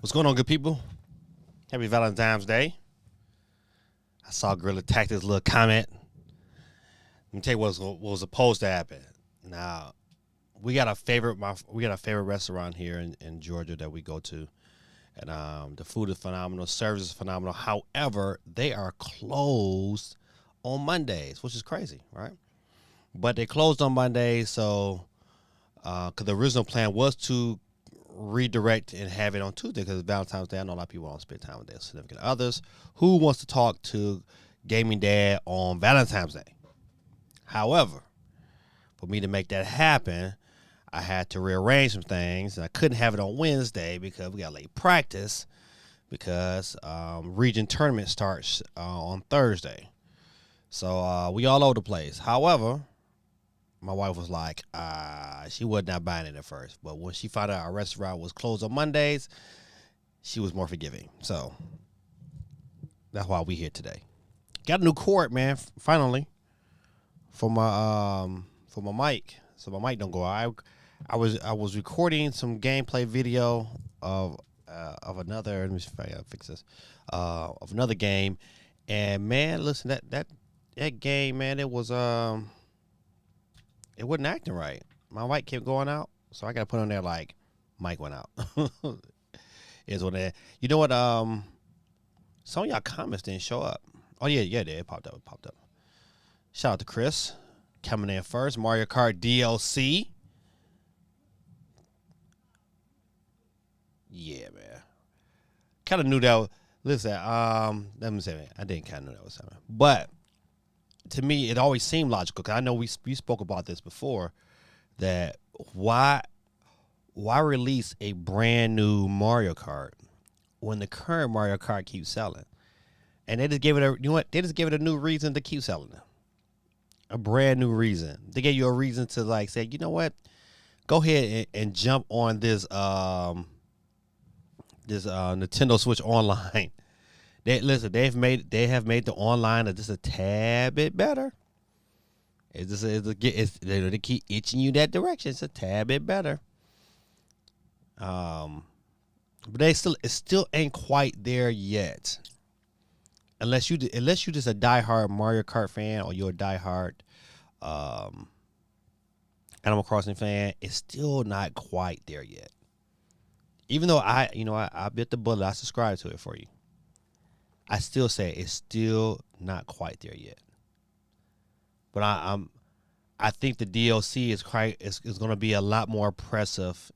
What's going on, good people? Happy Valentine's Day. I saw Gorilla Tactics' little comment. Let me tell you what was supposed to happen. Now, we got a favorite restaurant here in Georgia that we go to, and the food is phenomenal, service is phenomenal. However, they are closed on Mondays, which is crazy, right? But they closed on Mondays, so because the original plan was to redirect and have it on Tuesday because it's Valentine's Day. I know a lot of people want to spend time with their significant others. Who wants to talk to Gaming Dad on Valentine's Day? However, for me to make that happen, I had to rearrange some things, and I couldn't have it on Wednesday because we got late practice because region tournament starts on Thursday. So we all over the place. However, my wife was like, she was not buying it at first. But when she found out our restaurant was closed on Mondays, she was more forgiving. So that's why we here today. Got a new cord, man, finally, for my mic. So my mic don't go out. I was recording some gameplay video of another. Let me see if I can fix this. Of another game, and man, listen, that game, man, it wasn't acting right. My mic kept going out, so I got to put on there like mic went out. Is what it. You know what? Some of y'all comments didn't show up. Oh yeah, it popped up. Shout out to Chris coming in first. Mario Kart DLC. Yeah, man. Kind of knew that was, listen, let me say, I didn't kind of know that was something. But to me, it always seemed logical, because I know we spoke about this before, that why release a brand new Mario Kart when the current Mario Kart keeps selling? And they just gave it they just gave it a new reason to keep selling it. A brand new reason. They gave you a reason to like say, you know what? Go ahead and jump on this Nintendo Switch Online. They have made the online just a tad bit better. They keep itching you that direction. It's a tad bit better. But it still ain't quite there yet. Unless you just a diehard Mario Kart fan or you're a diehard Animal Crossing fan, it's still not quite there yet. Even though I bit the bullet, I subscribe to it for you. I still say it's still not quite there yet. But I think the DLC is going to be a lot more impressive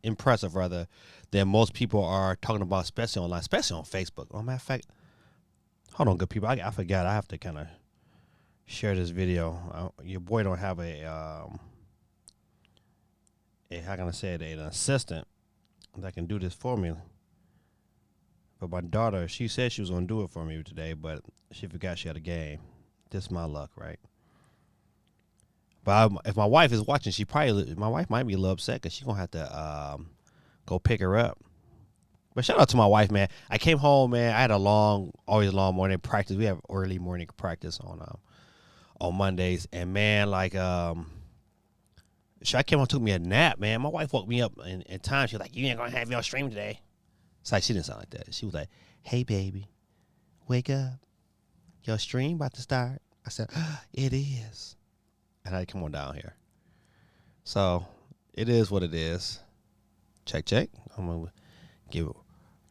than most people are talking about, especially online, especially on Facebook. Oh, matter of fact, hold on, good people. I forgot. I have to kind of share this video. Your boy don't have how can I say it? An assistant that can do this for me. But my daughter, she said she was going to do it for me today, but she forgot she had a game. This is my luck, right? But if my wife is watching, my wife might be a little upset because she's going to have to go pick her up. But shout out to my wife, man. I came home, man. I had always a long morning practice. We have early morning practice on Mondays. And, man, like, I came home and took me a nap, man. My wife woke me up in time. She was like, you ain't going to have your stream today. It's like, she didn't sound like that. She was like, hey, baby, wake up. Your stream about to start. I said, it is. And I had to come on down here. So, it is what it is. Check. I'm going to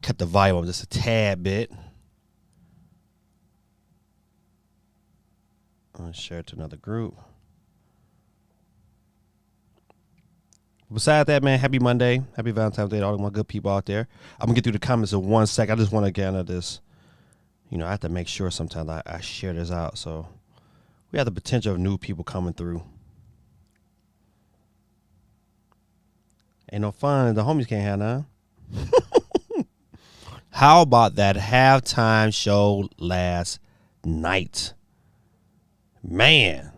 cut the volume up just a tad bit. I'm going to share it to another group. Besides that, man, happy Monday. Happy Valentine's Day to all of my good people out there. I'm going to get through the comments in 1 sec. I just want to get into this. I have to make sure sometimes I share this out. So we have the potential of new people coming through. Ain't no fun. The homies can't have none. How about that halftime show last night? Man,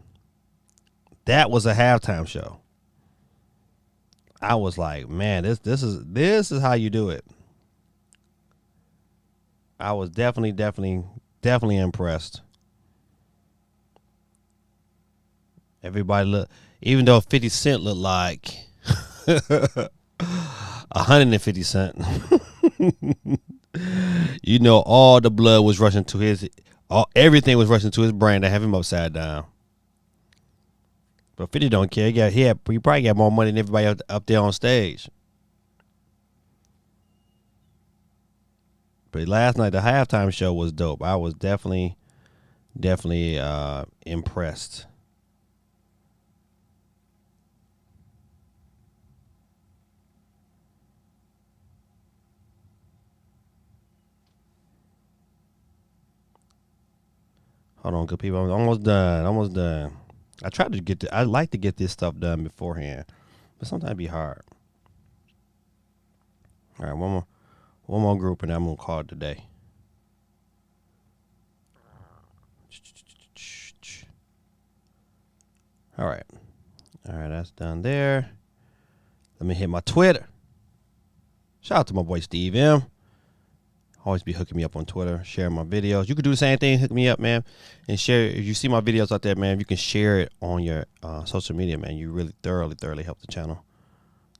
that was a halftime show. I was like, man, this is how you do it. I was definitely impressed. Everybody look, even though 50 Cent looked like 150 Cent. You know, all the blood was rushing to everything was rushing to his brain to have him upside down. But 50 don't care. He probably got more money than everybody up there on stage. But last night, the halftime show was dope. I was definitely impressed. Hold on, good people. I'm almost done. I like to get this stuff done beforehand, but sometimes it be hard. All right, one more group, and I'm gonna call it today. All right, that's done there. Let me hit my Twitter. Shout out to my boy Steve M. Always be hooking me up on Twitter, sharing my videos. You can do the same thing, hook me up, man, and share. If you see my videos out there, man, you can share it on your social media, man. You really thoroughly help the channel.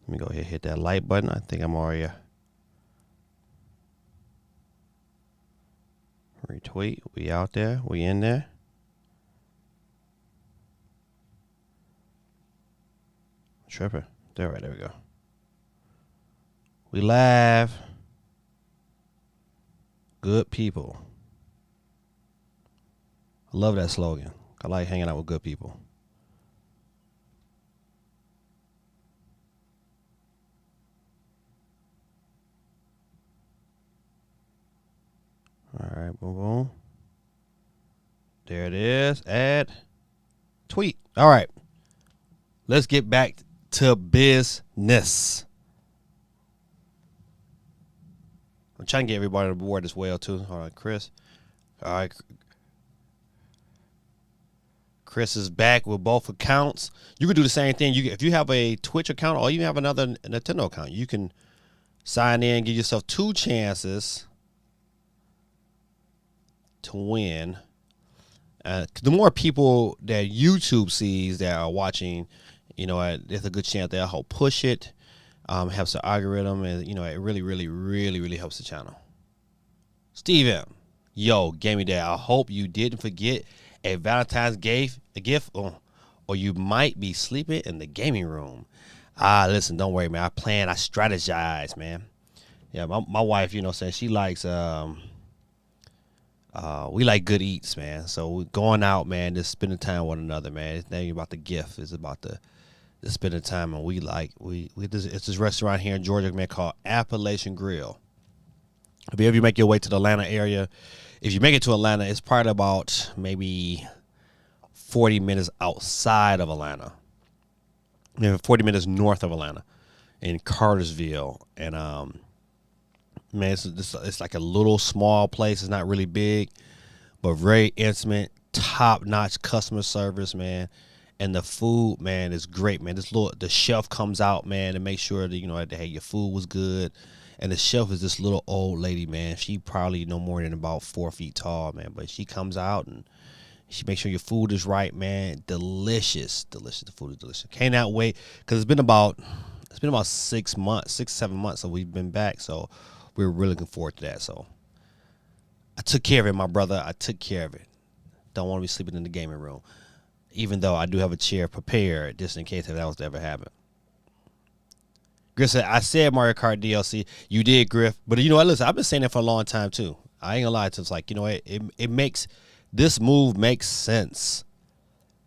Let me go ahead and hit that like button. I think I'm already retweet. We out there. We in there. Tripping. There we go. We live. Good people. I love that slogan. I like hanging out with good people. All right, boom. There it is. Add. Tweet. All right. Let's get back to business. I'm trying to get everybody on board as well, too. All right, Chris. All right. Chris is back with both accounts. You can do the same thing. If you have a Twitch account or you have another Nintendo account, you can sign in, give yourself 2 chances to win. The more people that YouTube sees that are watching, there's a good chance they'll help push it. Helps the algorithm, and it really helps the channel. Steven, yo, gave me that. I hope you didn't forget a Valentine's gift, or you might be sleeping in the gaming room. Listen, don't worry, man. I strategize, man. Yeah, my wife, saying she likes we like good eats, man. So we're going out, man, just spending time with one another, man. It's not even about the gift. It's about the spending time, and it's this restaurant here in Georgia, man, called Appalachian Grill. If you ever make your way to the Atlanta area, if you make it to Atlanta, it's probably about maybe 40 minutes outside of Atlanta. 40 minutes north of Atlanta, in Cartersville, and man, it's like a little small place. It's not really big, but very intimate, top-notch customer service, man. And the food, man, is great, man. The chef comes out, man, and make sure that hey, your food was good. And the chef is this little old lady, man. She probably no more than about 4 feet tall, man. But she comes out and she makes sure your food is right, man. Delicious. The food is delicious. Cannot wait, because it's been about 6 months, 7 months that we've been back. So we're really looking forward to that. So I took care of it, my brother. I took care of it. Don't want to be sleeping in the gaming room, even though I do have a chair prepared just in case if that was to ever happen. Griff said, I said Mario Kart DLC. You did, Griff. But listen, I've been saying that for a long time, too. I ain't gonna lie. It's like, it makes, this move makes sense.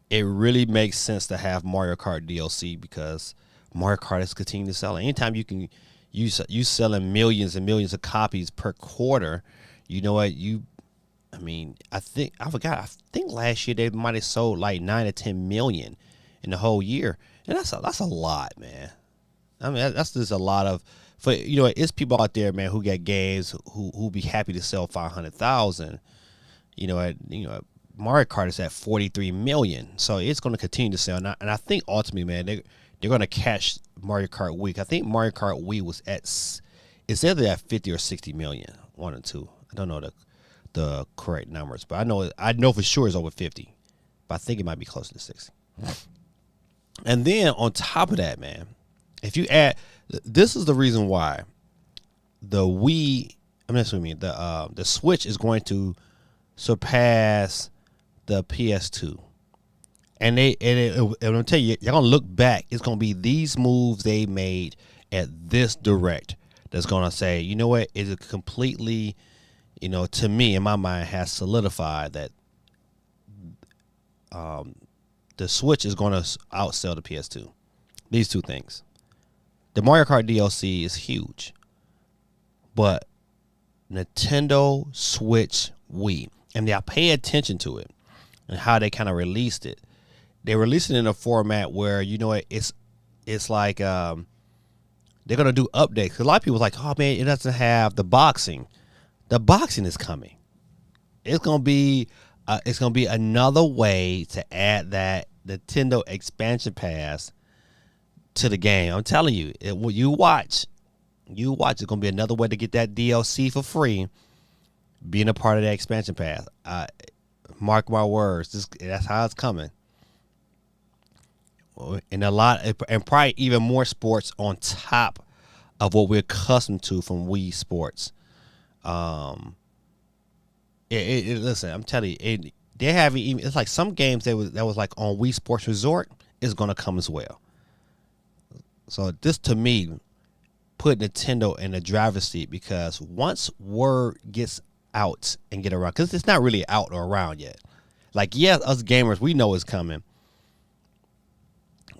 It really makes sense to have Mario Kart DLC, because Mario Kart is continuing to sell. Anytime you selling millions and millions of copies per quarter, I think last year they might have sold like 9 or 10 million in the whole year, and that's a lot, man. I mean, that's just a lot of, it's people out there, man, who get games who be happy to sell 500,000. Mario Kart is at 43 million, so it's going to continue to sell. And I think ultimately, man, they're going to catch Mario Kart Wii. I think Mario Kart Wii was it's either at 50 or 60 million, one or two. I don't know the correct numbers, but I know for sure it's over 50, but I think it might be closer to 60. And then on top of that, man, if you add, this is the reason why the Wii I mean, that's what I mean. The Switch is going to surpass the PS2. And I'm tell you, you're gonna look back. It's gonna be these moves they made at this direct that's gonna say, you know what, is it completely, to me in my mind has solidified that the Switch is gonna outsell the PS2. These two things. The Mario Kart DLC is huge, but Nintendo Switch Wii, and I pay attention to it and how they kind of released it. They released it in a format where it's like they're gonna do updates. A lot of people are like, oh man, it doesn't have the boxing. The boxing is coming. It's gonna be another way to add that Nintendo expansion pass to the game. I'm telling you, you watch. It's gonna be another way to get that DLC for free. Being a part of that expansion pass. Mark my words. That's how it's coming. And probably even more sports on top of what we're accustomed to from Wii Sports. Listen, I'm telling you, they haven't even. It's like some games that was like on Wii Sports Resort is gonna come as well. So this to me put Nintendo in the driver's seat, because once word gets out and get around, because it's not really out or around yet. Like, yes, us gamers, we know it's coming.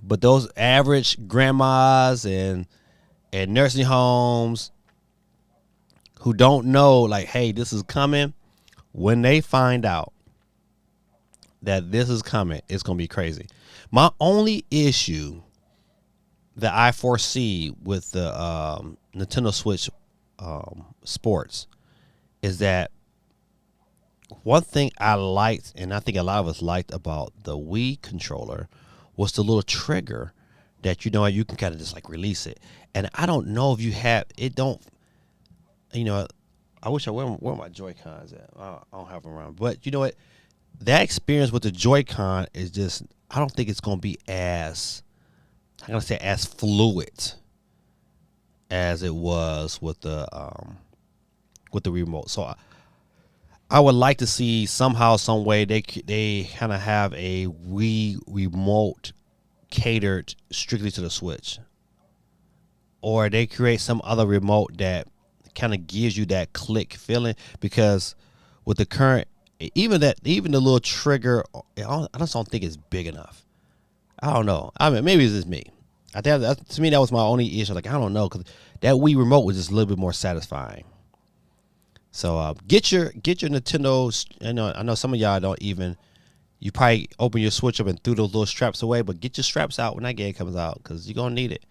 But those average grandmas and nursing homes who don't know, like, hey, this is coming, when they find out that this is coming, it's going to be crazy. My only issue that I foresee with the Nintendo Switch Sports is that one thing I liked, and I think a lot of us liked about the Wii controller, was the little trigger that you can kind of just like release it. And I don't know if you have it. Don't I wish where are my Joy-Cons at? I don't have them around. But you know what? That experience with the Joy-Con is just, I don't think it's going to be as, I'm going to say, as fluid as it was with the remote. So I would like to see somehow, some way they kind of have a Wii remote catered strictly to the Switch, or they create some other remote that kind of gives you that click feeling, because with the current, even the little trigger, I just don't think it's big enough. I don't know. I mean, maybe it's just me. I think to me that was my only issue. Like, I don't know, because that Wii remote was just a little bit more satisfying. So get your Nintendo. I know some of y'all don't even. You probably open your Switch up and threw those little straps away, but get your straps out when that game comes out, because you're gonna need it.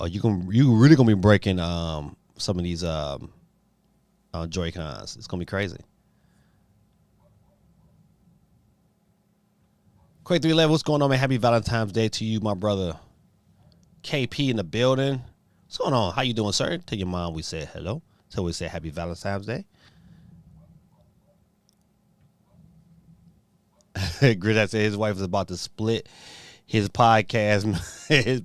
Or you really gonna be breaking some of these Joy-Cons. It's gonna be crazy. Quake 311, what's going on, man? Happy Valentine's Day to you, my brother. KP in the building. What's going on? How you doing, sir? Tell your mom we said hello. Tell we said happy Valentine's Day. Grid said his wife is about to split his podcast video.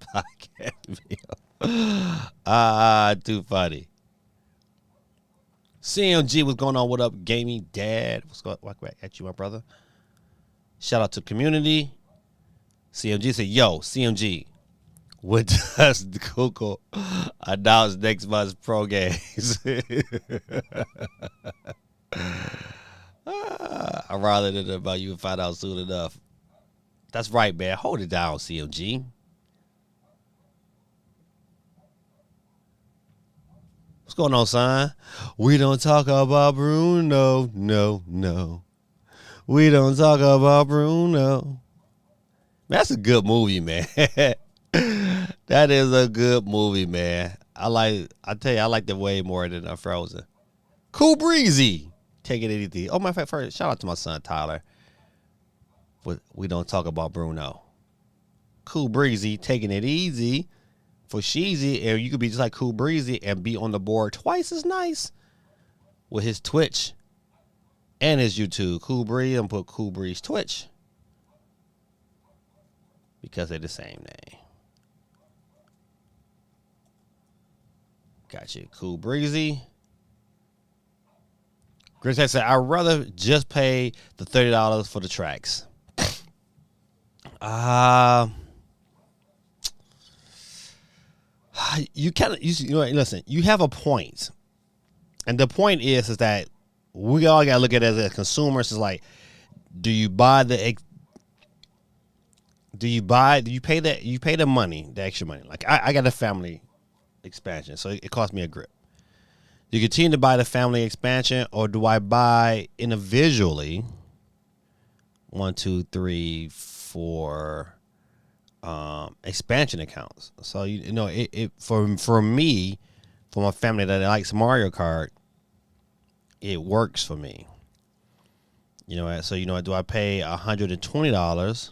Too funny. CMG, what's going on? What up, gaming dad? What's going on at you, my brother? Shout out to the community. CMG said, yo, CMG, what does Google announce next month's pro games? I'd rather than about you find out soon enough. That's right, man. Hold it down, CMG. What's going on, son? We don't talk about Bruno. No. We don't talk about Bruno. That's a good movie, man. That is a good movie, man. I tell you, I like it way more than Frozen. Cool Breezy. Taking it easy. Oh, my first shout out to my son Tyler. We don't talk about Bruno. Cool Breezy, taking it easy for Sheezy, and you could be just like Cool Breezy and be on the board twice as nice with his Twitch and his YouTube. Cool Breeze, I'm put Cool Breeze Twitch because they're the same name. Got you, Cool Breezy. Chris said, I'd rather just pay the $30 for the tracks. You kind of you know, listen. You have a point, and the point is that we all gotta look at it as consumers. It's like, do you buy the? Do you pay that? You pay the money, the extra money. Like I got a family expansion, so it cost me a grip. Do you continue to buy the family expansion, or do I buy individually? 1, 2, 3, 4 expansion accounts. So you know it for me, for my family that likes Mario Kart, it works for me. You know, so you know, do I pay $120,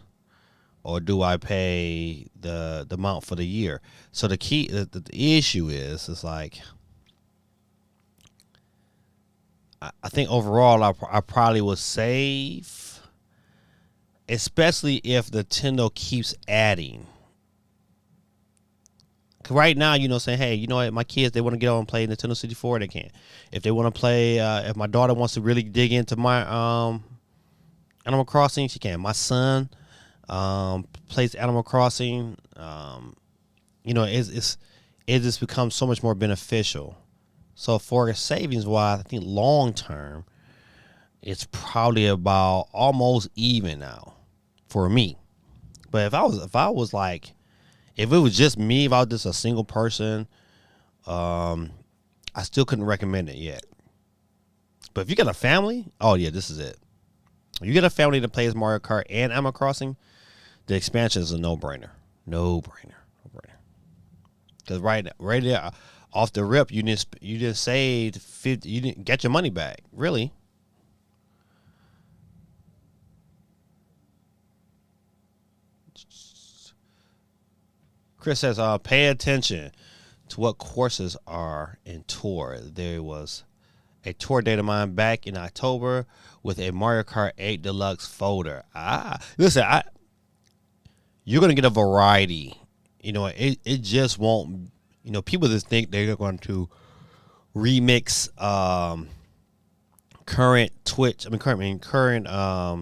or do I pay the amount for the year? So the key, the issue is like, I think overall I probably would save, especially if Nintendo keeps adding. Cause right now, you know, saying, hey, you know what, my kids, they want to get on and play Nintendo 64, they can. If they want to play, if my daughter wants to really dig into my Animal Crossing, she can. My son plays Animal Crossing. You know, it just becomes so much more beneficial. So for savings wise, I think long term, it's probably about almost even now for me. But if I was like, if it was just me, if I was just a single person, I still couldn't recommend it yet. But if you got a family, oh yeah, this is it. If you get a family that plays Mario Kart and Animal Crossing, the expansion is a no-brainer. No-brainer. Because right there, off the rip, you just saved 50. You didn't get your money back, really. Chris says, pay attention to what courses are in tour. There was a tour date of mine back in October with a Mario Kart 8 Deluxe folder. Listen, you're going to get a variety. You know, it just won't, you know, people just think they're going to remix current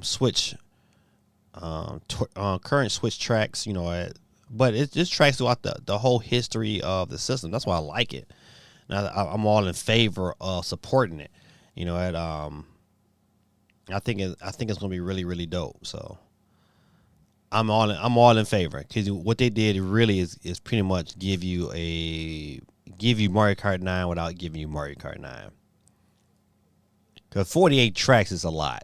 Switch current Switch tracks, you know, but it just tracks throughout the whole history of the system. That's why I like it. Now I'm all in favor of supporting it. You know, I think it's gonna be really, really dope. So I'm all in favor, because what they did really is pretty much give you Mario Kart 9 without giving you Mario Kart 9. Because 48 tracks is a lot.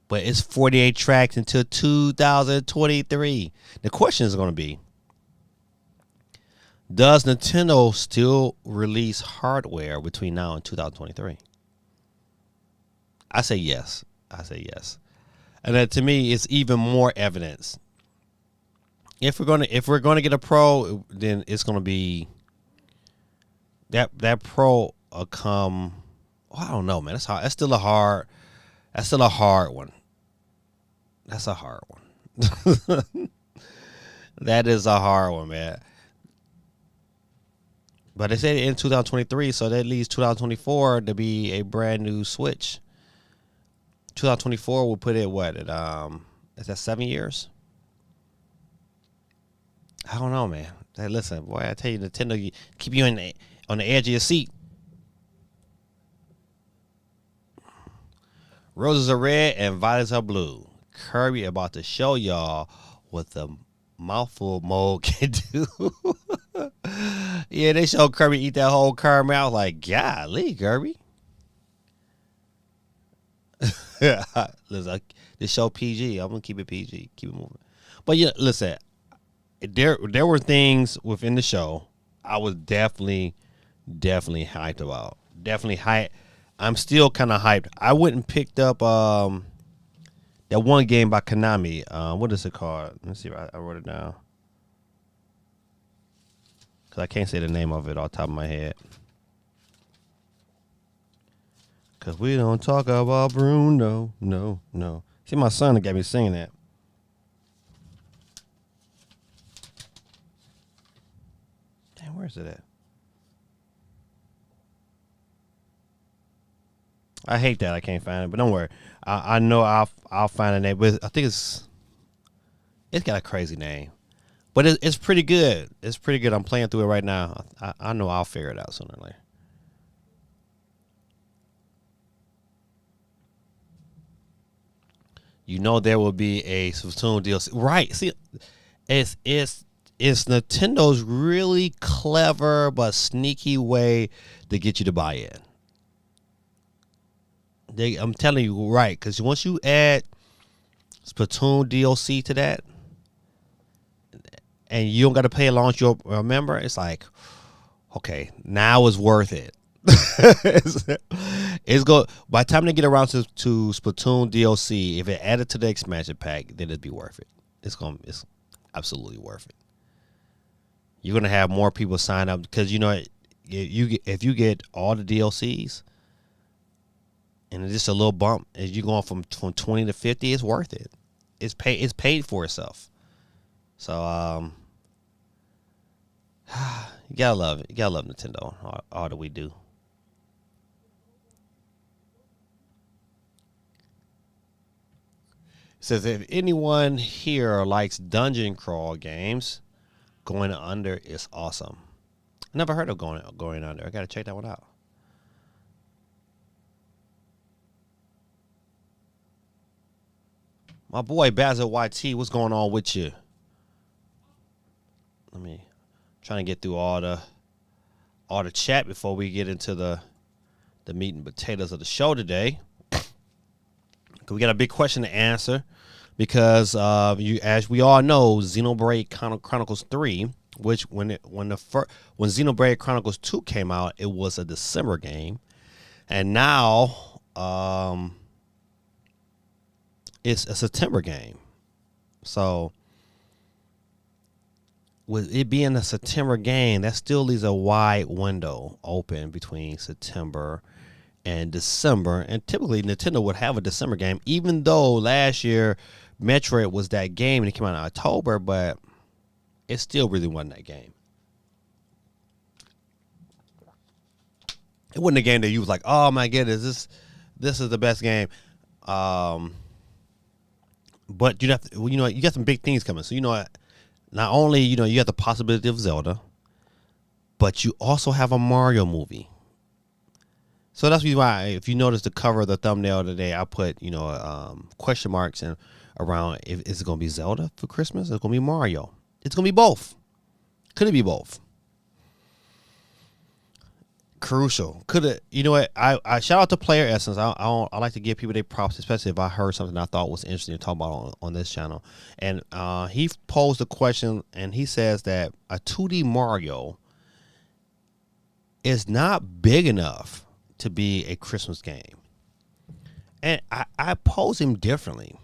But it's 48 tracks until 2023. The question is going to be, does Nintendo still release hardware between now and 2023? I say yes. And that, to me, is even more evidence. If we're gonna get a Pro, then it's gonna be that Pro will come. Oh, I don't know, man. That's hard. That's still a hard one. That's a hard one. That is a hard one, man. But they said in 2023, so that leaves 2024 to be a brand new Switch. 2024 will put it what at is that 7 years? I don't know, man. Hey, listen, boy, I tell you, Nintendo keep you on the edge of your seat. Roses are red and violets are blue. Kirby about to show y'all what the mouthful mode can do. Yeah, they showed Kirby eat that whole caramel. I was like, golly, Kirby. Listen, this show PG. I'm gonna keep it PG. Keep it moving. But yeah, listen, there were things within the show I was definitely hyped about. Definitely hyped. I'm still kind of hyped. I went and picked up that one game by Konami. What is it called? Let's see if I wrote it down, because I can't say the name of it off the top of my head. Because we don't talk about Bruno. No. See, my son got me singing that. Damn, where is it at? I hate that I can't find it, but don't worry. I know I'll find a name, but I think it's got a crazy name, but it's pretty good. It's pretty good. I'm playing through it right now. I know I'll figure it out sooner or later. You know there will be a Splatoon DLC, right? See, it's it's it's Nintendo's really clever but sneaky way to get you to buy in. I'm telling you, right? Because once you add Splatoon DLC to that, and you don't got to pay as long as you're a member, it's like, okay, now it's worth it. it's, it's go by the time they get around to Splatoon DLC, if it added to the expansion pack, then it'd be worth it. It's absolutely worth it. You're gonna have more people sign up because if you get all the DLCs and it's just a little bump as you going from 20 to 50, it's worth it. It's paid for itself. So you gotta love it. You gotta love Nintendo. All that we do. It says if anyone here likes dungeon crawl games, Going Under is awesome. I never heard of Going Under. I gotta check that one out. My boy Basil YT, what's going on with you? Let me trying to get through all the chat before we get into the meat and potatoes of the show today. We got a big question to answer because as we all know, Xenoblade Chronicles 3, which when Xenoblade Chronicles 2 came out, it was a December game, and now it's a September game. So with it being a September game, that still leaves a wide window open between September and December. And typically Nintendo would have a December game, even though last year Metroid was that game and it came out in October, but it still really wasn't that game. It wasn't a game that you was like, oh my goodness, this is the best game. But you got some big things coming. So not only you have the possibility of Zelda, but you also have a Mario movie. So that's why, if you notice the cover of the thumbnail today, I put question marks and around if it's going to be Zelda for Christmas, or it's going to be Mario. It's going to be both. Could it be both? Crucial. Could it? You know what? I shout out to Player Essence. I like to give people their props, especially if I heard something I thought was interesting to talk about on this channel. And he posed a question, and he says that a 2D Mario is not big enough to be a Christmas game. And I pose him differently.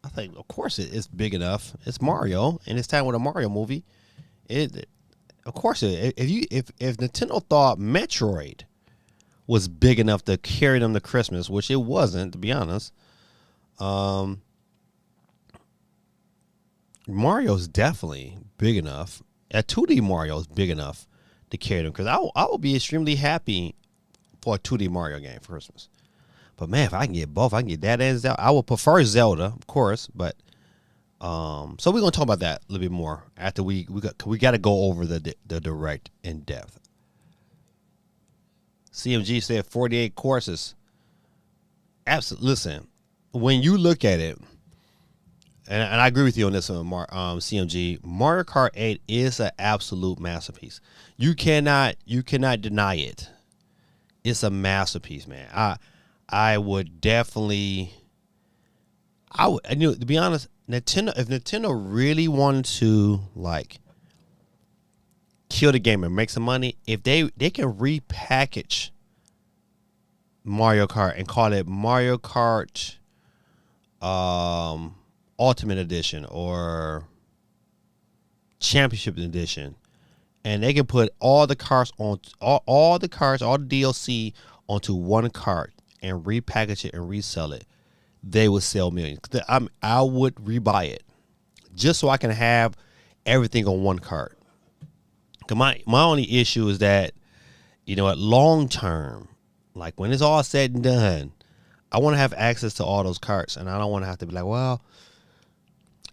I think, of course, it's big enough. It's Mario, and it's time with a Mario movie. Of course, if Nintendo thought Metroid was big enough to carry them to Christmas, which it wasn't, to be honest, Mario's definitely big enough. A 2D Mario is big enough to carry them, because I will be extremely happy for a 2D Mario game for Christmas. But man, if I can get both, I can get that and Zelda. I would prefer Zelda, of course, but so we're gonna talk about that a little bit more after we got to go over the direct in depth. CMG said 48 courses. Absolutely. Listen, when you look at it, and I agree with you on this one, CMG. Mario Kart 8 is an absolute masterpiece. You cannot deny it. It's a masterpiece, man. I would definitely. To be honest, Nintendo. If Nintendo really wanted to kill the game and make some money, if they can repackage Mario Kart and call it Mario Kart Ultimate Edition or Championship Edition, and they can put all the cars on all the DLC onto one cart and repackage it and resell it, they would sell millions. I would rebuy it just so I can have everything on one cart. My only issue is that, at long term, like when it's all said and done, I want to have access to all those carts, and I don't want to have to be like, well,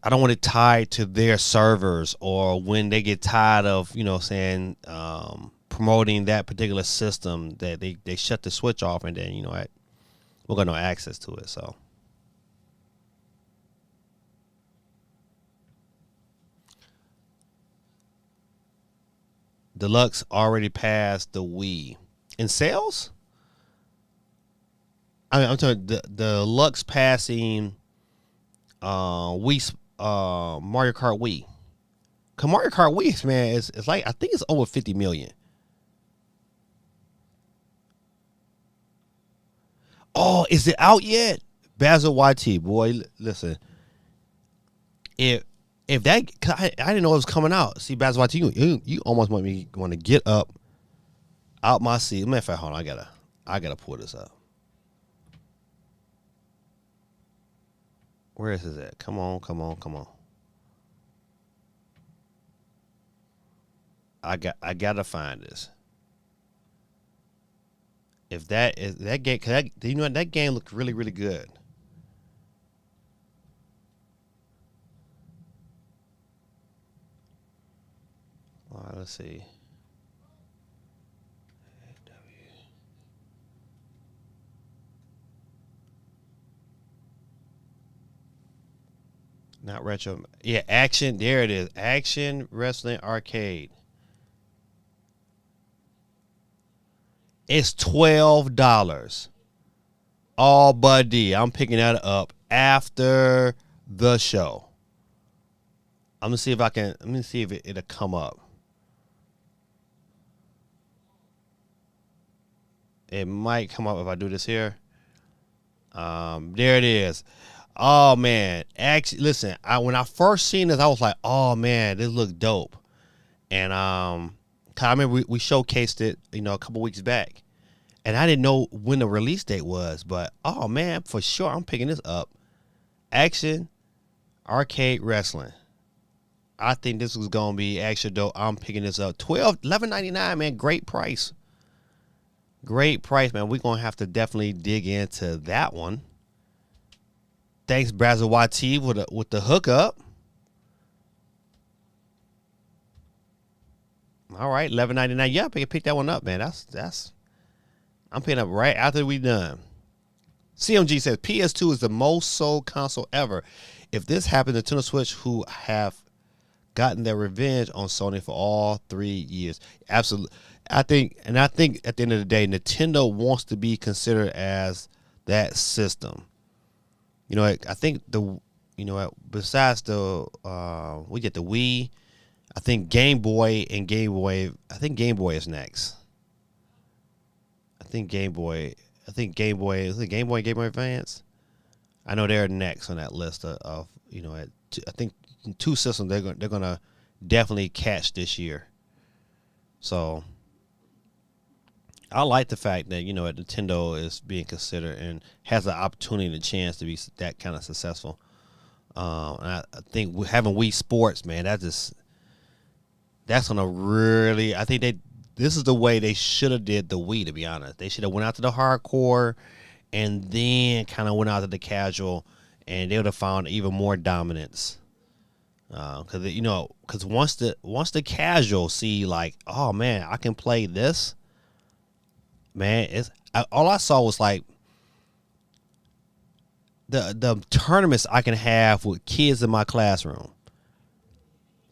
I don't want it tied to their servers, or when they get tired of, saying promoting that particular system, that they shut the switch off, and then we're gonna no access to it. So Deluxe already passed the Wii in sales. I'm talking the Deluxe passing Wii Mario Kart Wii. Cause Mario Kart Wii, man, it's like, I think it's over 50 million. Oh, is it out yet? Basil YT, boy, listen. If that, cause I didn't know it was coming out. See, Basil YT, you almost want me want to get up out my seat. Matter of fact, hold on, I gotta pull this up. Where is this at? Come on. I gotta find this. If that is that game, cause that game looked really, really good. All right, let's see. Not retro. Yeah, action. There it is. Action Wrestling Arcade. It's $12. All buddy. I'm picking that up after the show. I'm gonna see if I can. Let me see if it'll come up. It might come up if I do this here. There it is. Oh man, actually, listen. When I first seen this, I was like, "Oh man, this looked dope." And 'cause I remember we showcased it, a couple weeks back, and I didn't know when the release date was. But oh man, for sure, I'm picking this up. Action Arcade Wrestling. I think this was gonna be extra dope. I'm picking this up. $11.99, man. Great price. Great price, man. We're gonna have to definitely dig into that one. Thanks, Brazil YT, with the hookup. All right, $11.99. Yeah, pick that one up, man. That's. I'm picking up right after we done. CMG says PS2 is the most sold console ever. If this happened to Nintendo Switch, who have gotten their revenge on Sony for all 3 years, absolutely. I think at the end of the day, Nintendo wants to be considered as that system. I think besides we get the Wii, I think Game Boy and Game Boy. I think Game Boy is next. I think Game Boy. Is it Game Boy and Game Boy Advance? I know they're next on that list of I think 2 systems they're gonna definitely catch this year. So I like the fact that Nintendo is being considered and has the opportunity and the chance to be that kind of successful. And I think having Wii Sports, man, that's gonna really. I think this is the way they should have did the Wii. To be honest, they should have went out to the hardcore, and then kind of went out to the casual, and they would have found even more dominance. Because once the casual see like, oh man, I can play this. Man, all I saw was like the tournaments I can have with kids in my classroom.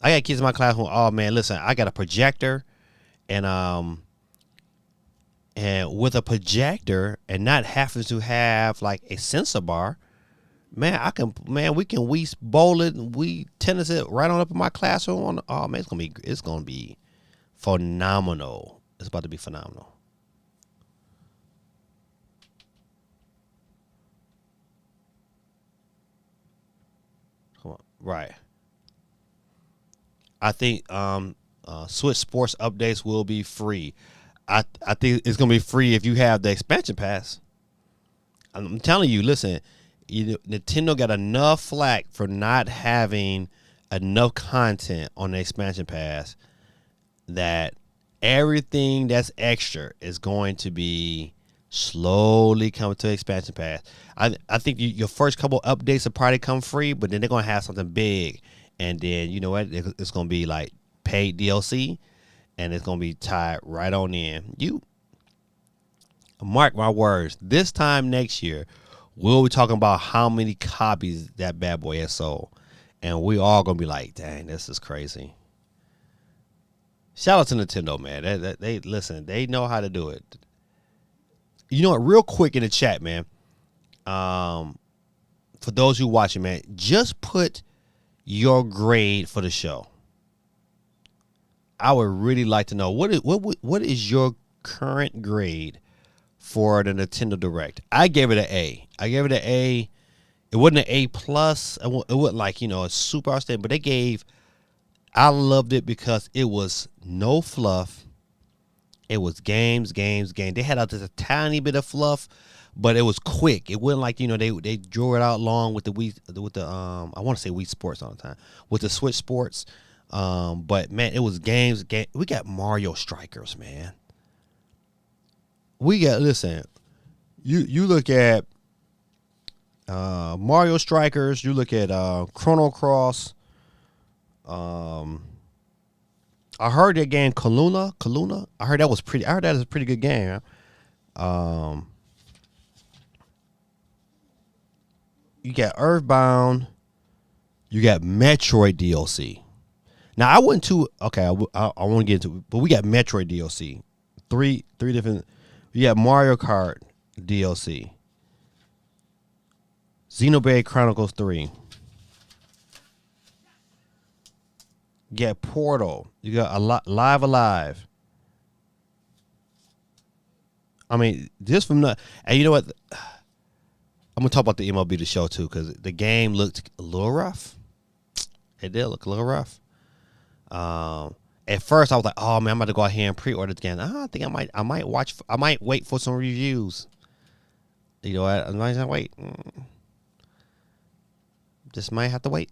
I got kids in my classroom. Oh man, listen, I got a projector, and with a projector and not having to have like a sensor bar, man, we can Wii bowl it and we tennis it right on up in my classroom. Oh man, it's gonna be phenomenal. It's about to be phenomenal. Right. I think Switch Sports updates will be free. I think it's gonna be free if you have the expansion pass. I'm telling you, listen, Nintendo got enough flack for not having enough content on the expansion pass that everything that's extra is going to be slowly coming to expansion pass. I think your first couple updates will probably come free, but then they're gonna have something big, and then you know what? It's gonna be like paid DLC, and it's gonna be tied right on in. You mark my words. This time next year, we'll be talking about how many copies that bad boy has sold, and we all gonna be like, "Dang, this is crazy." Shout out to Nintendo, man. They listen. They know how to do it. You know what? Real quick in the chat, man. For those who watching, man, just put your grade for the show. I would really like to know what is your current grade for the Nintendo Direct. I gave it an A. I gave it an A. It wasn't an A plus. It wasn't like a super outstanding, but I loved it because it was no fluff. It was games. They had out just a tiny bit of fluff, but it was quick. It wasn't like they drew it out long with the I want to say Wii Sports all the time with the Switch Sports. But man, it was games. We got Mario Strikers, man. Listen. You look at Mario Strikers. You look at Chrono Cross. I heard that game Kaluna. I heard that was pretty. I heard that is a pretty good game. You got Earthbound. You got Metroid DLC. Now I went to okay. I want to get into it, but we got Metroid DLC. Three different. You got Mario Kart DLC. Xenoblade Chronicles 3. You got Portal. You got Live Alive. I mean, just from the and you know what? I'm gonna talk about the MLB The Show too, because the game looked a little rough. It did look a little rough. At first I was like, oh man, I'm about to go out here and pre-order it again. I think I might wait for some reviews. You know what? I might wait. Just might have to wait.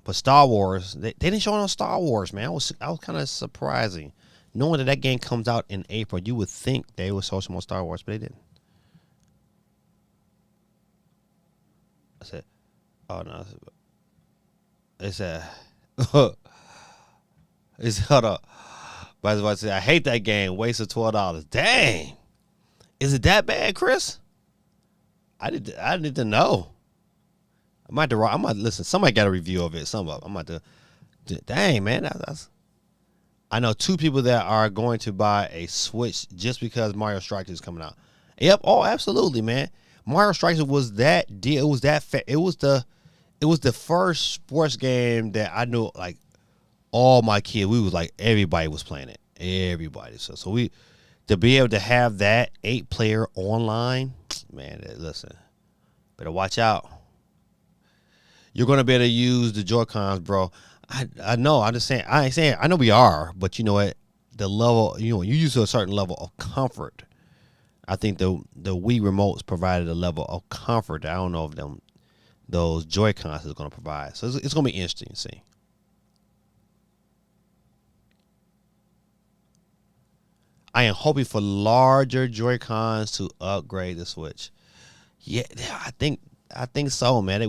But Star Wars, they didn't show no Star Wars, man. I was kind of surprising. Knowing that game comes out in April, you would think they would show some more Star Wars, but they didn't. I said, oh no. It's hold up. But I said, I hate that game. Waste of $12. Dang. Is it that bad, Chris? I need to know. I might listen. Somebody got a review of it. I'm about to. Dang, man. That's. I know two people that are going to buy a Switch just because Mario Strikers is coming out. Yep. Oh, absolutely, man. Mario Strikers was that deal. It was that. It was the first sports game that I knew. Like all my kids, we was like everybody was playing it. Everybody. So we to be able to have that 8-player online, man. Listen, better watch out. You're gonna be able to use the Joy-Cons, bro. I know. I'm just saying. I ain't saying. I know we are, but you know what? The level. You use to a certain level of comfort. I think the Wii remotes provided a level of comfort that I don't know if those Joy-Cons is gonna provide. So it's gonna be interesting to see. I am hoping for larger Joy-Cons to upgrade the Switch. Yeah, I think so, man. I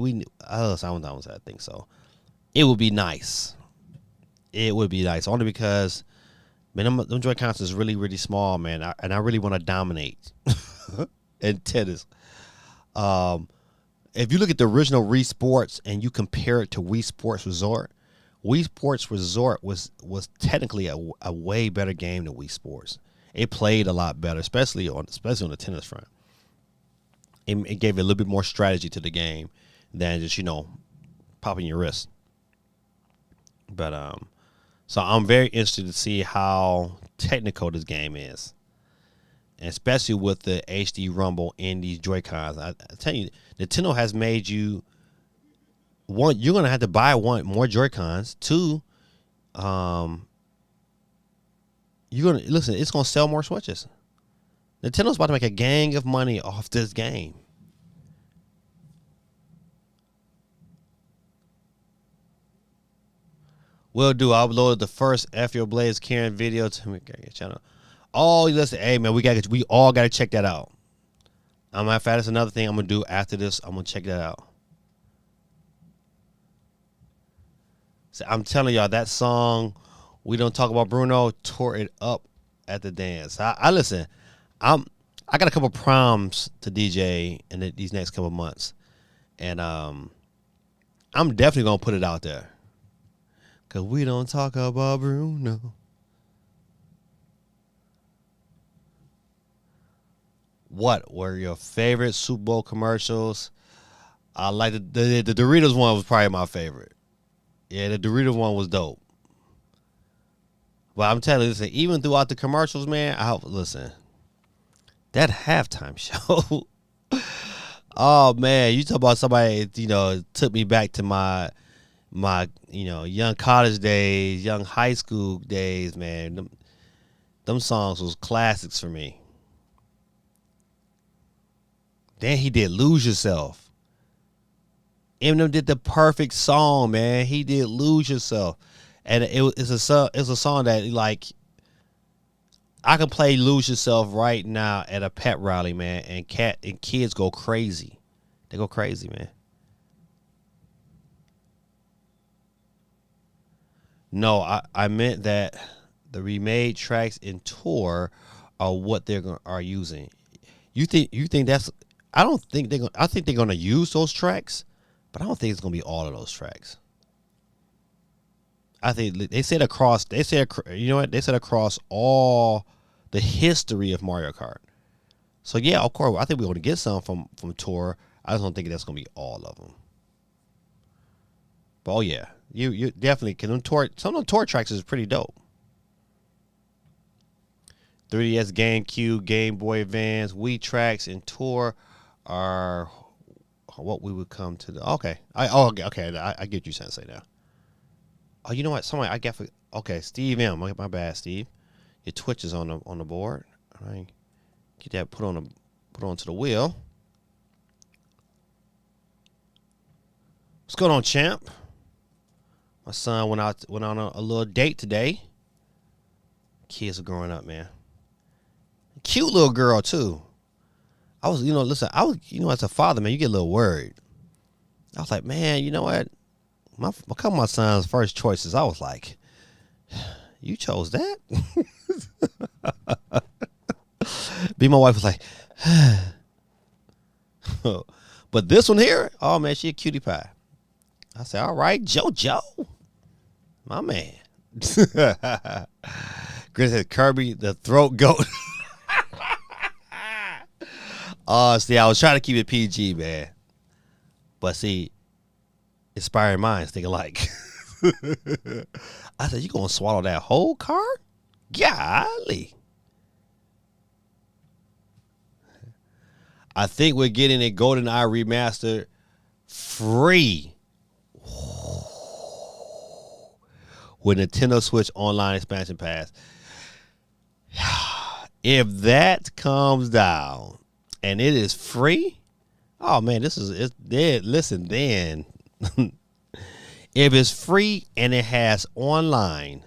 think so. It would be nice. It would be nice, only because, man, them Joy-Cons is really, really small, man, and I really want to dominate in tennis. If you look at the original Wii Sports and you compare it to Wii Sports Resort was technically a way better game than Wii Sports. It played a lot better, especially on the tennis front. It gave a little bit more strategy to the game than just popping your wrist. But so I'm very interested to see how technical this game is, and especially with the HD Rumble in these Joy-Cons. I tell you, Nintendo has made you one. You're gonna have to buy more Joy-Cons. Two, you're gonna listen. It's gonna sell more Switches. Nintendo's about to make a gang of money off this game. Will do. I uploaded the first F Your Blades Karen video to my channel. Oh, listen, hey man, we all gotta check that out. Matter of fact, that's another thing I'm gonna do after this. I'm gonna check that out. So I'm telling y'all that song, "We Don't Talk About Bruno," tore it up at the dance. I listen. I'm I got a couple proms to DJ in these next couple months, and I'm definitely gonna put it out there. Cause we don't talk about Bruno. What were your favorite Super Bowl commercials? I like the Doritos one was probably my favorite. Yeah, the Doritos one was dope. But I'm telling you, listen, even throughout the commercials, man, listen, that halftime show. Oh man, you talk about somebody, took me back to my young college days, young high school days, man. Them songs was classics for me. Then he did "Lose Yourself." Eminem did the perfect song, man. He did "Lose Yourself," and it's a song that like I can play "Lose Yourself" right now at a pep rally, man, and kids go crazy. They go crazy, man. No, I meant that the remade tracks in tour are what are using. You think that's? I don't think they're going. I think they're going to use those tracks, but I don't think it's going to be all of those tracks. I think they said across. They said you know what? They said across all the history of Mario Kart. So yeah, of course, I think we're going to get some from tour. I just don't think that's going to be all of them. But oh yeah, you definitely can. Some of the tour tracks is pretty dope. 3DS, GameCube, Game Boy Advance, Wii tracks, and tour are what we would come to the. Okay, okay. I get you saying now. Oh, you know what? Somebody I get. Okay, Steve M. My bad, Steve. Your Twitch is on the board. All right, get that put onto the wheel. What's going on, champ? My son went on a little date today. Kids are growing up, man. Cute little girl too. I was, listen, as a father, man, you get a little worried. I was like, man, you know what? A couple of my son's first choices, I was like, you chose that? My wife was like, but this one here, oh man, she a cutie pie. I said, all right, JoJo, my man. Chris said, Kirby, the throat goat. See, I was trying to keep it PG, man. But see, inspiring minds think alike. I said, you gonna swallow that whole card? Golly. I think we're getting a GoldenEye remaster free with Nintendo Switch Online expansion pass. If that comes down and it is free, oh man, it's dead. Listen, then if it's free and it has online,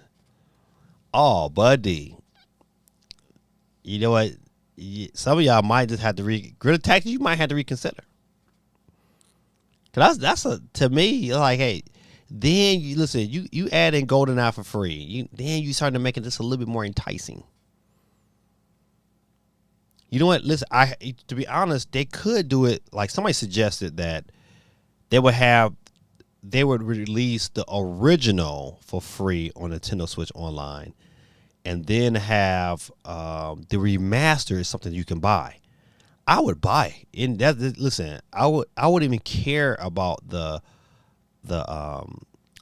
oh buddy, you know what? Some of y'all might just have to Grid Tactics. You might have to reconsider. Cause that's to me like, hey, then you listen. You add in GoldenEye for free. Then you start to make it just a little bit more enticing. You know what? Listen, to be honest, they could do it like somebody suggested that they would release the original for free on Nintendo Switch Online, and then have the remaster is something you can buy. I would buy in that. Listen, I wouldn't even care about the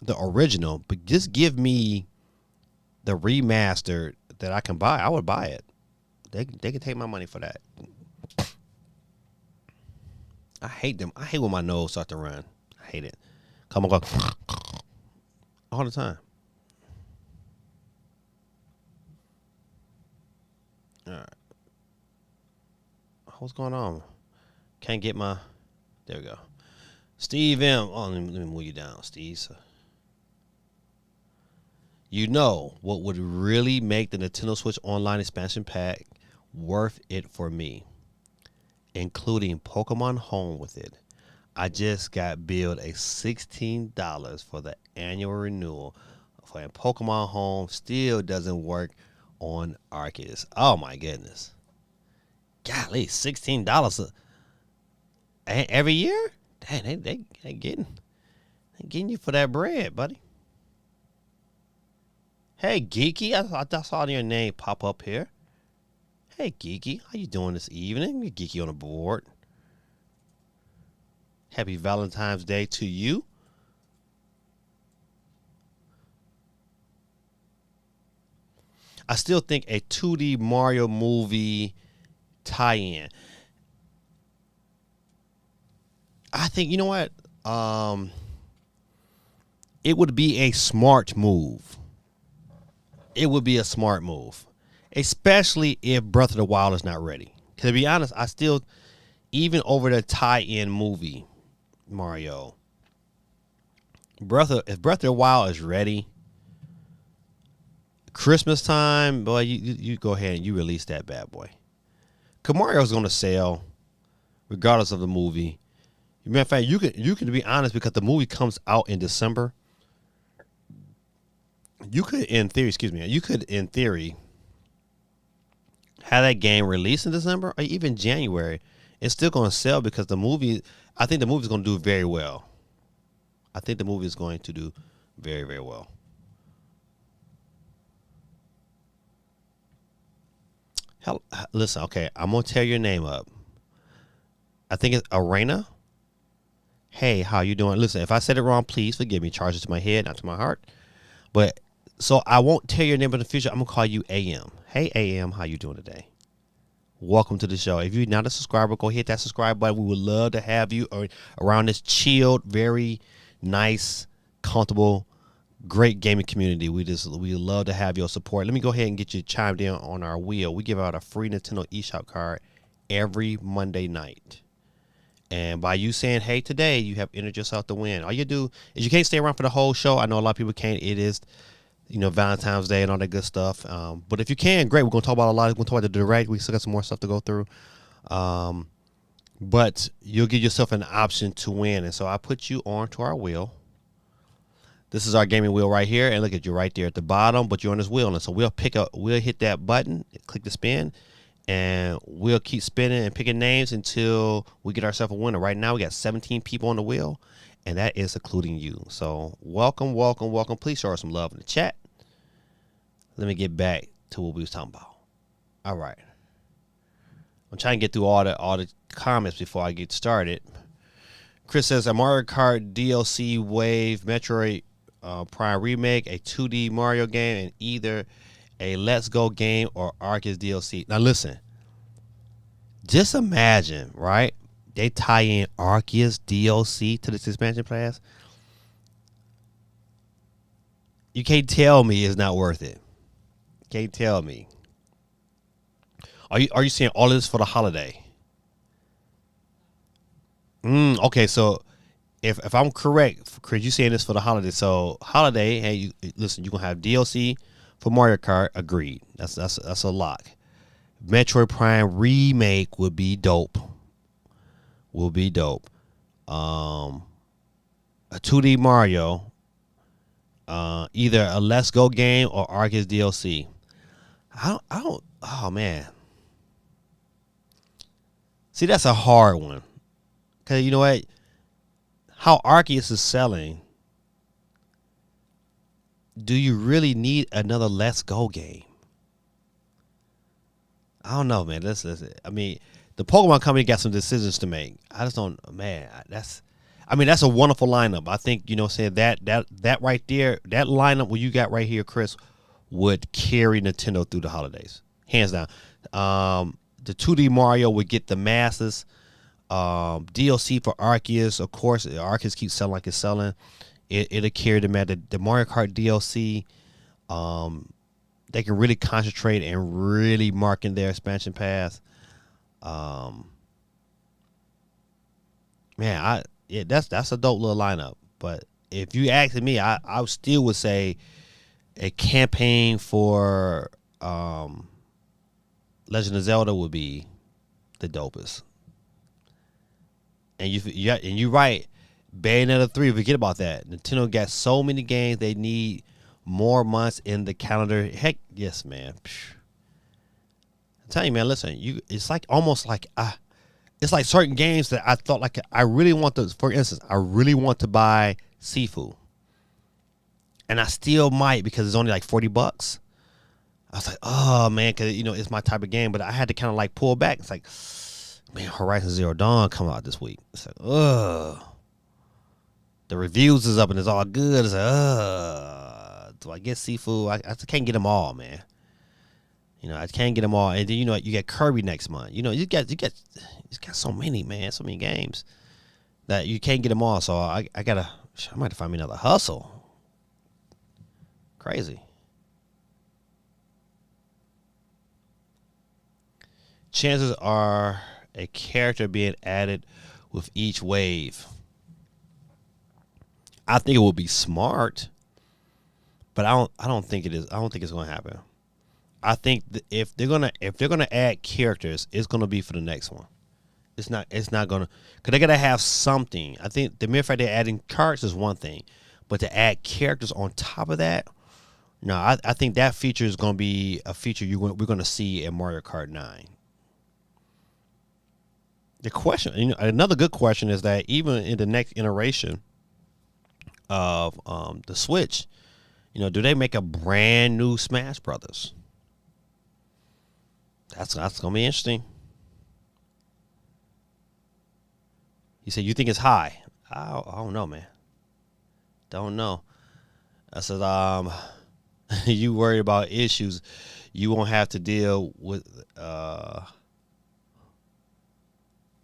original, but just give me the remaster that I can buy. I would buy it. They can take my money for that. I hate them. I hate when my nose starts to run. I hate it. Come on, go all the time. All right. What's going on? Can't get my. There we go. Steve M. Oh, let me move you down, Steve. So, You know what would really make the Nintendo Switch Online expansion pack worth it for me, including Pokemon Home with it. I just got billed a $16 for the annual renewal for Pokemon Home. Still doesn't work on Arceus. Oh my goodness. Golly, $16 every year? Dang, they getting you for that bread, buddy. Hey, Geeky, I saw your name pop up here. Hey, Geeky, how you doing this evening? You're Geeky on the board. Happy Valentine's Day to you. I still think a 2D Mario movie tie-in. I think, you know what? It would be a smart move. It would be a smart move, especially if Breath of the Wild is not ready. To be honest, I still, even over the tie-in movie, Mario, if Breath of the Wild is ready, Christmas time, boy, you go ahead and you release that bad boy. Cause Mario's gonna sell, regardless of the movie. Matter of fact, you can be honest, because the movie comes out in December. You could, in theory, have that game released in December or even January. It's still going to sell because I think the movie is going to do very well. I think the movie is going to do very, very well. Hell, listen, okay, I'm going to tear your name up. I think it's Arena. Hey, how you doing? Listen, if I said it wrong, please forgive me. Charge it to my head, not to my heart. But so I won't tell your name in the future. I'm gonna call you AM. Hey AM, how you doing today? Welcome to the show. If you're not a subscriber, go hit that subscribe button. We would love to have you around this chilled, very nice, comfortable, great gaming community. We love to have your support. Let me go ahead and get you chimed in on our wheel. We give out a free Nintendo eShop card every Monday night. And by you saying, hey, today, you have entered yourself to win. All you do is, you can't stay around for the whole show. I know a lot of people can't. It is, Valentine's Day and all that good stuff. But if you can, great. We're going to talk about a lot. We're going to talk about the direct. We still got some more stuff to go through. But you'll give yourself an option to win. And so I put you onto our wheel. This is our gaming wheel right here. And look at you right there at the bottom. But you're on this wheel. And so we'll hit that button, click the spin. And we'll keep spinning and picking names until we get ourselves a winner. Right now, we got 17 people on the wheel, and that is including you. So welcome, welcome, welcome. Please show us some love in the chat. Let me get back to what we was talking about. All right. I'm trying to get through all the comments before I get started. Chris says, a Mario Kart DLC Wave Metroid Prime Remake, a 2D Mario game, and either a Let's Go game or Arceus DLC. Now listen, just imagine, right? They tie in Arceus DLC to this expansion pass. You can't tell me it's not worth it. Can't tell me. Are you saying all of this for the holiday? Okay, so if I'm correct, Chris, you saying this for the holiday. So holiday, hey, listen, you're gonna have DLC for Mario Kart. Agreed. That's a lock. Metroid Prime Remake would be dope. A 2D Mario, either a Let's Go game or Arceus DLC. I don't. Oh man. See, that's a hard one. Cause you know what? How Arceus is selling. Do you really need another Let's Go game? I don't know, man. I mean, the Pokemon Company got some decisions to make. I just don't, man. That's a wonderful lineup. I think, saying that right there, that lineup what you got right here, Chris, would carry Nintendo through the holidays, hands down. The 2D Mario would get the masses. DLC for Arceus, of course. Arceus keeps selling like it's selling. It'll carry them at the Mario Kart DLC. They can really concentrate and really market their expansion pass. Man, that's a dope little lineup. But if you ask me, I still would say a campaign for Legend of Zelda would be the dopest. And you're right. Bayonetta 3, forget about that. Nintendo got so many games they need more months in the calendar. Heck, yes, man. I'm telling you, man. Listen, it's like almost like it's like certain games that I thought like I really want to. For instance, I really want to buy Sifu, and I still might because it's only like $40. I was like, oh man, because it's my type of game. But I had to kind of like pull back. It's like, man, Horizon Zero Dawn come out this week. It's like, ugh. The reviews is up and it's all good. It's like, do I get Sifu? I can't get them all, man. I can't get them all. And then you get Kirby next month. You got so many, man, so many games that you can't get them all. So I might have to find me another hustle. Crazy. Chances are a character being added with each wave. I think it would be smart, but I don't think it is. I don't think it's going to happen. I think if they're gonna add characters, it's gonna be for the next one. It's not gonna, because they gotta have something. I think the mere fact they're adding cards is one thing, but to add characters on top of that, no, I think that feature is gonna be a feature we're gonna see in Mario Kart 9. The question, another good question is that even in the next iteration of the Switch, do they make a brand new Smash Brothers? That's gonna be interesting. You said you think it's high. I don't know, man. Don't know. I said, you worried about issues you won't have to deal with.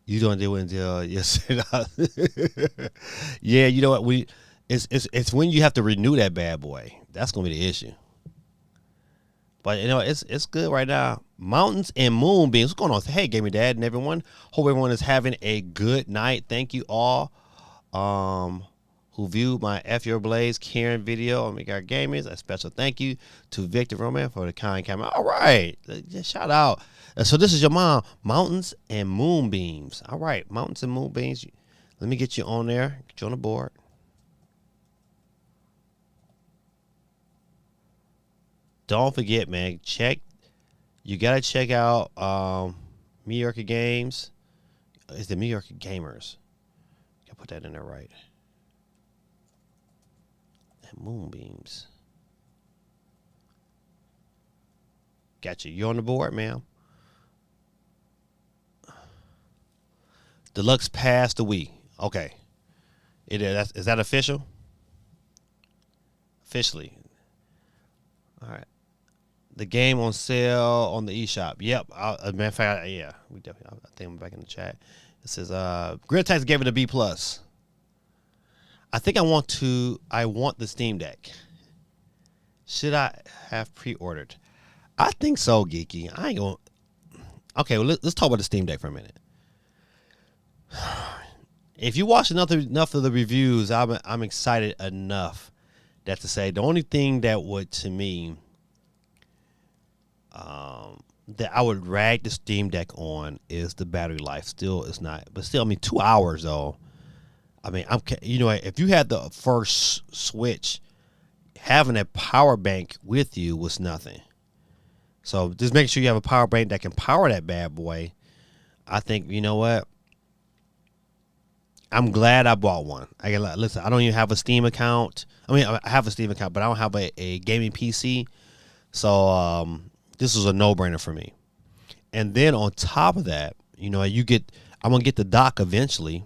You don't deal with until yes. Yeah, you know what? It's when you have to renew that bad boy. That's gonna be the issue. But it's good right now. Mountains and Moonbeams. What's going on? Hey, Gaming Dad and everyone. Hope everyone is having a good night. Thank you all who viewed my F Your Blaze Karen video on Make Our Gamers. A special thank you to Victor Roman for the kind comment. All right. Just shout out. So this is your mom. Mountains and Moonbeams. All right. Mountains and Moonbeams. Let me get you on there. Get you on the board. Don't forget, man, you got to check out New York Games. It's the New York Gamers. I put that in there right. And Moonbeams. Got you. You on the board, ma'am? Deluxe Pass the Wii. Okay. Is that official? Officially. All right. The game on sale on the eShop. Yep. As a matter of fact, yeah, we definitely. I think I'm back in the chat. It says, Grid gave it a B+. I think I want the Steam Deck. Should I have pre-ordered? I think so, Geeky. I ain't going. Okay, well, let's talk about the Steam Deck for a minute. If you watch enough of the reviews, I'm excited enough that to say the only thing that would, to me, that I would rag the Steam Deck on is the battery life. Still, it's not, but still, 2 hours though. If you had the first Switch, having a power bank with you was nothing. So just make sure you have a power bank that can power that bad boy. I think, you know what? I'm glad I bought one. Listen, I don't even have a Steam account. I have a Steam account, but I don't have a gaming PC. So this was a no-brainer for me. And then on top of that, I'm gonna get the dock eventually.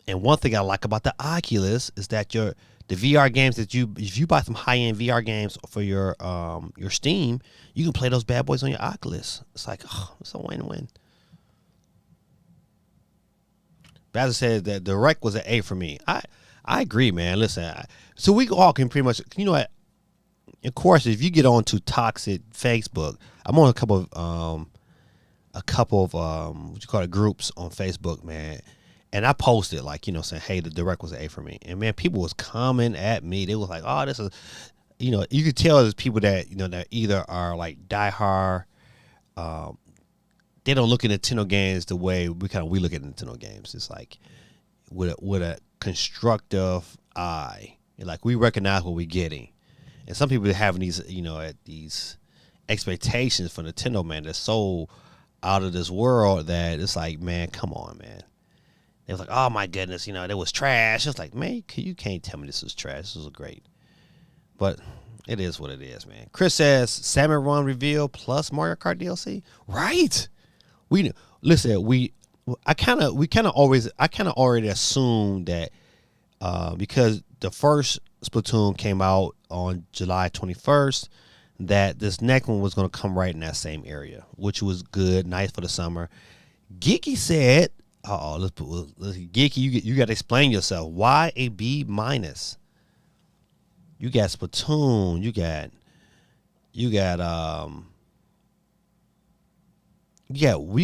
And one thing I like about the Oculus is that the VR games if you buy some high-end VR games for your Steam, you can play those bad boys on your Oculus. It's like, it's a win-win. Bazza said that the Direct was an A for me. I agree, man. Listen, so we all can pretty much, what? Of course, if you get on to toxic Facebook, I'm on a couple of what you call it, groups on Facebook, man. And I posted saying, hey, the Direct was an A for me. And man, people was coming at me. They was like, oh, this is, you could tell there's people that that either are like diehard. They don't look at Nintendo games the way we look at Nintendo games. It's like with a constructive eye. Like we recognize what we're getting, and some people having these expectations for Nintendo, man. They're so out of this world that it's like, man, come on, man. They was like, oh my goodness, that was trash. It's like, man, you can't tell me this was trash. This was great, but it is what it is, man. Chris says Salmon Run reveal plus Mario Kart DLC. Right? We kind of already assumed that because the first Splatoon came out on July 21st, that this next one was going to come right in that same area, which was good, nice for the summer. Geeky said, let's Geeky, you got to explain yourself. Why a B minus? You got Splatoon, you got we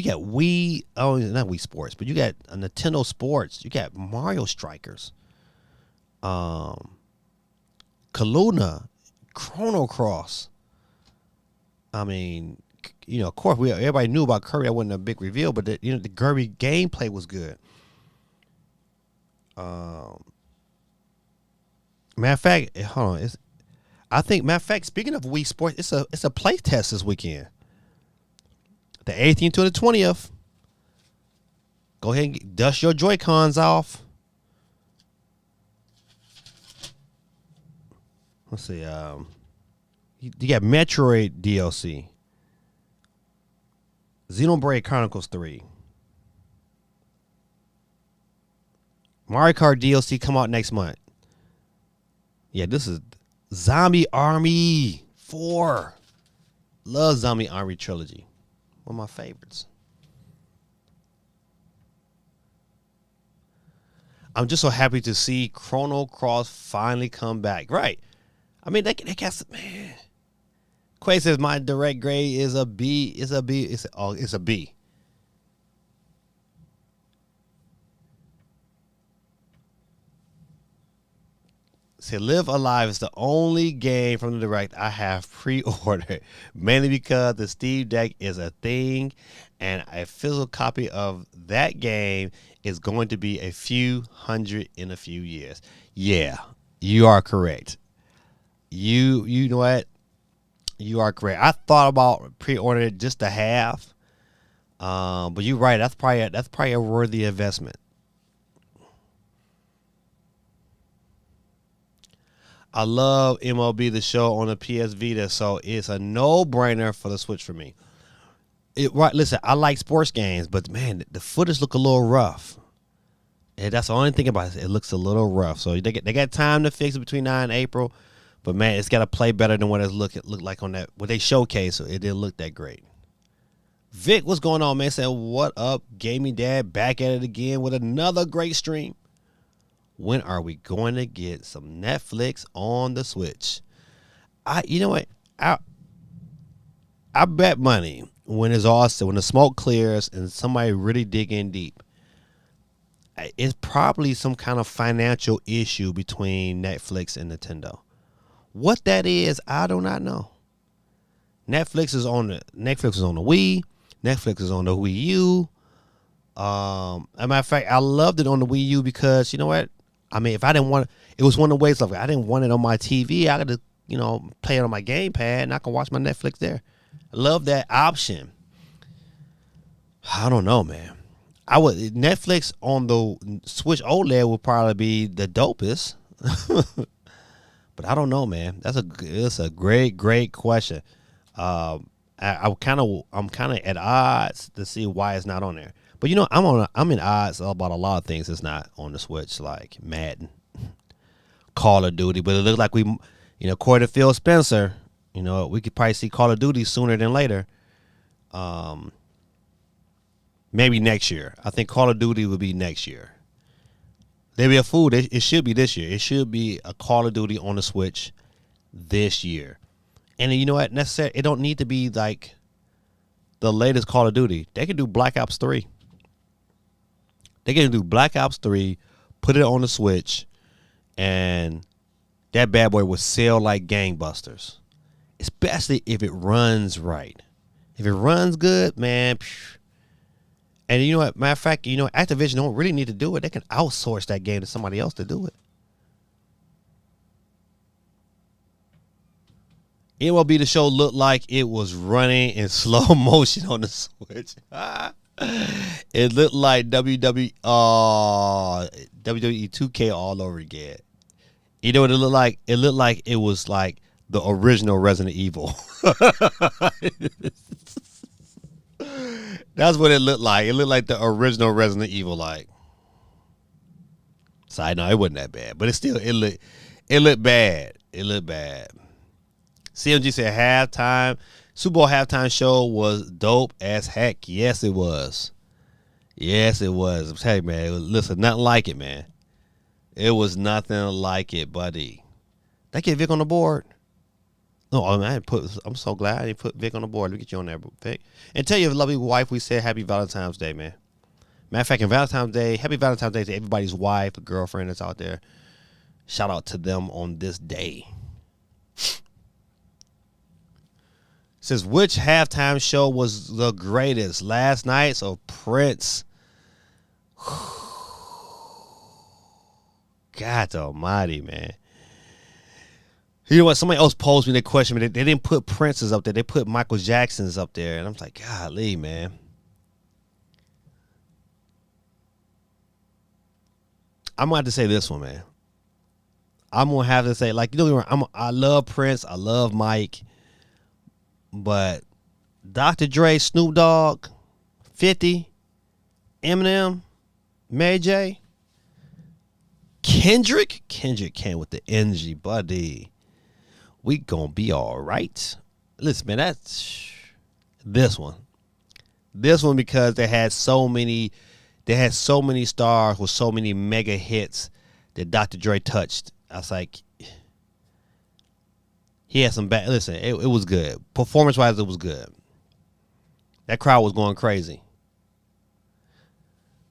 got Wii, not Wii Sports, but you got a Nintendo Sports, you got Mario Strikers, Kaluna, Chrono Cross. I mean, of course, everybody knew about Kirby. That wasn't a big reveal, but the Kirby gameplay was good. Matter of fact, hold on. Matter of fact, speaking of Wii Sports, it's a play test this weekend. The 18th to the 20th. Go ahead and dust your Joy-Cons off. Let's see. You got Metroid DLC. Xenoblade Chronicles 3. Mario Kart DLC come out next month. Yeah, this is Zombie Army 4. Love Zombie Army trilogy. One of my favorites. I'm just so happy to see Chrono Cross finally come back. Right. I mean, they got some, man. Quay says my direct grade is a B. It's a B. It's a B. See, Live Alive is the only game from the direct I have pre-ordered, mainly because the Steam Deck is a thing, and a physical copy of that game is going to be a few hundred in a few years. Yeah, you are correct. You know what? You are correct. I thought about pre-ordering it just to have, but you're right. That's probably a worthy investment. I love MLB The Show on the PS Vita, so it's a no-brainer for the Switch for me. Listen, I like sports games, but man, the footage look a little rough. And that's the only thing about it. It looks a little rough. So they got time to fix it between now and April. But man, it's got to play better than what it looked like on that what they showcased. So it didn't look that great. Vic, what's going on, man? Saying what up, Gaming Dad? Back at it again with another great stream. When are we going to get some Netflix on the Switch? You know what? I bet money when the smoke clears and somebody really dig in deep. It's probably some kind of financial issue between Netflix and Nintendo. What that is, I do not know. Netflix is on the Wii. Netflix is on the Wii U. As a matter of fact, I loved it on the Wii U because you know what? I mean, if I didn't want it was one of the ways I didn't want it on my TV. I could play it on my gamepad and I can watch my Netflix there. I love that option. I don't know, man. Netflix on the Switch OLED would probably be the dopest. But I don't know, man. It's a great question. I'm kind of at odds to see why it's not on there. But I'm in odds about a lot of things that's not on the Switch, like Madden, Call of Duty. But it looks like according to Phil Spencer, we could probably see Call of Duty sooner than later. Maybe next year. I think Call of Duty will be next year. There'll be a fool. It should be this year. It should be a Call of Duty on the Switch this year. And you know what? It don't need to be like the latest Call of Duty. They can do Black Ops 3. They can do Black Ops 3, put it on the Switch, and that bad boy will sell like gangbusters, especially if it runs right. If it runs good, man. And you know what? Matter of fact, Activision don't really need to do it. They can outsource that game to somebody else to do it. MLB The Show looked like it was running in slow motion on the Switch. It looked like WWE 2K all over again. You know what it looked like? It looked like it was like the original Resident Evil. That's what it looked like. It looked like the original Resident Evil. Like, so I know it wasn't that bad, but it looked bad. It looked bad. CMG said Super Bowl halftime show was dope as heck. Yes, it was. Yes, it was. I'm telling you, man. Listen, nothing like it, man. It was nothing like it, buddy. Did I get Vic on the board? No, I'm so glad I didn't put Vic on the board. Let me get you on there, Vic. And tell your lovely wife we said happy Valentine's Day, man. Matter of fact, happy Valentine's Day to everybody's wife, girlfriend that's out there. Shout out to them on this day. Says, which halftime show was the greatest? Last night's or Prince? God almighty, man. You know what? Somebody else posed me that question. They didn't put Prince's up there. They put Michael Jackson's up there. And I'm like, golly, man. I'm going to have to say this one, man. I'm going to have to say, like, I love Prince. I love Mike. But Dr. Dre, Snoop Dogg, 50, Eminem, Mary J, Kendrick came with the energy, buddy. We gonna be all right. Listen, man, that's this one because they had so many stars with so many mega hits that Dr. Dre touched. I was like, he had some bad. Listen, it was good. Performance-wise, it was good. That crowd was going crazy.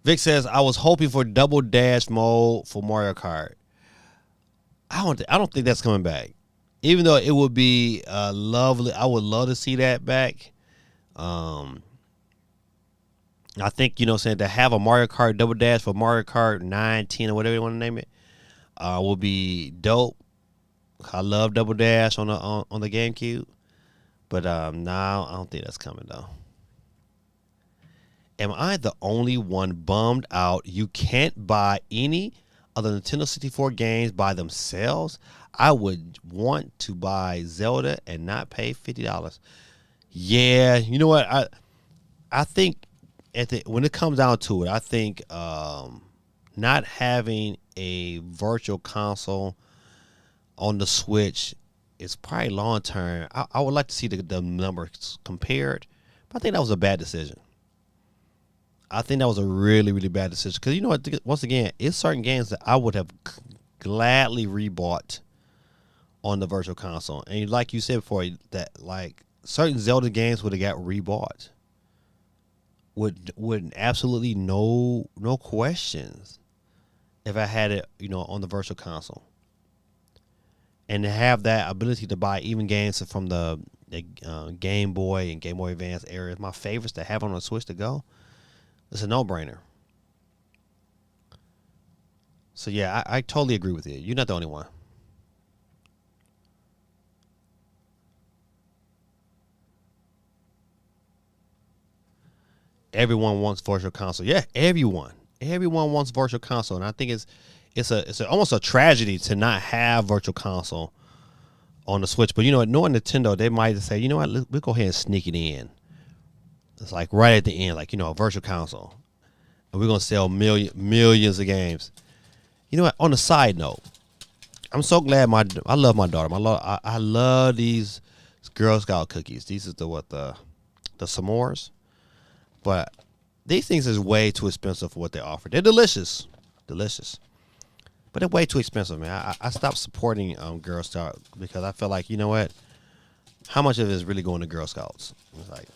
Vic says, I was hoping for double dash mode for Mario Kart. I don't think that's coming back. Even though it would be lovely. I would love to see that back. I think, saying to have a Mario Kart double dash for Mario Kart 9, 10, or whatever you want to name it, would be dope. I love Double Dash on the GameCube, but now I don't think that's coming though. Am I the only one bummed out you can't buy any of the Nintendo 64 games by themselves? I would want to buy Zelda and not pay $50. Yeah, you know what? I think when it comes down to it, I think not having a virtual console on the Switch is probably long term. I would like to see the numbers compared, but I think that was a bad decision. I think that was a really, really bad decision because you know what? Once again, it's certain games that I would have gladly rebought on the virtual console, and like you said before, that like certain Zelda games would have got rebought with absolutely no questions if I had it, on the virtual console. And to have that ability to buy even games from the Game Boy and Game Boy Advance areas, my favorites to have on the Switch to go, it's a no-brainer. So, yeah, I totally agree with you. You're not the only one. Everyone wants virtual console. Yeah, everyone wants virtual console, and I think it's almost a tragedy to not have virtual console on the Switch. But you know what? Knowing Nintendo, they might say, you know what? We'll go ahead and sneak it in. It's like right at the end, like a virtual console, and we're gonna sell millions of games. You know what? On a side note, I'm so glad I love my daughter. I love these Girl Scout cookies. These is the s'mores. But these things is way too expensive for what they offer. They're delicious. But they're way too expensive, man. I stopped supporting Girl Scout because I feel like, you know what? How much of it is really going to Girl Scouts? It's like,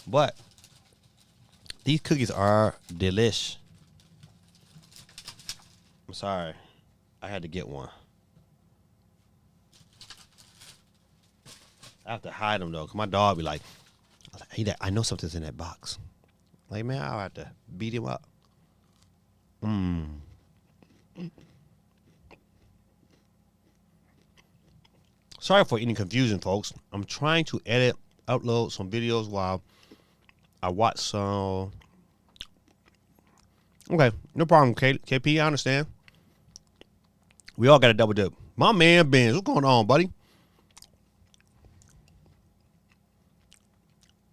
but these cookies are delish. I'm sorry. I had to get one. I have to hide them though, cause my dog be like, "Hey, I know something's in that box." Like, man, I'll have to beat him up. Sorry for any confusion, folks. I'm trying to upload some videos while I watch some. Okay, no problem, KP. I understand. We all got a double dip. My man Benz, what's going on, buddy?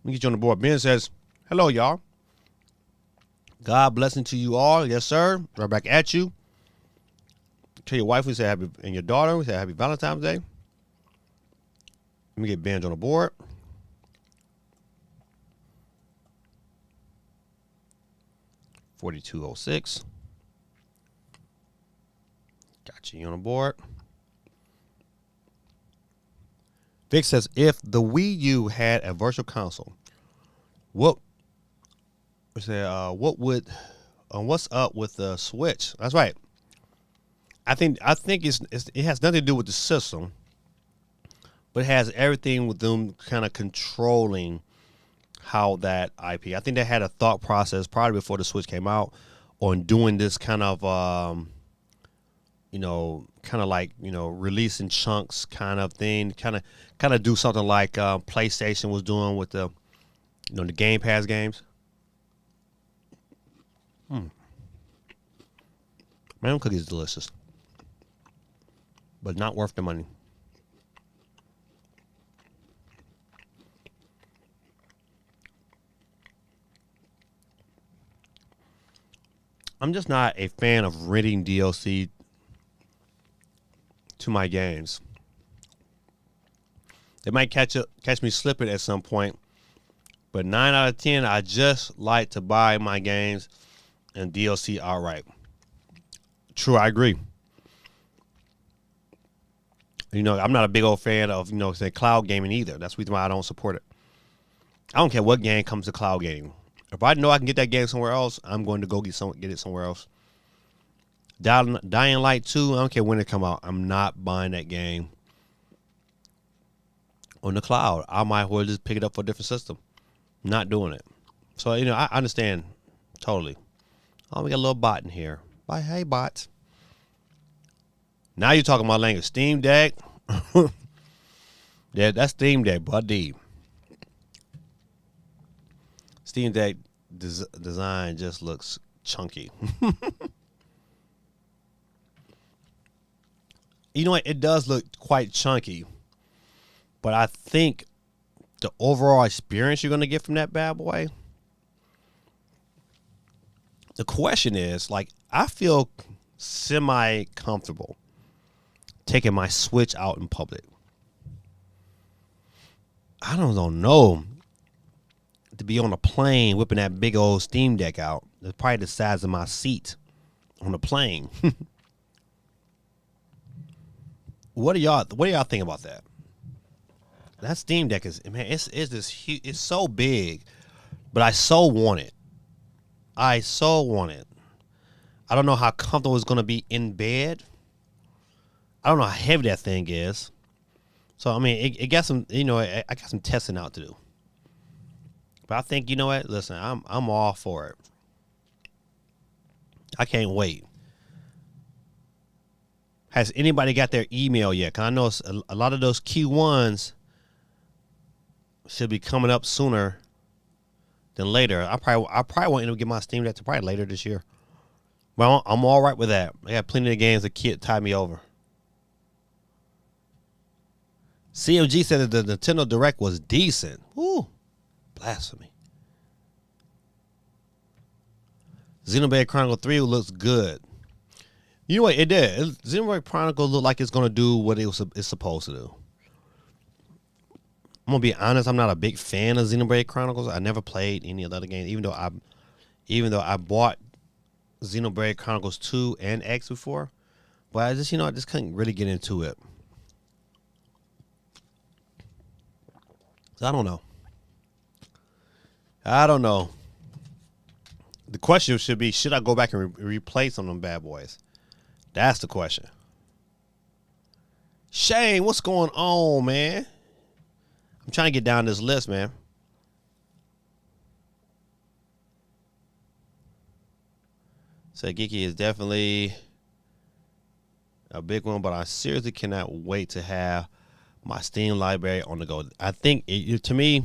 Let me get you on the board. Ben says, hello, y'all. God blessing to you all. Yes, sir. Right back at you. Tell your wife we say happy, and your daughter we say happy Valentine's Day. Let me get Benz on the board. $42.06. Got you on the board. Vic says, if the Wii U had a virtual console, what's up with the Switch? That's right. I think it has nothing to do with the system, but it has everything with them kind of controlling how that IP. I think they had a thought process probably before the Switch came out on doing this kind of releasing chunks kind of thing, kind of do something like PlayStation was doing with the Game Pass games. Man, them cookies are delicious, but not worth the money. I'm just not a fan of renting DLC to my games. They might catch me slipping at some point, but 9 out of 10, I just like to buy my games and DLC outright. True, I agree. I'm not a big old fan of say cloud gaming either. That's the reason why I don't support it. I don't care what game comes to cloud gaming. If I know I can get that game somewhere else, I'm going to go get it somewhere else. Dying Light 2, I don't care when it come out. I'm not buying that game on the cloud. I might as well just pick it up for a different system. Not doing it. So, I understand totally. Oh, we got a little bot in here. Bye, hey, bots. Now you're talking my language. Steam Deck. Yeah, that's Steam Deck, buddy. Steam Deck design just looks chunky. You know what? It does look quite chunky, but I think the overall experience you're going to get from that bad boy. The question is, I feel semi-comfortable taking my Switch out in public. I don't know. To be on a plane whipping that big old Steam Deck out. It's probably the size of my seat on the plane. What do y'all think about that? That Steam Deck is this huge. It's so big, but I so want it. I don't know how comfortable it's gonna be in bed. I don't know how heavy that thing is. So it got some. I got some testing out to do. But I think listen, I'm all for it. I can't wait. Has anybody got their email yet? Because I know a lot of those Q1s should be coming up sooner than later. I probably won't end up getting my Steam Deck to probably later this year. Well, I'm all right with that. I got plenty of games that can't tie me over. CMG said that the Nintendo Direct was decent. Woo. Blasphemy. Xenoblade Chronicle 3 looks good. You know what? It did. Xenoblade Chronicle looked like it's going to do what it's supposed to do. I'm going to be honest. I'm not a big fan of Xenoblade Chronicles. I never played any of the other games, even though I bought Xenoblade Chronicles 2 and X before. But I just couldn't really get into it. So I don't know. The question should be, should I go back and replay some of them bad boys? That's the question. Shane, what's going on, man? I'm trying to get down this list, man. So Geeky is definitely a big one, but I seriously cannot wait to have my Steam library on the go. I think, to me,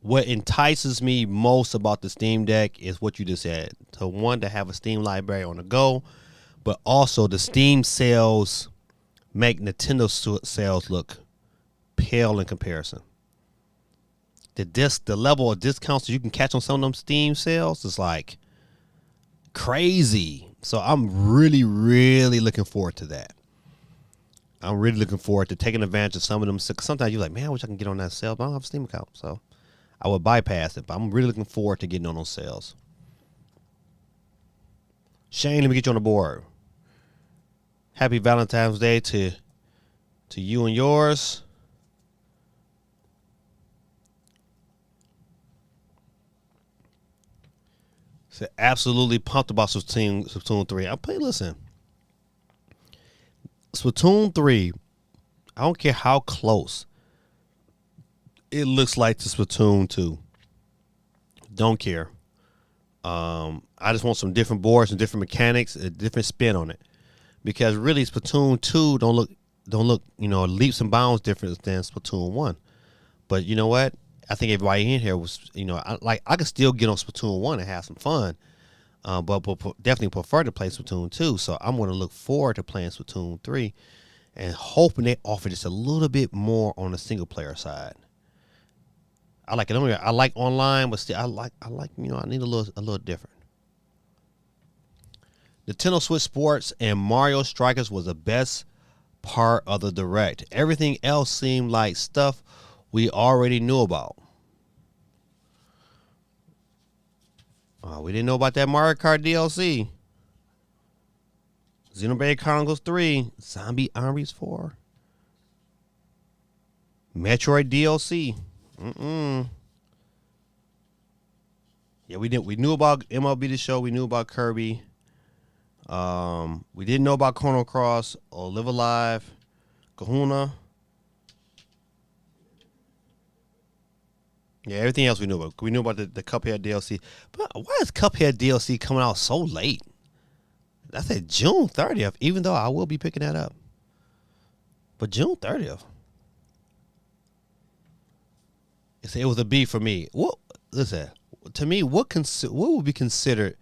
what entices me most about the Steam Deck is what you just said. To one, to have a Steam library on the go, but also the Steam sales make Nintendo sales look pale in comparison. The level of discounts that you can catch on some of them Steam sales is like crazy. So I'm really, really looking forward to that. I'm really looking forward to taking advantage of some of them. Sometimes you're like, man, I wish I can get on that sale, but I don't have a Steam account, so I would bypass it. But I'm really looking forward to getting on those sales. Shane, let me get you on the board. Happy Valentine's Day to you and yours. So absolutely pumped about Splatoon 3. Listen. Splatoon 3, I don't care how close it looks like to Splatoon 2. Don't care. I just want some different boards and different mechanics, a different spin on it. Because really Splatoon 2 don't look, leaps and bounds different than Splatoon 1. But you know what? I think everybody in here was, I could still get on Splatoon 1 and have some fun. But definitely prefer to play Splatoon 2. So I'm going to look forward to playing Splatoon 3 and hoping they offer just a little bit more on the single player side. I like it. I like online, but still I like I need a little different. Nintendo Switch Sports and Mario Strikers was the best part of the Direct. Everything else seemed like stuff we already knew about. We didn't know about that Mario Kart DLC. Xenoblade Chronicles 3. Zombie Armies 4. Metroid DLC. Yeah, we knew about MLB The Show. We knew about Kirby. We didn't know about Chrono Cross or Live Alive. Kahuna. Yeah, everything else we knew about. We knew about the Cuphead DLC. But why is Cuphead DLC coming out so late? That's at June 30th, even though I will be picking that up. But June 30th. It was a B for me. Listen, to me, what would be considered,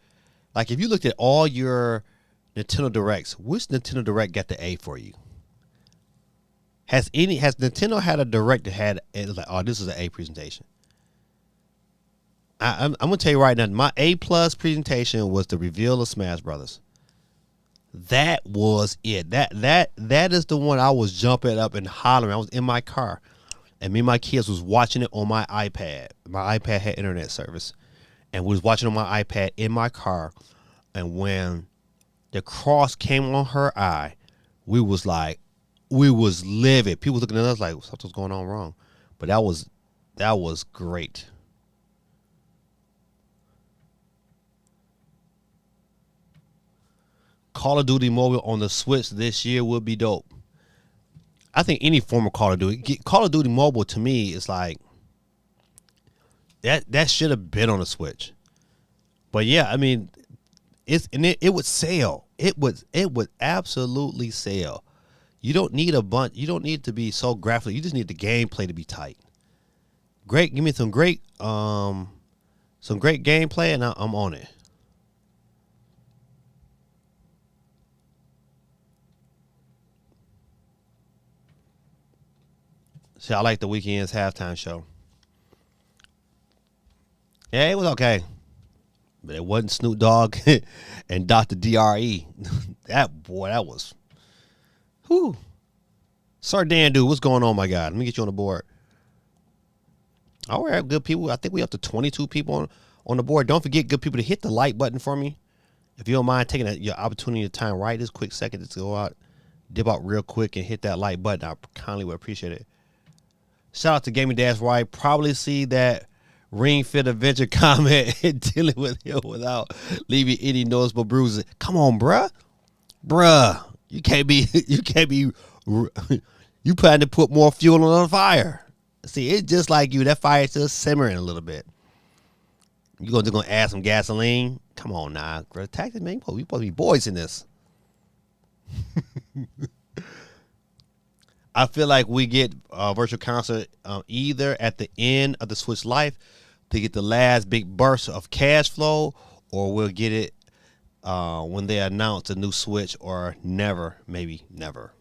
like if you looked at all your Nintendo Directs, which Nintendo Direct got the A for you? Has Nintendo had a Direct that had like, oh, this is an A presentation? I'm gonna tell you right now, my A+ presentation was the reveal of Smash Brothers. That was it. That is the one I was jumping up and hollering. I was in my car, and me and my kids was watching it on my iPad. My iPad had internet service, and we was watching on my iPad in my car. And when the cross came on her eye, we was livid. People looking at us like something's going on wrong, but that was great. Call of Duty Mobile on the Switch this year would be dope. I think any form of Call of Duty Mobile to me is like that should have been on the Switch. But yeah, I mean, it would sell. It would absolutely sell. You don't need you don't need to be so graphic. You just need the gameplay to be tight. Great, give me some great gameplay and I'm on it. See, I like the Weeknd's halftime show. Yeah, it was okay. But it wasn't Snoop Dogg and Dr. Dre. that was. Whew. Sir Dan, dude, what's going on, my guy? Let me get you on the board. All right, good people. I think we up to 22 people on the board. Don't forget, good people, to hit the like button for me. If you don't mind taking your opportunity, your time, right this quick second to go out, dip out real quick and hit that like button. I kindly would appreciate it. Shout out to Gaming Dash Right. Probably see that Ring Fit Adventure comment dealing with him without leaving any noticeable bruises. Come on, bruh. You can't be, you planning to put more fuel on the fire. See, it's just like you. That fire is still simmering a little bit. You gonna add some gasoline? Come on now, Gorilla Tactics, man. We supposed to be boys in this. I feel like we get virtual console either at the end of the Switch life to get the last big burst of cash flow, or we'll get it when they announce a new Switch, or never, maybe never.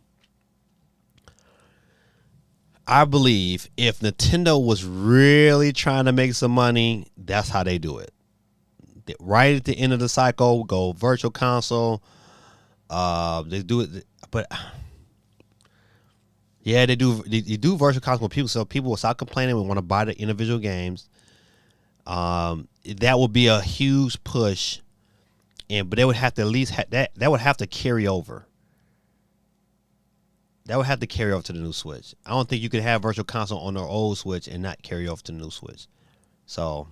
I believe if Nintendo was really trying to make some money, that's how they do it. Right at the end of the cycle, go virtual console. They do it, but yeah, they do. They do virtual console with people, so people will stop complaining and want to buy the individual games. That would be a huge push, but they would have to at least that would have to carry over. That would have to carry over to the new Switch. I don't think you could have virtual console on the old Switch and not carry over to the new Switch. So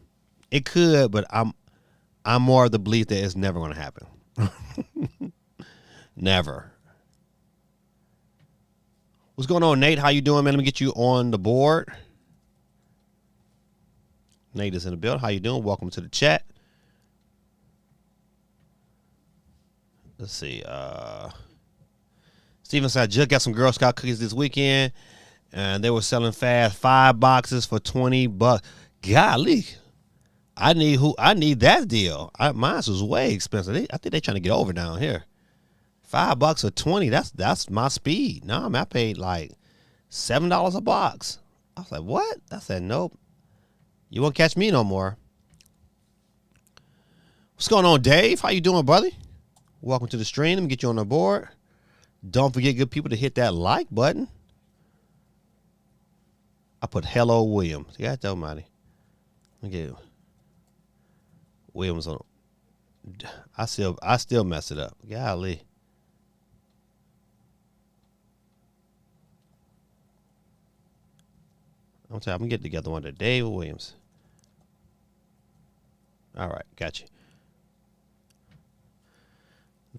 it could, but I'm more of the belief that it's never going to happen. Never. What's going on, Nate? How you doing, man? Let me get you on the board. Nate is in the building. How you doing? Welcome to the chat. Let's see. Steven said, I just got some Girl Scout cookies this weekend, and they were selling fast 5 boxes for $20. Golly, I need that deal. Mine was way expensive. I think they're trying to get over down here. $5 or 20. That's my speed. No, I paid like $7 a box. I was like, what? I said, nope. You won't catch me no more. What's going on, Dave? How you doing, brother? Welcome to the stream. Let me get you on the board. Don't forget, good people, to hit that like button. I put hello Williams. Yeah, that's almighty. Let me get Williams on. I still mess it up. Golly. I'm gonna get together one day. Dave Williams. All right, got you.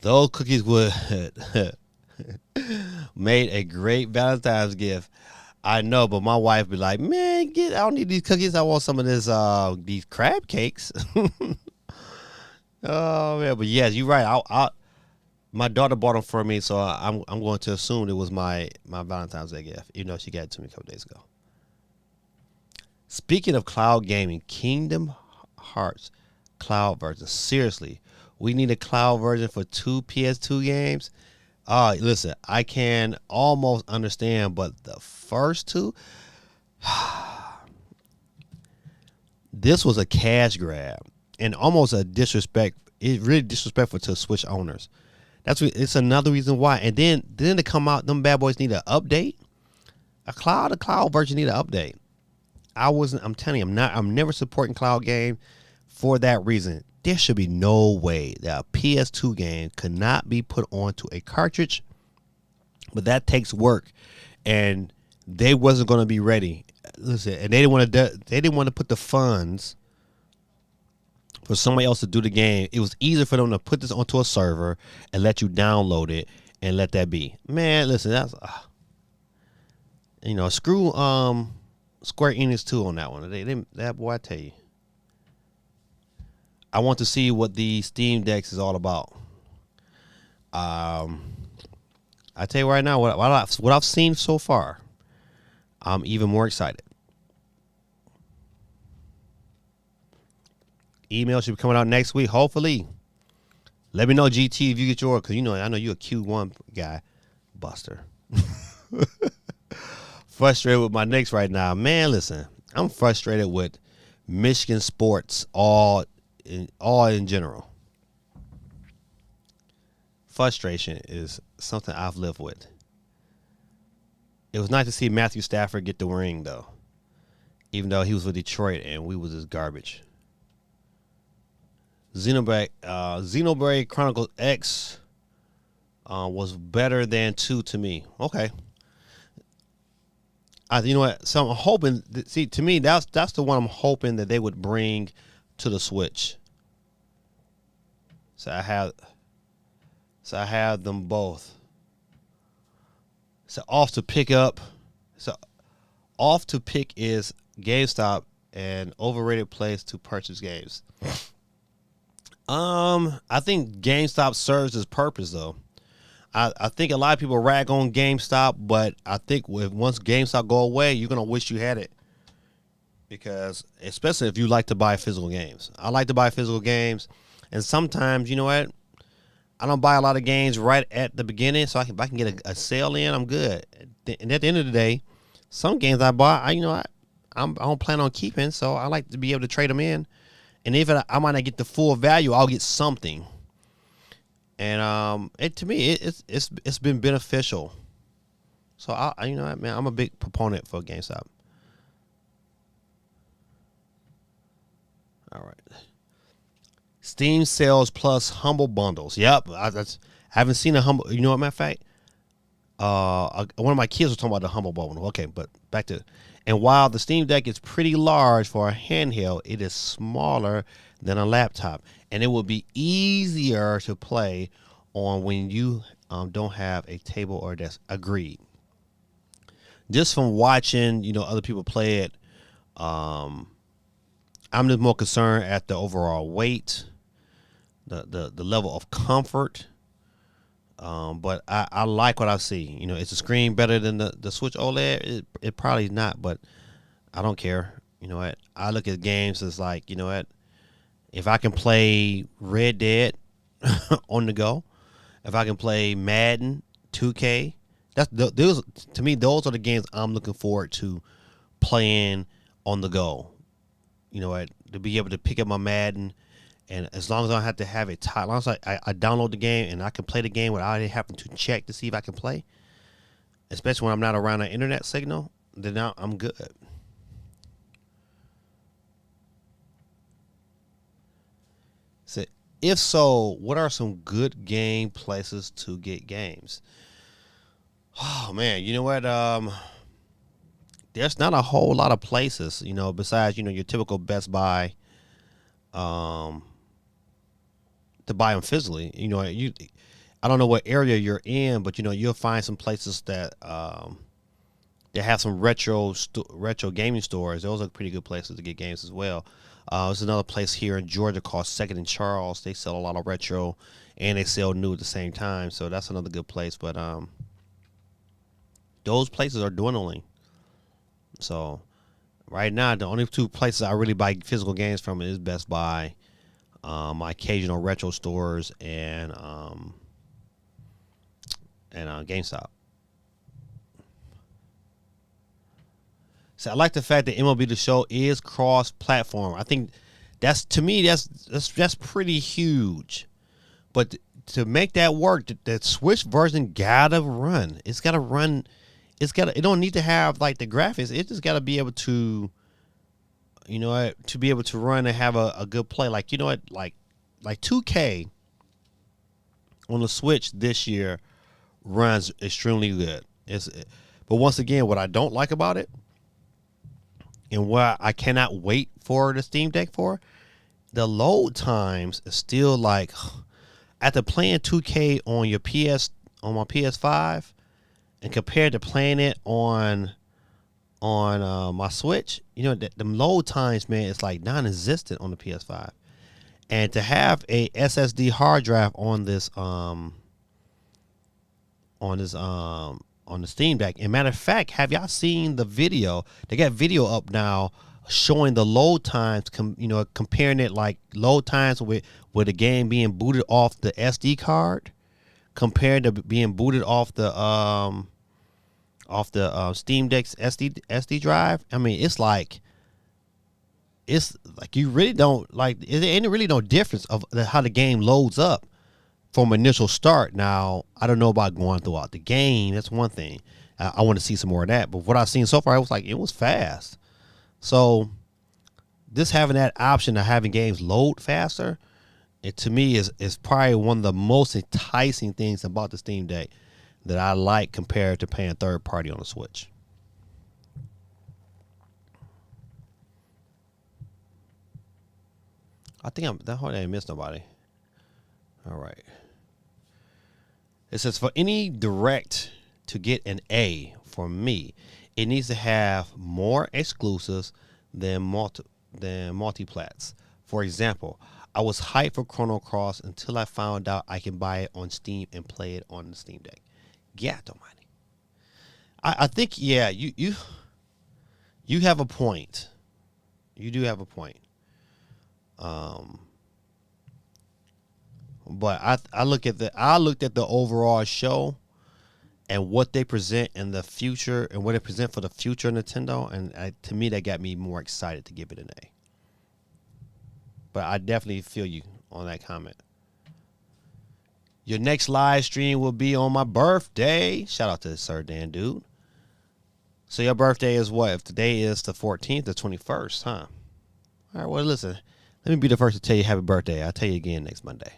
Those cookies would made a great Valentine's gift. I know, but my wife be like, man, I don't need these cookies. I want some of this these crab cakes. Oh man, but yes, you're right. My daughter bought them for me, so I'm going to assume it was my Valentine's Day gift, even though she got it to me a couple days ago. Speaking of cloud gaming, Kingdom Hearts cloud version. Seriously, we need a cloud version for 2 PS2 games. Listen, I can almost understand, but the first 2, this was a cash grab and almost a disrespect. It's really disrespectful to Switch owners. It's another reason why. And then to come out, them bad boys need an update. A cloud version need an update. I'm telling you, I'm never supporting cloud game for that reason. There should be no way that a PS2 game could not be put onto a cartridge, but that takes work, and they wasn't going to be ready. Listen, and they didn't want to put the funds for somebody else to do the game. It was easier for them to put this onto a server and let you download it and let that be. Man, listen, that's screw Square Enix too on that one. That boy, I tell you. I want to see what the Steam Decks is all about. I tell you right now, what I've seen so far, I'm even more excited. Email should be coming out next week, hopefully. Let me know, GT, if you get yours, because I know you're a Q1 guy. Buster. Frustrated with my Knicks right now. Man, listen, I'm frustrated with Michigan sports all in general. Frustration is something I've lived with. It was nice to see Matthew Stafford get the ring, though, even though he was with Detroit and we was just garbage. Xenoblade Chronicles X was better than 2 to me. Okay. You know what? So I'm hoping. See, to me, that's the one I'm hoping that they would bring to the Switch. So I have them both. So off to pick up. So off to pick is GameStop, an overrated place to purchase games. I think GameStop serves its purpose though. I think a lot of people rag on GameStop, but I think once GameStop go away, you're gonna wish you had it. Because especially if you like to buy physical games. I like to buy physical games, and sometimes, you know what? I don't buy a lot of games right at the beginning, so if I can get a sale in, I'm good. And at the end of the day, some games I buy, I don't plan on keeping, so I like to be able to trade them in. And if I might not get the full value, I'll get something. And to me, it's been beneficial. So I'm a big proponent for GameStop. All right. Steam sales plus Humble bundles. Yep, I haven't seen a Humble. You know what, matter of fact, one of my kids was talking about the Humble bundle. Okay, but back to, and while the Steam Deck is pretty large for a handheld, it is smaller than a laptop, and it will be easier to play on when you don't have a table or desk. Agreed. Just from watching, other people play it, I'm just more concerned at the overall weight, the level of comfort. But I like what I see. Is the screen better than the Switch OLED? It probably not, but I don't care. You know what? I look at games as like, you know what? If I can play Red Dead on the go, if I can play Madden 2K, those to me, those are the games I'm looking forward to playing on the go. You know what? To be able to pick up my Madden, and as long as I don't have to have it tied, as long as I download the game and I can play the game without having to check to see if I can play, especially when I'm not around an internet signal, then now I'm good. So, if so, what are some good game places to get games? Oh man, you know what? There's not a whole lot of places, besides your typical Best Buy, to buy them physically. I don't know what area you're in, but you'll find some places that they have some retro gaming stores. Those are pretty good places to get games as well. There's another place here in Georgia called Second and Charles. They sell a lot of retro and they sell new at the same time, so that's another good place. But those places are dwindling. So right now, the only two places I really buy physical games from is Best Buy, my occasional retro stores, and GameStop. So I like the fact that MLB The Show is cross-platform. I think that's pretty huge. But to make that work, the Switch version gotta run. It's gotta run. It don't need to have like the graphics. It just gotta be able to, to be able to run and have a good play. Like 2K on the Switch this year runs extremely good. But once again, what I don't like about it, and what I cannot wait for the Steam Deck for, the load times is still like, after playing 2K on my PS5, and compared to playing it on my Switch, the load times, man, it's like non-existent on the PS5. And to have a SSD hard drive on the Steam Deck. And matter of fact, have y'all seen the video? They got video up now showing the load times, comparing it like load times with the game being booted off the SD card compared to being booted off the Steam Deck's SD drive. I mean, it's like you really don't like. There ain't really no difference of how the game loads up from initial start. Now, I don't know about going throughout the game. That's one thing. I want to see some more of that. But what I've seen so far, it was fast. So, this having that option of having games load faster, it to me is probably one of the most enticing things about the Steam Deck that I like compared to paying third party on the Switch. I think I didn't miss nobody. All right. It says, for any direct to get an A for me, It needs to have more exclusives than multiplats. For example, I was hyped for Chrono Cross until I found out I can buy it on Steam and play it on the Steam Deck. God almighty. I think yeah, you have a point. You do have a point. Um, but I looked at the overall show and what they present in the future and what they present for the future of Nintendo, and to me that got me more excited to give it an A. But I definitely feel you on that comment. Your next live stream will be on my birthday. Shout out to Sir Dan, dude. So your birthday is what? If today is the 14th, the 21st, huh? All right, well, listen. Let me be the first to tell you happy birthday. I'll tell you again next Monday.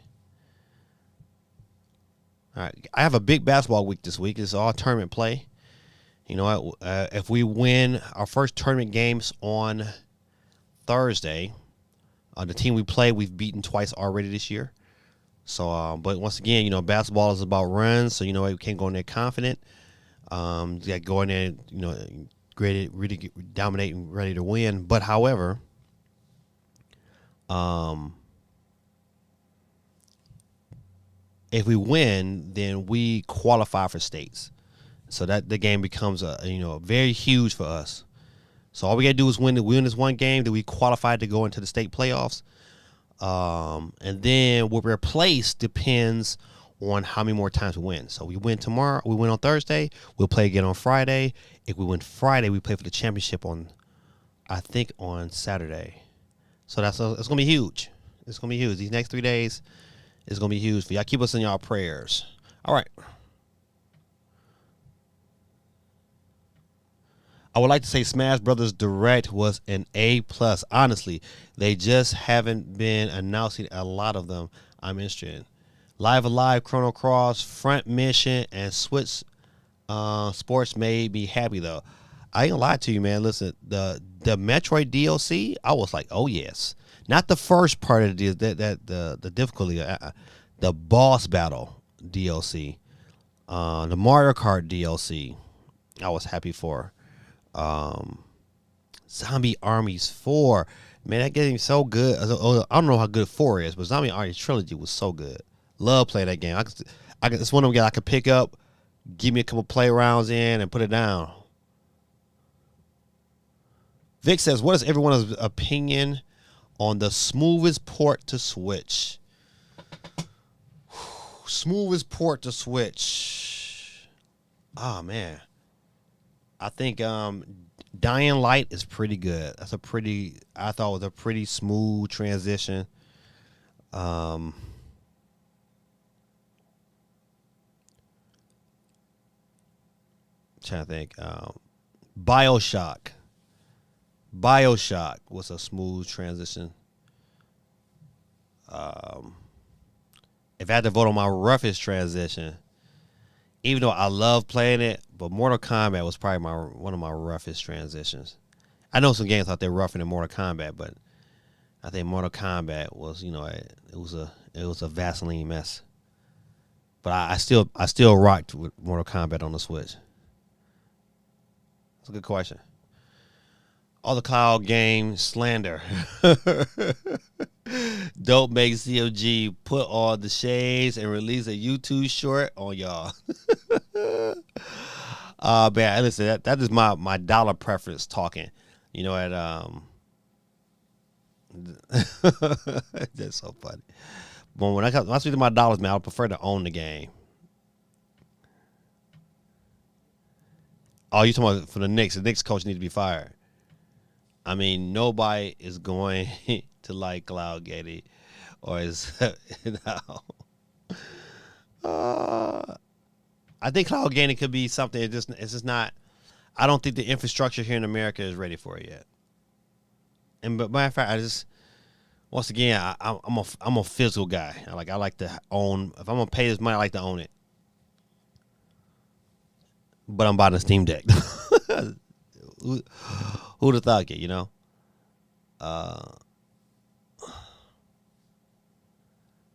All right. I have a big basketball week this week. It's all tournament play. You know what? If we win our first tournament games on Thursday, the team we play, we've beaten twice already this year. So, but once again, basketball is about runs. So, we can't go in there confident. You got to go in there, really dominate and ready to win. But however, if we win, then we qualify for states. So that the game becomes very huge for us. So all we gotta do is win this one game, that we qualify to go into the state playoffs. And then what we're placed depends on how many more times we win. So we win tomorrow, we win on Thursday, we'll play again on Friday. If we win Friday, we play for the championship on Saturday. So it's gonna be huge. It's gonna be huge. These next 3 days is gonna be huge for y'all. Keep us in y'all prayers. All right. I would like to say Smash Brothers Direct was an A+. Honestly, they just haven't been announcing a lot of them I'm interested in. Live Alive, Chrono Cross, Front Mission, and Switch Sports made me happy, though. I ain't gonna lie to you, man. Listen, the Metroid DLC, I was like, oh, yes. Not the first part of the difficulty, the boss battle DLC. The Mario Kart DLC, I was happy for. Zombie Armies 4, man, that game is so good. I don't know how good 4 is, but Zombie Armies Trilogy was so good. Love playing that game. It's one of them games I could pick up, give me a couple play rounds in, and put it down. Vic says, what is everyone's opinion on the smoothest port to Switch? Smoothest port to Switch. Oh, man. I think Dying Light is pretty good. I thought it was a pretty smooth transition. Trying to think. Bioshock was a smooth transition. If I had to vote on my roughest transition, even though I love playing it, but Mortal Kombat was probably one of my roughest transitions. I know some games out there rougher than Mortal Kombat, but I think Mortal Kombat was, it was a Vaseline mess. But I still rocked with Mortal Kombat on the Switch. That's a good question. All the cloud game slander. Don't make COG put on the shades and release a YouTube short on y'all. Man, listen, that is my dollar preference talking. That's so funny. But when I speak to my dollars, man, I would prefer to own the game. Oh, you talking about for the Knicks? The Knicks coach need to be fired. I mean, nobody is going to like Cloud Gate, or is I think Cloud Gaming could be something. It's just not. I don't think the infrastructure here in America is ready for it yet. But matter of fact, once again, I'm a physical guy. I like to own. If I'm gonna pay this money, I like to own it. But I'm buying a Steam Deck. Who'd have thought it?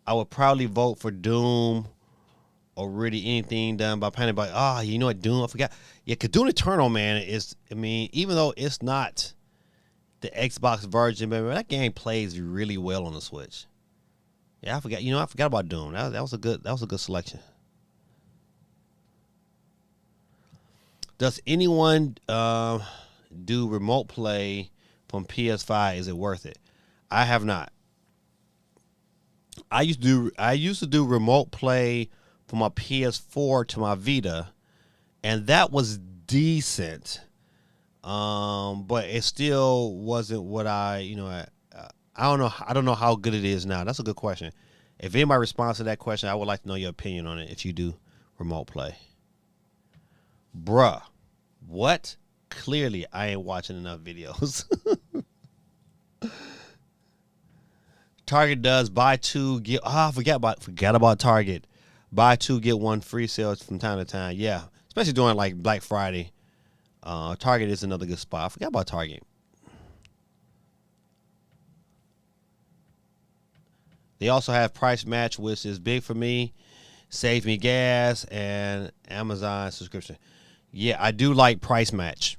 I would probably vote for Doom or really anything done by Panic. But you know what, Doom? I forgot. Yeah, because Doom Eternal, man, is. I mean, even though it's not the Xbox version, but that game plays really well on the Switch. Yeah, I forgot. You know, I forgot about Doom. That was a good selection. Does anyone do remote play from PS5? Is it worth it? I have not. I used to do remote play from my PS4 to my Vita, and that was decent. But it still wasn't what I don't know. I don't know how good it is now. That's a good question. If anybody responds to that question, I would like to know your opinion on it. If you do remote play, bruh, what? Clearly, I ain't watching enough videos. Target does buy two get. I forgot about Target. Buy two get one free sales from time to time. Yeah, especially during like Black Friday. Target is another good spot. I forgot about Target. They also have Price Match, which is big for me. Save me gas and Amazon subscription. Yeah, I do like Price Match.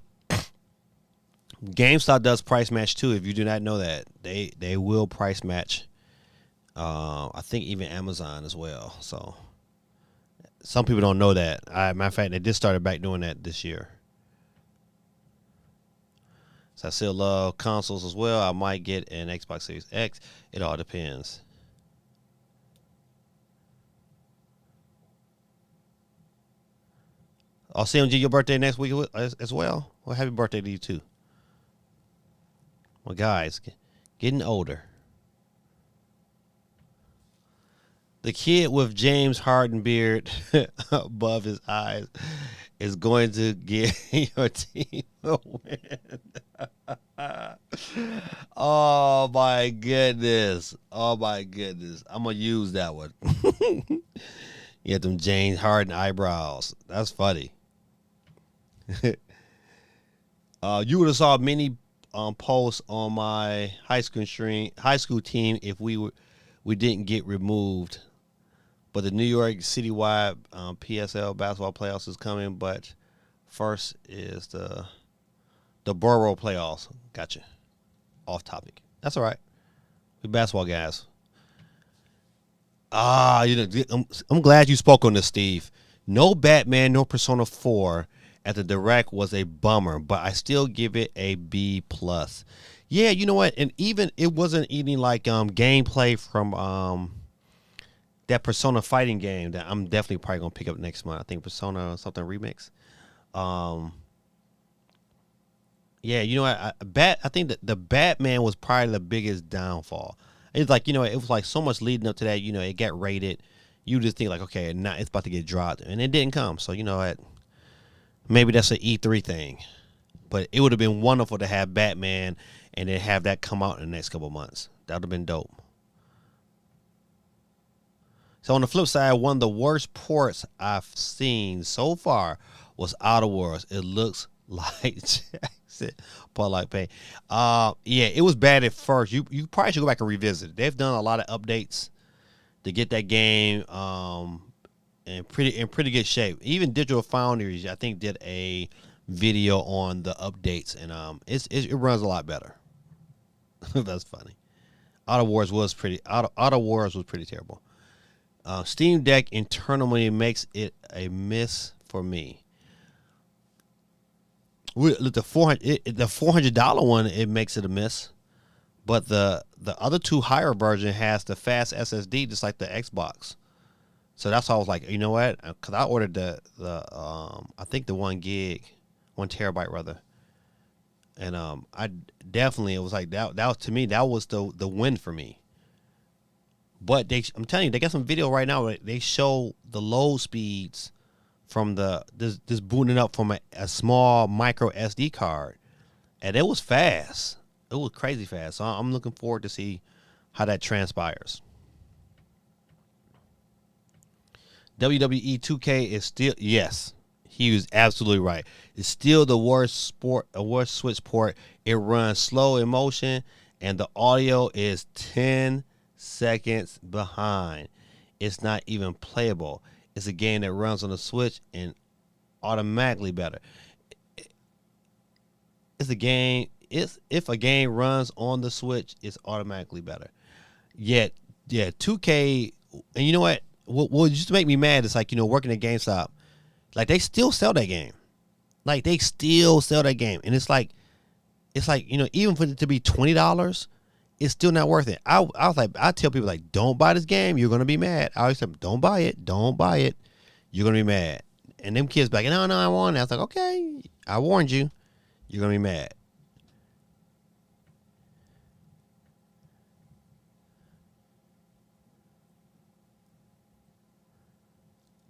GameStop does Price Match too. If you do not know that, they will Price Match. I think even Amazon as well. So some people don't know that. Matter of fact, they just started back doing that this year. So I still love consoles as well. I might get an Xbox Series X. It all depends. I'll CMG your birthday next week as well. Well, happy birthday to you too. Well, guys, getting older. The kid with James Harden beard above his eyes is going to get your team a win. Oh my goodness. Oh my goodness. I'm gonna use that one. You have them James Harden eyebrows. That's funny. You would have saw many posts on my high school team if we didn't get removed. But the New York citywide PSL basketball playoffs is coming. But first is the borough playoffs. Gotcha. Off topic. That's all right. We basketball guys. I'm glad you spoke on this, Steve. No Batman, no Persona 4 at the direct was a bummer, but I still give it a B plus. Yeah, you know what? And even it wasn't even like gameplay from that Persona fighting game that I'm definitely probably gonna pick up next month. I think Persona something remix. Yeah, you know what? I think that the Batman was probably the biggest downfall. It's like, it was like so much leading up to that. It got rated. You just think like, okay, now it's about to get dropped, and it didn't come. So what? Maybe that's an E3 thing, but it would have been wonderful to have Batman and then have that come out in the next couple of months. That would have been dope. So on the flip side, one of the worst ports I've seen so far was Outer Worlds. It looks like Jackson, but like pain. Yeah, it was bad at first. You probably should go back and revisit it. They've done a lot of updates to get that game in pretty good shape. Even Digital Foundries, I think, did a video on the updates, and it runs a lot better. That's funny. Outer Wars was pretty terrible. Steam Deck internally makes it a miss for me. The $400 one, it makes it a miss, but the other two higher version has the fast SSD just like the Xbox. So that's why I was like, you know what? Because I ordered the I think the 1 terabyte rather, and I definitely, it was like that was, to me, that was the win for me. But I'm telling you, they got some video right now where they show the load speeds from this booting up from a small micro SD card, and it was fast. It was crazy fast. So I'm looking forward to see how that transpires. WWE 2K is still, yes, he was absolutely right. It's still the worst Switch port. It runs slow in motion, and the audio is 10 seconds behind. It's not even playable. It's a game that runs on the Switch and automatically better. It's a game. If a game runs on the Switch, it's automatically better. Yet, yeah, 2K. And you know what? What used to make me mad is like, working at GameStop, like they still sell that game. Like they still sell that game, and it's like even for it to be $20, it's still not worth it. I was like, I tell people like, don't buy this game. You're gonna be mad. I always say, don't buy it. Don't buy it. You're gonna be mad. And them kids back, no, I want it. I was like, okay, I warned you. You're gonna be mad.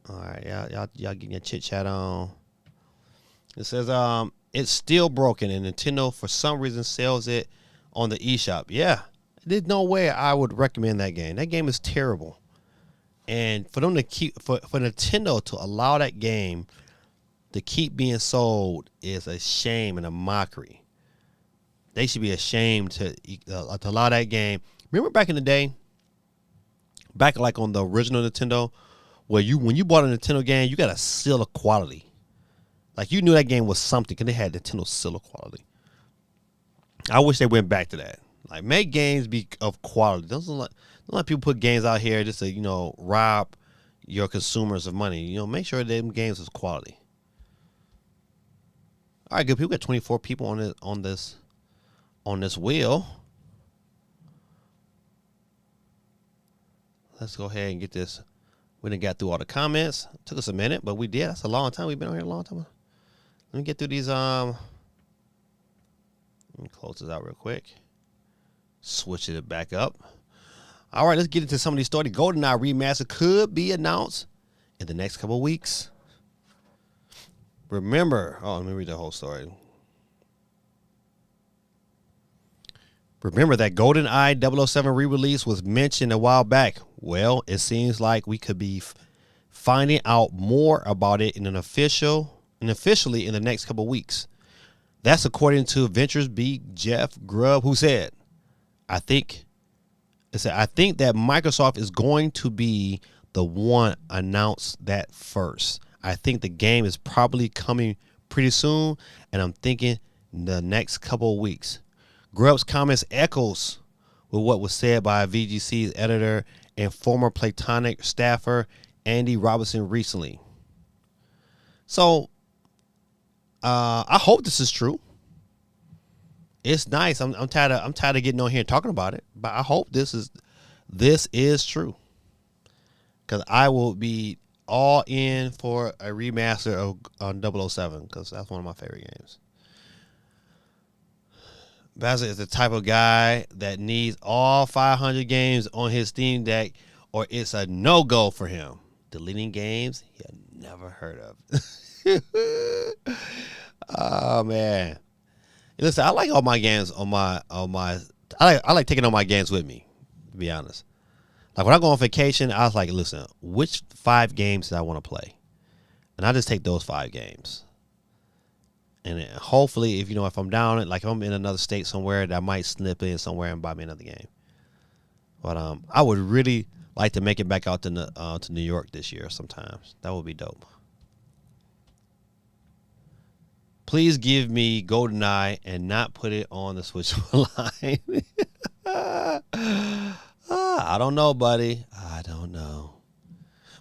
All right, y'all getting your chit chat on. It says it's still broken, and Nintendo for some reason sells it on the eShop. Yeah, there's no way I would recommend that game. That game is terrible, and for them to keep for Nintendo to allow that game to keep being sold is a shame and a mockery. They should be ashamed to allow that game. Remember back in the day, back like on the original Nintendo, where when you bought a Nintendo game, you got a seal of quality. Like you knew that game was something because they had Nintendo seal of quality. I wish they went back to that. Like make games be of quality. Don't let people put games out here just to rob your consumers of money. Make sure them games is quality. All right, good people. We got 24 people on this wheel. Let's go ahead and get this. We done got through all the comments. Took us a minute, but we did. That's a long time. We've been on here a long time. Let me get through these. Let me close this out real quick. Switch it back up. All right, let's get into some of these stories. GoldenEye remaster could be announced in the next couple of weeks. Remember, let me read the whole story. Remember that GoldenEye 007 re-release was mentioned a while back. Well, it seems like we could be finding out more about it officially in the next couple of weeks. That's according to VenturesBeat Jeff Grubb, who said, I think that Microsoft is going to be the one announce that first. I think the game is probably coming pretty soon, and I'm thinking the next couple of weeks. Grubb's comments echoes with what was said by VGC's editor and former Playtonic staffer Andy Robinson recently. So I hope this is true. It's nice. I'm tired of getting on here and talking about it, but I hope this is true. Because I will be all in for a remaster of 007 because that's one of my favorite games. Basil is the type of guy that needs all 500 games on his Steam Deck or it's a no-go for him. Deleting games he had never heard of. Oh, man. Listen, I like all my games on my I like taking all my games with me, to be honest. Like when I go on vacation, I was like, listen, which 5 games do I want to play? And I just take those 5 games. And hopefully, if I'm down, like if I'm in another state somewhere, that I might slip in somewhere and buy me another game. But I would really like to make it back out to New York this year sometimes. That would be dope. Please give me GoldenEye and not put it on the Switch Online. I don't know, buddy. I don't know.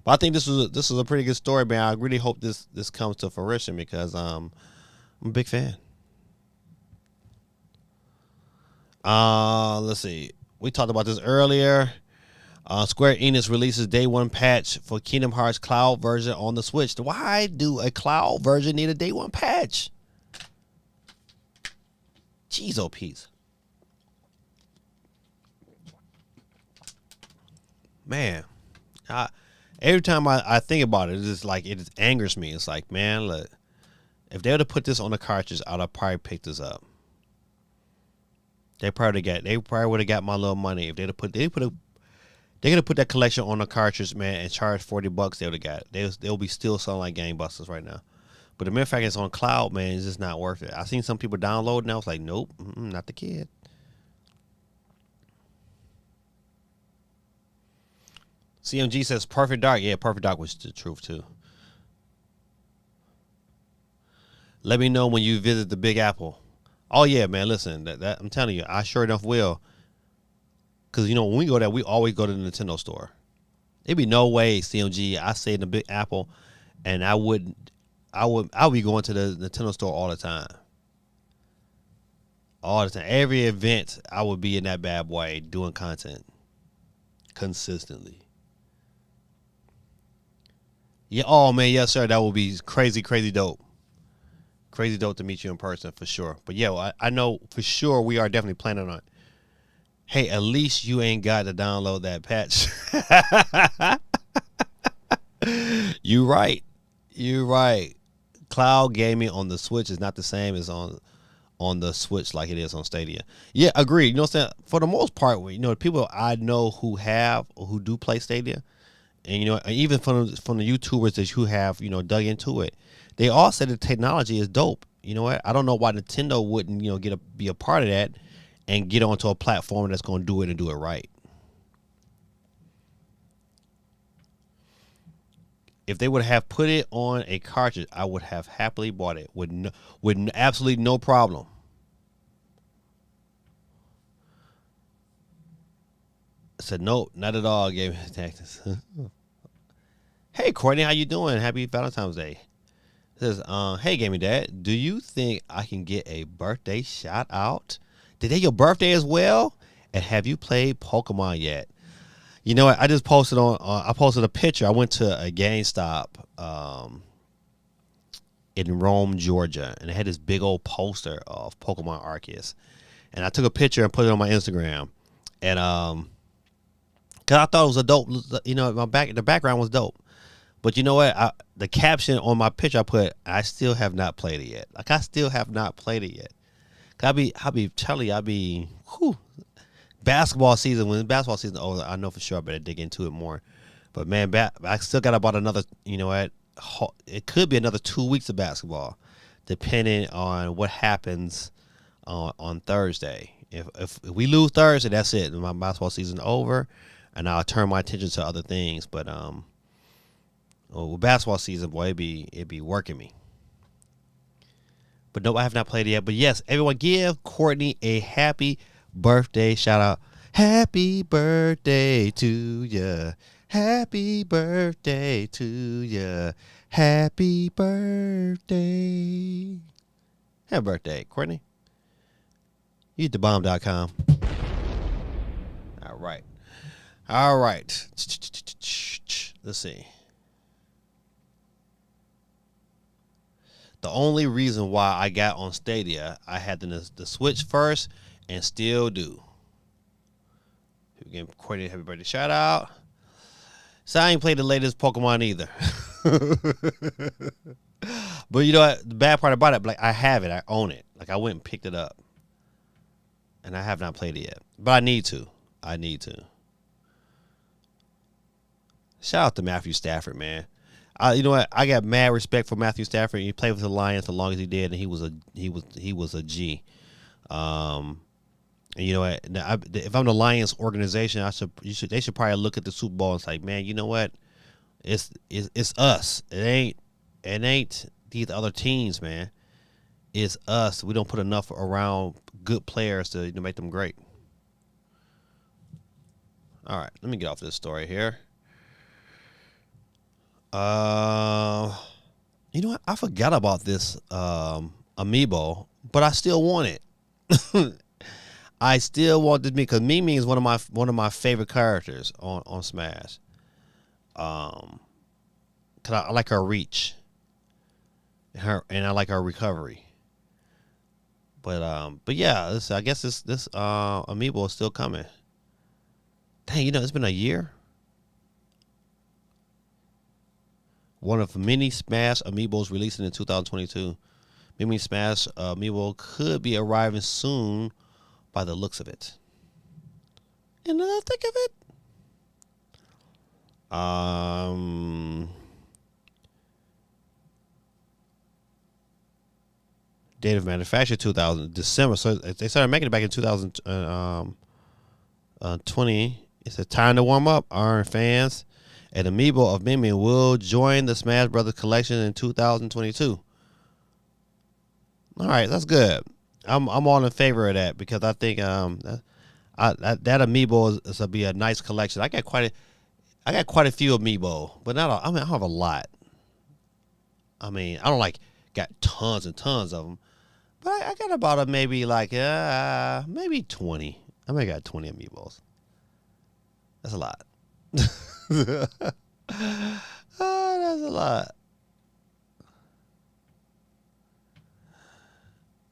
But I think this was a pretty good story, man. I really hope this comes to fruition because I'm a big fan. Let's see. We talked about this earlier. Square Enix releases day 1 patch for Kingdom Hearts cloud version on the Switch. Why do a cloud version need a day 1 patch? Jeez, oh, peace. Man, every time I think about it, it's just like it just angers me. It's like, man, look, if they would have put this on the cartridge, I'd have probably picked this up. They probably would have got my little money if they'd have they're gonna put that collection on the cartridge, man, and charge $40. They would have got it. They'll be still selling like gangbusters right now. But the mere fact it's on cloud, man, it's just not worth it. I seen some people download and I was like, nope, not the kid. CMG says Perfect Dark. Yeah, Perfect Dark was the truth too. Let me know when you visit the Big Apple. Oh yeah, man. Listen, that I'm telling you, I sure enough will. Cause when we go there, we always go to the Nintendo store. It'd be no way, CMG. I stay in the Big Apple, and I would be going to the Nintendo store all the time. All the time. Every event, I would be in that bad boy doing content consistently. Yeah. Oh man, yes sir. That would be crazy, crazy dope. Crazy dope to meet you in person for sure. But yeah, I know for sure we are definitely planning on it. Hey, at least you ain't got to download that patch. You right. You right. Cloud gaming on the Switch is not the same as on the Switch like it is on Stadia. Yeah, agreed. You know what I'm saying? For the most part, the people I know who have or who do play Stadia, and even from the YouTubers that who have dug into it, they all said the technology is dope. You know what? I don't know why Nintendo wouldn't be a part of that and get onto a platform that's going to do it and do it right. If they would have put it on a cartridge, I would have happily bought it with absolutely no problem. I said, nope, not at all. Gave me tactics. Hey, Courtney, how you doing? Happy Valentine's Day. It says, hey, Gaming Dad, do you think I can get a birthday shout out? Today your birthday as well? And have you played Pokemon yet? You know what? I just posted I posted a picture. I went to a GameStop in Rome, Georgia, and it had this big old poster of Pokemon Arceus. And I took a picture and put it on my Instagram. And cause I thought it was a dope. The background was dope. But you know what? The caption on my picture I put, I still have not played it yet. Like I still have not played it yet. I be telling you, basketball season, when basketball season over, I know for sure I better dig into it more. But man, I still got about another, it could be another 2 weeks of basketball, depending on what happens on Thursday. If we lose Thursday, that's it. My basketball season over, and I'll turn my attention to other things. But with basketball season, boy, it'd be working me. But no, I have not played it yet. But yes, everyone give Courtney a happy birthday shout out. Happy birthday to ya. Happy birthday to ya. Happy birthday. Happy birthday, Courtney. EatTheBomb.com. All right. Let's see. The only reason why I got on Stadia, I had the Switch first and still do. Again, Courtney, happy birthday shout out. So I ain't played the latest Pokemon either. But you know what? The bad part about it, like I have it, I own it. Like I went and picked it up. And I have not played it yet. But I need to. Shout out to Matthew Stafford, man. You know what? I got mad respect for Matthew Stafford. He played with the Lions the longest he did, and he was a G. And you know what? If I'm the Lions organization, they should probably look at the Super Bowl and say, man, you know what? It's us. It ain't these other teams, man. It's us. We don't put enough around good players to make them great. All right, let me get off this story here. You know what? I forgot about this amiibo, but I still want it. I still want this because Mimi is one of my favorite characters on Smash. Cause I like her reach, and I like her recovery. But yeah, I guess this amiibo is still coming. Dang, it's been a year. One of many Smash amiibos releasing in 2022. Mimi Smash amiibo could be arriving soon by the looks of it. And I think of it. Date of manufacture 2000 December. So they started making it back in 2020. It's a time to warm up. Iron fans. An amiibo of Mimi will join the Smash Brothers collection in 2022. All right, that's good. I'm all in favor of that because I think that amiibo is to be a nice collection. I got quite a few amiibo, but not I have a lot. I mean, I don't got tons and tons of them, but I got about maybe 20. I may got 20 amiibos. That's a lot. That's a lot.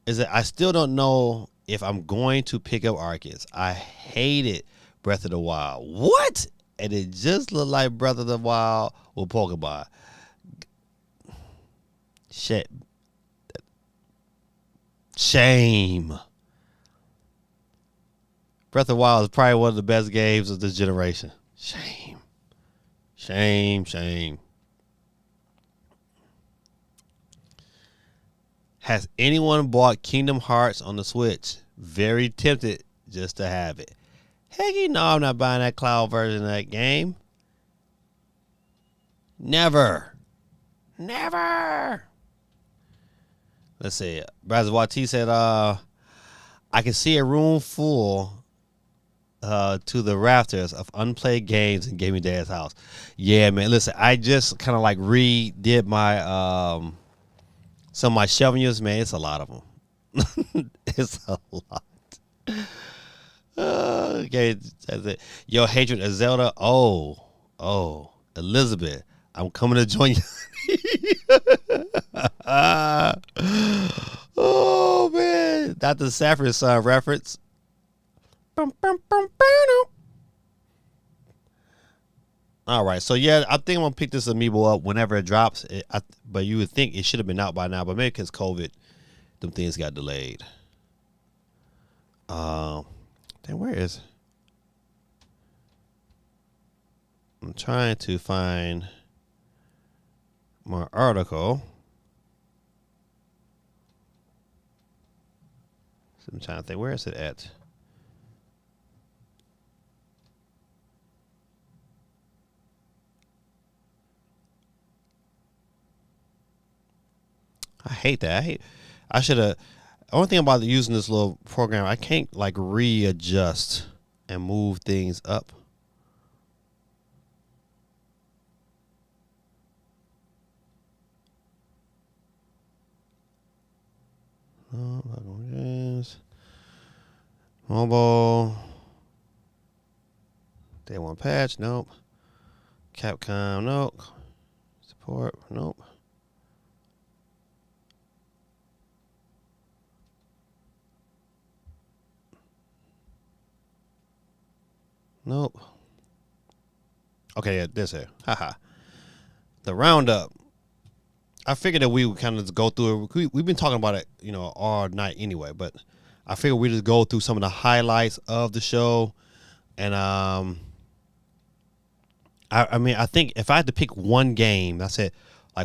Is that I still don't know if I'm going to pick up Arceus. I hated Breath of the Wild. What? And it just looked like Breath of the Wild with Pokemon. Shit. Shame. Breath of the Wild is probably one of the best games of this generation. Shame. Shame, shame. Has anyone bought Kingdom Hearts on the Switch? Very tempted just to have it. Heck, no, I'm not buying that cloud version of that game. Never. Never. Let's see. Brazawati said, I can see a room full to the rafters of unplayed games in Gaming Dad's house. Yeah, man. Listen, I just kind of redid my some of my shelving units, man. It's a lot of them. It's a lot. Okay, that's it. Yo, hatred of Zelda. Oh, Elizabeth, I'm coming to join you. Oh man, Dr. Saffron's reference. All right, so yeah, I think I'm gonna pick this amiibo up whenever it drops. But you would think it should have been out by now, but maybe because COVID, them things got delayed. Then where is? I'm trying to find my article. So I'm trying to think, where is it at? I hate that. I should have. The only thing about using this little program, I can't readjust and move things up. Mobile. Day one patch, nope. Capcom, nope. Support, nope. Nope. Okay, yeah, this here. Haha. The roundup. I figured that we would kind of just go through it. We've been talking about it, all night anyway, but I figured we'd just go through some of the highlights of the show. And I mean, I think if I had to pick one game, I said,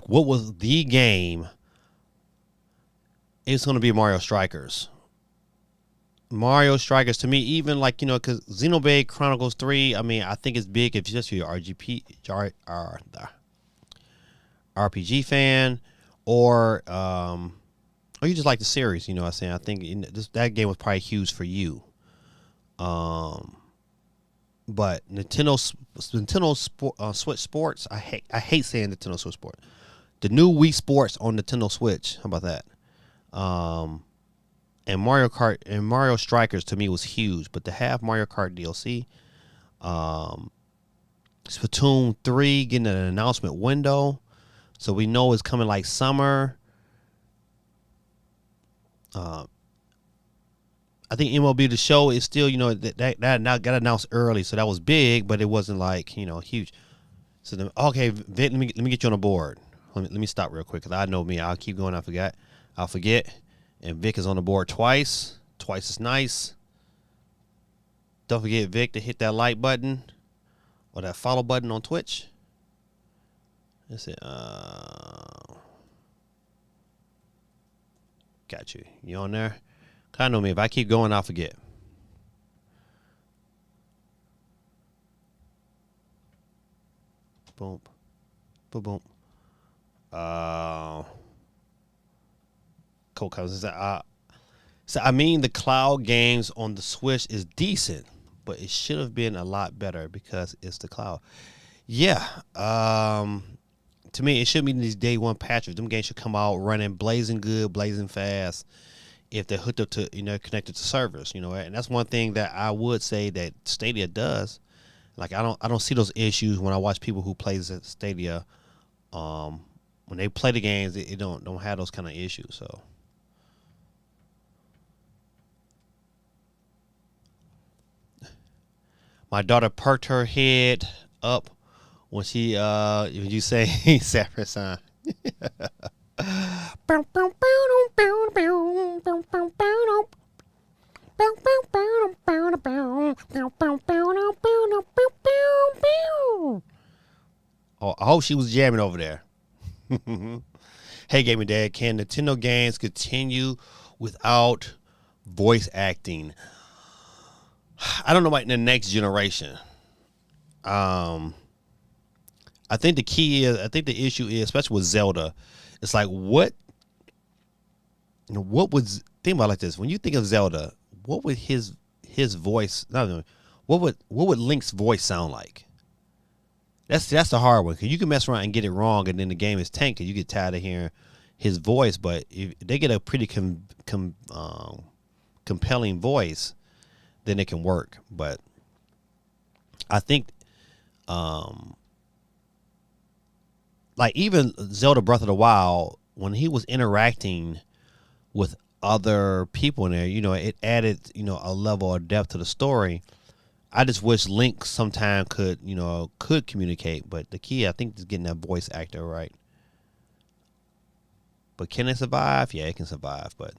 what was the game? It's going to be Mario Strikers. Mario Strikers, to me, even because Xenoblade Chronicles 3, I mean, I think it's big if you're just your RPG fan, or you just like the series, what I'm saying? I think that game was probably huge for you. But Nintendo Switch Sports, I hate saying Nintendo Switch Sports. The new Wii Sports on Nintendo Switch, how about that? And Mario Kart and Mario Strikers to me was huge, but to have Mario Kart DLC, Splatoon 3 getting an announcement window, so we know it's coming summer. I think MLB The Show is still, that now got announced early, so that was big, but it wasn't huge. So okay, Vic, let me get you on the board. Let me stop real quick because I know me. I'll keep going. I'll forget. And Vic is on the board twice. Twice is nice. Don't forget, Vic, to hit that like button or that follow button on Twitch. That's it. Got you. You on there? Kind of know me. If I keep going, I'll forget. Boom. Boom. Boom. Uh, Cole Cousins. So I mean, the cloud games on the Switch is decent, but it should have been a lot better because it's the cloud. Yeah. To me, it should be these day one patches. Them games should come out running blazing good, blazing fast. If they're hooked up to, connected to servers, and that's one thing that I would say that Stadia does. Like I don't see those issues when I watch people who play Stadia. When they play the games, it don't have those kind of issues. So. My daughter perked her head up when you say Saffron sign. Oh, I hope she was jamming over there. Hey, Gaming Dad, can Nintendo games continue without voice acting? I don't know about in the next generation. I think the issue is, especially with Zelda, it's like what think about it like this. When you think of Zelda, what would his voice? What would Link's voice sound like? That's the hard one, because you can mess around and get it wrong, and then the game is tanked, and you get tired of hearing his voice. But if they get a pretty compelling voice, then it can work. But I think, like even Zelda Breath of the Wild, when he was interacting with other people in there, it added, a level of depth to the story. I just wish Link sometime could communicate, but the key, I think, is getting that voice actor right. But can it survive? Yeah, it can survive, but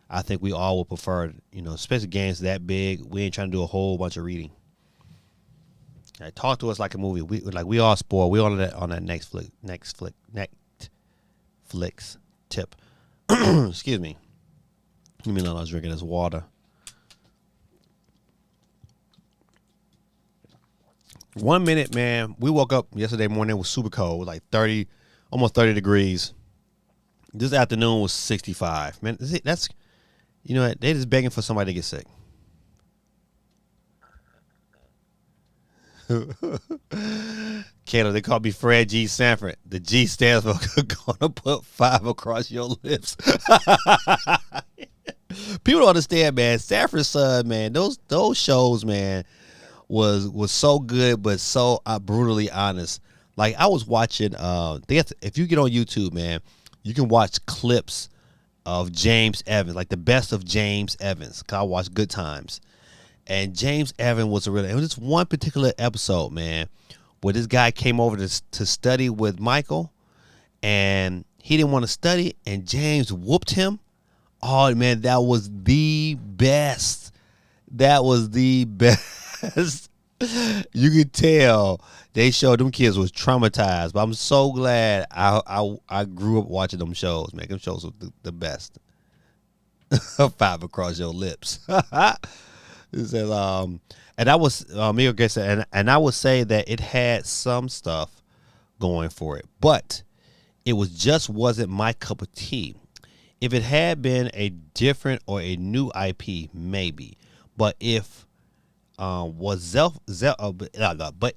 I think we all would prefer, especially games that big, we ain't trying to do a whole bunch of reading. Talk to us like a movie. We all spoil. We on that Netflix tip. Excuse me. Let me know I was drinking this water. 1 minute, man. We woke up yesterday morning. It was super cold, like 30, almost 30 degrees. This afternoon was 65. Man, that's, they just begging for somebody to get sick. Kato, they call me Fred G. Sanford. The G stands for gonna put 5 across your lips. People don't understand, man. Sanford's Son, man. Those shows, man, was so good, but so brutally honest. Like I was watching. If you get on YouTube, man, you can watch clips of James Evans, like the best of James Evans. 'Cause I watch Good Times. And James Evans was it was just one particular episode, man, where this guy came over to study with Michael, and he didn't want to study, and James whooped him. Oh, man, that was the best. That was the best. You could tell they showed them kids was traumatized, but I'm so glad I grew up watching them shows, man. Them shows were the best. 5 across your lips. It says, and I was Miguel Gates said, and I would say that it had some stuff going for it, but it wasn't my cup of tea. If it had been a different or a new IP, maybe, but if but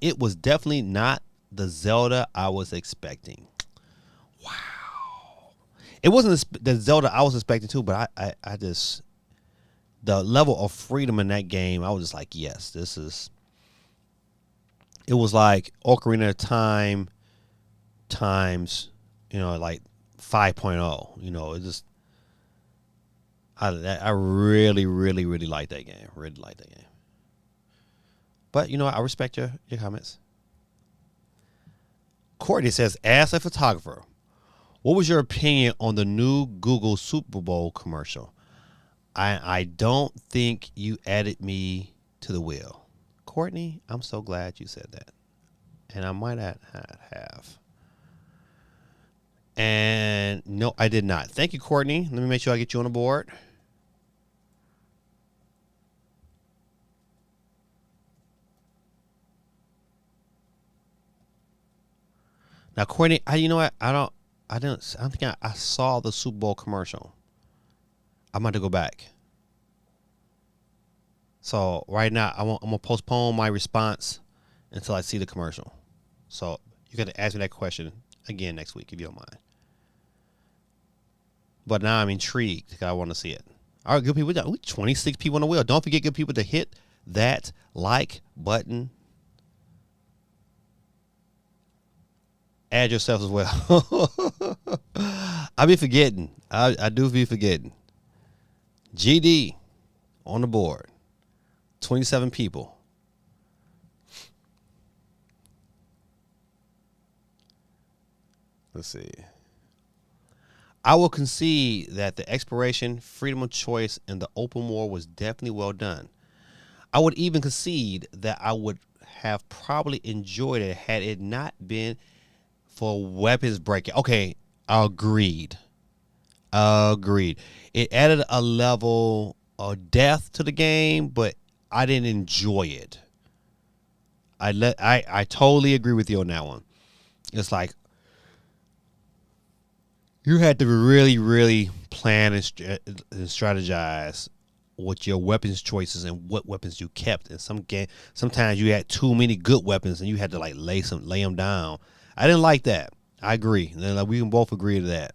it was definitely not the Zelda I was expecting. Wow, it wasn't the Zelda I was expecting too, but I just. The level of freedom in that game, I was just like, yes, this is. It was like Ocarina of Time times, like 5.0. It just. I really, really, really like that game. Really like that game. But I respect your comments. Courtney says, as a photographer, what was your opinion on the new Google Super Bowl commercial? I don't think you added me to the wheel. Courtney, I'm so glad you said that. And I might not have. And no, I did not. Thank you, Courtney. Let me make sure I get you on the board. Now, Courtney, you know what? I don't think I saw the Super Bowl commercial. I'm about to go back. So right now, I'm gonna postpone my response until I see the commercial. So you got to ask me that question again next week if you don't mind. But now I'm intrigued because I want to see it. All right, good people. We 26 people on the wheel. Don't forget, good people, to hit that like button. Add yourself as well. I be forgetting. I do be forgetting. GD on the board. 27 people. Let's see. I will concede that the exploration, freedom of choice, and the open war was definitely well done. I would even concede that I would have probably enjoyed it had it not been for weapons breaking. Okay, agreed. Agreed. It added a level of depth to the game, but I didn't enjoy it. I totally agree with you on that one. It's like you had to really, really plan and strategize what your weapons choices and what weapons you kept. And sometimes you had too many good weapons and you had to like lay them down. I didn't like that. I agree. We can both agree to that.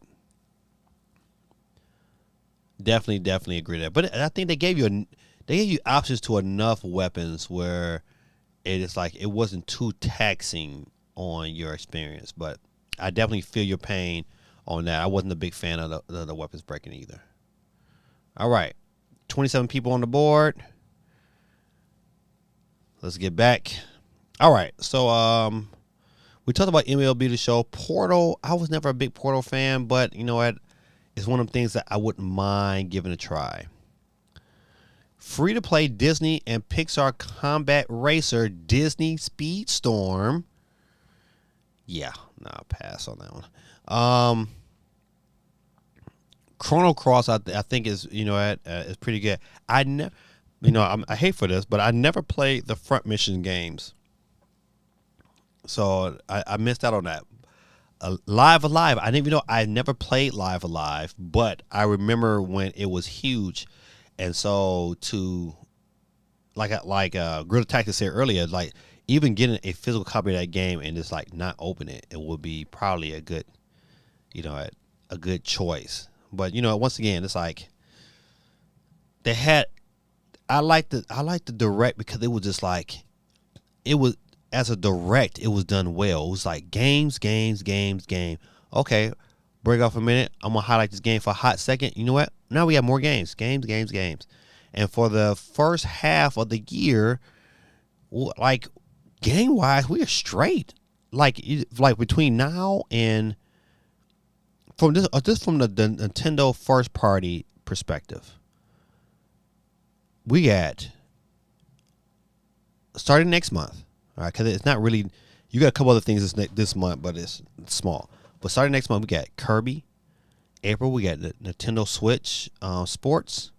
Definitely agree to that. But I think they gave you options to enough weapons where it is like it wasn't too taxing on your experience. But I definitely feel your pain on that. I wasn't a big fan of the weapons breaking either. All right. 27 people on the board. Let's get back. All right. So we talked about MLB The Show. Portal, I was never a big Portal fan, but you know what? It's one of them things that I wouldn't mind giving a try. Free-to-play Disney and Pixar combat racer Disney Speedstorm. Yeah, I'll pass on that one. Chrono Cross, I think is is pretty good. I hate for this, but I never played the front mission games, so I missed out on that. Live Alive, I didn't even know. I never played Live Alive, but I remember when it was huge, and so to like Guerrilla Tactics said earlier, like even getting a physical copy of that game and just like not open it, it would be probably a good, a good choice. But once again, it's like they had. I like the direct because it was just like it was. As a direct, it was done well. It was like games. Okay, break off a minute. I'm going to highlight this game for a hot second. You know what? Now we have more games. Games. And for the first half of the year, like game-wise, we are straight. Like between now and from this from the Nintendo first-party perspective, we got starting next month. All right, because it's not really. You got a couple other things this month, but it's small. But starting next month, we got Kirby. April, we got the Nintendo Switch Sports.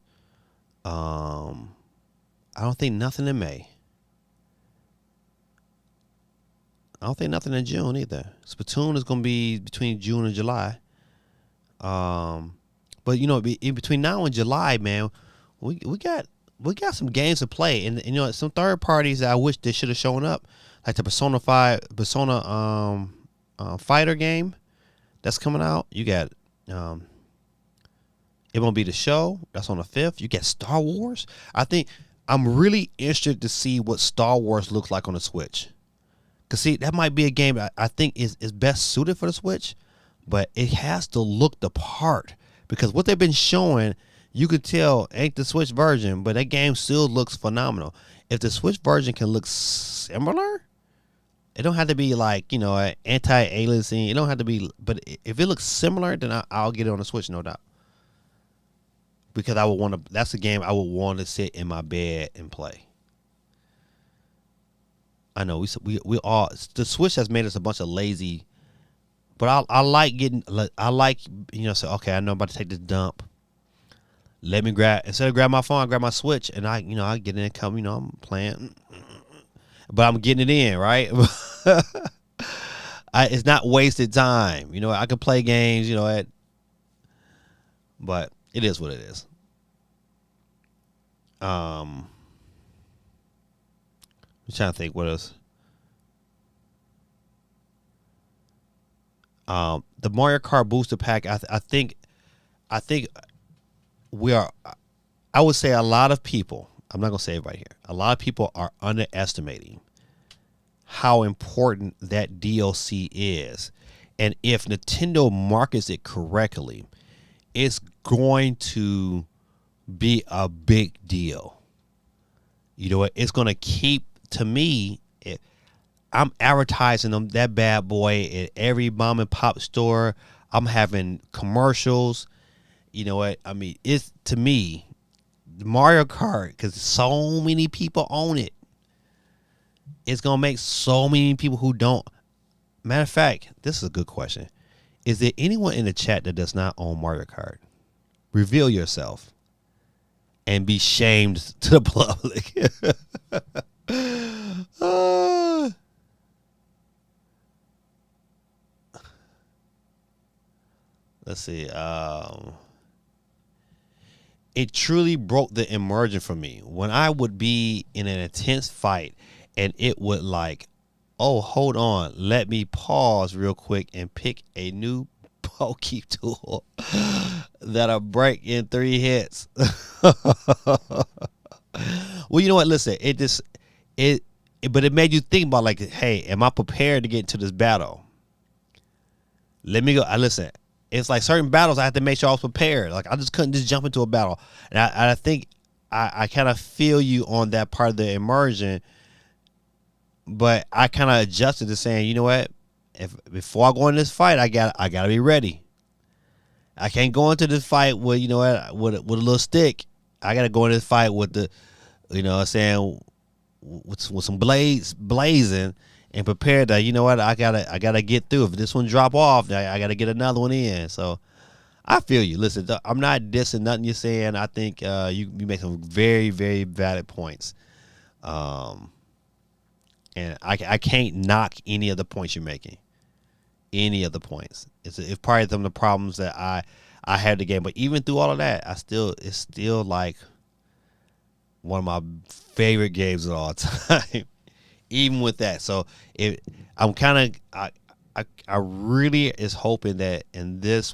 I don't think nothing in May. I don't think nothing in June either. Splatoon is going to be between June and July. But in between now and July, man, we got some games to play, and some third parties that I wish they should have shown up, like the Persona Fighter game that's coming out. You got MLB The Show that's on the 5th. You got Star Wars. I think I'm really interested to see what Star Wars looks like on the Switch. Cause see, that might be a game I think is best suited for the Switch, but it has to look the part because what they've been showing. You could tell ain't the Switch version, but that game still looks phenomenal. If the Switch version can look similar, it don't have to be like, anti-aliasing. It don't have to be, but if it looks similar, then I'll get it on the Switch, no doubt. Because I would want to, that's a game I would want to sit in my bed and play. I know we all, the Switch has made us a bunch of lazy, but I like say, okay, I know I'm about to take this dump. Let me instead of grab my phone, I grab my Switch, and I get in and come, I'm playing, but I'm getting it in, right? It's not wasted time. You know, I could play games. You know, but it is what it is. I'm trying to think what else. The Mario Kart booster pack. I think we are. I would say a lot of people. I'm not gonna say everybody here. A lot of people are underestimating how important that DLC is, and if Nintendo markets it correctly, it's going to be a big deal. You know what? It's going to keep, to me, I'm advertising them, that bad boy, at every mom and pop store. I'm having commercials. You know what? I mean, it's, to me, Mario Kart, because so many people own it. It's going to make so many people who don't. Matter of fact, this is a good question. Is there anyone in the chat that does not own Mario Kart? Reveal yourself and be shamed to the public. Let's see. It truly broke the immersion for me when I would be in an intense fight and it would like, oh, hold on, let me pause real quick and pick a new poke tool that'll break in 3 hits. Well, you know what? Listen, but it made you think about like, hey, am I prepared to get into this battle? Let me go. Listen, it's like certain battles I have to make sure I was prepared. Like I just couldn't just jump into a battle. And I think I kind of feel you on that part of the immersion, but I kind of adjusted to saying, you know what? Before I go in this fight, I gotta be ready. I can't go into this fight with, you know what, with a little stick. I gotta go in this fight with the, you know what I'm saying, with some blades blazing and prepared to, you know what, I gotta get through. If this one drop off, I gotta get another one in. So I feel you. Listen, I'm not dissing nothing you're saying. I think you make some very, very valid points. And I can't knock any of the points you're making. Any of the points. It's probably some of the problems that I had the game. But even through all of that, it's still like one of my favorite games of all time. Even with that. So I'm kind of I really is hoping that in this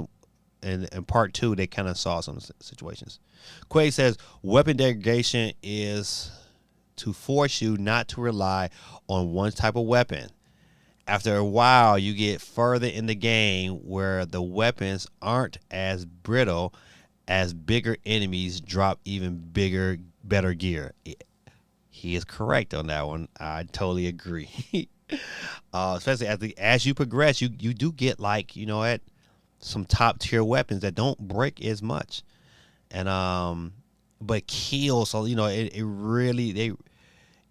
in part 2 they kind of saw some situations. Quay says weapon degradation is to force you not to rely on one type of weapon. After a while, you get further in the game where the weapons aren't as brittle as bigger enemies drop even bigger, better gear. He is correct on that one. I totally agree. Especially as you progress, you do get like, you know what, some top tier weapons that don't break as much. And but kill, so you know it really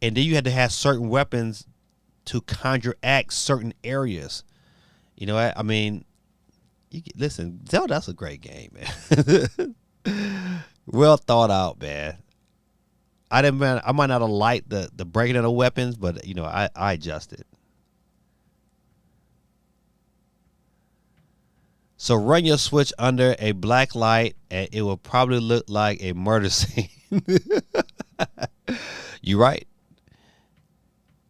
and then you had to have certain weapons to counteract certain areas. You know what I mean? Listen, Zelda's a great game, man. Well thought out, man. I might not have liked the breaking of the weapons, but you know I adjusted. So run your Switch under a black light, and it will probably look like a murder scene. You right.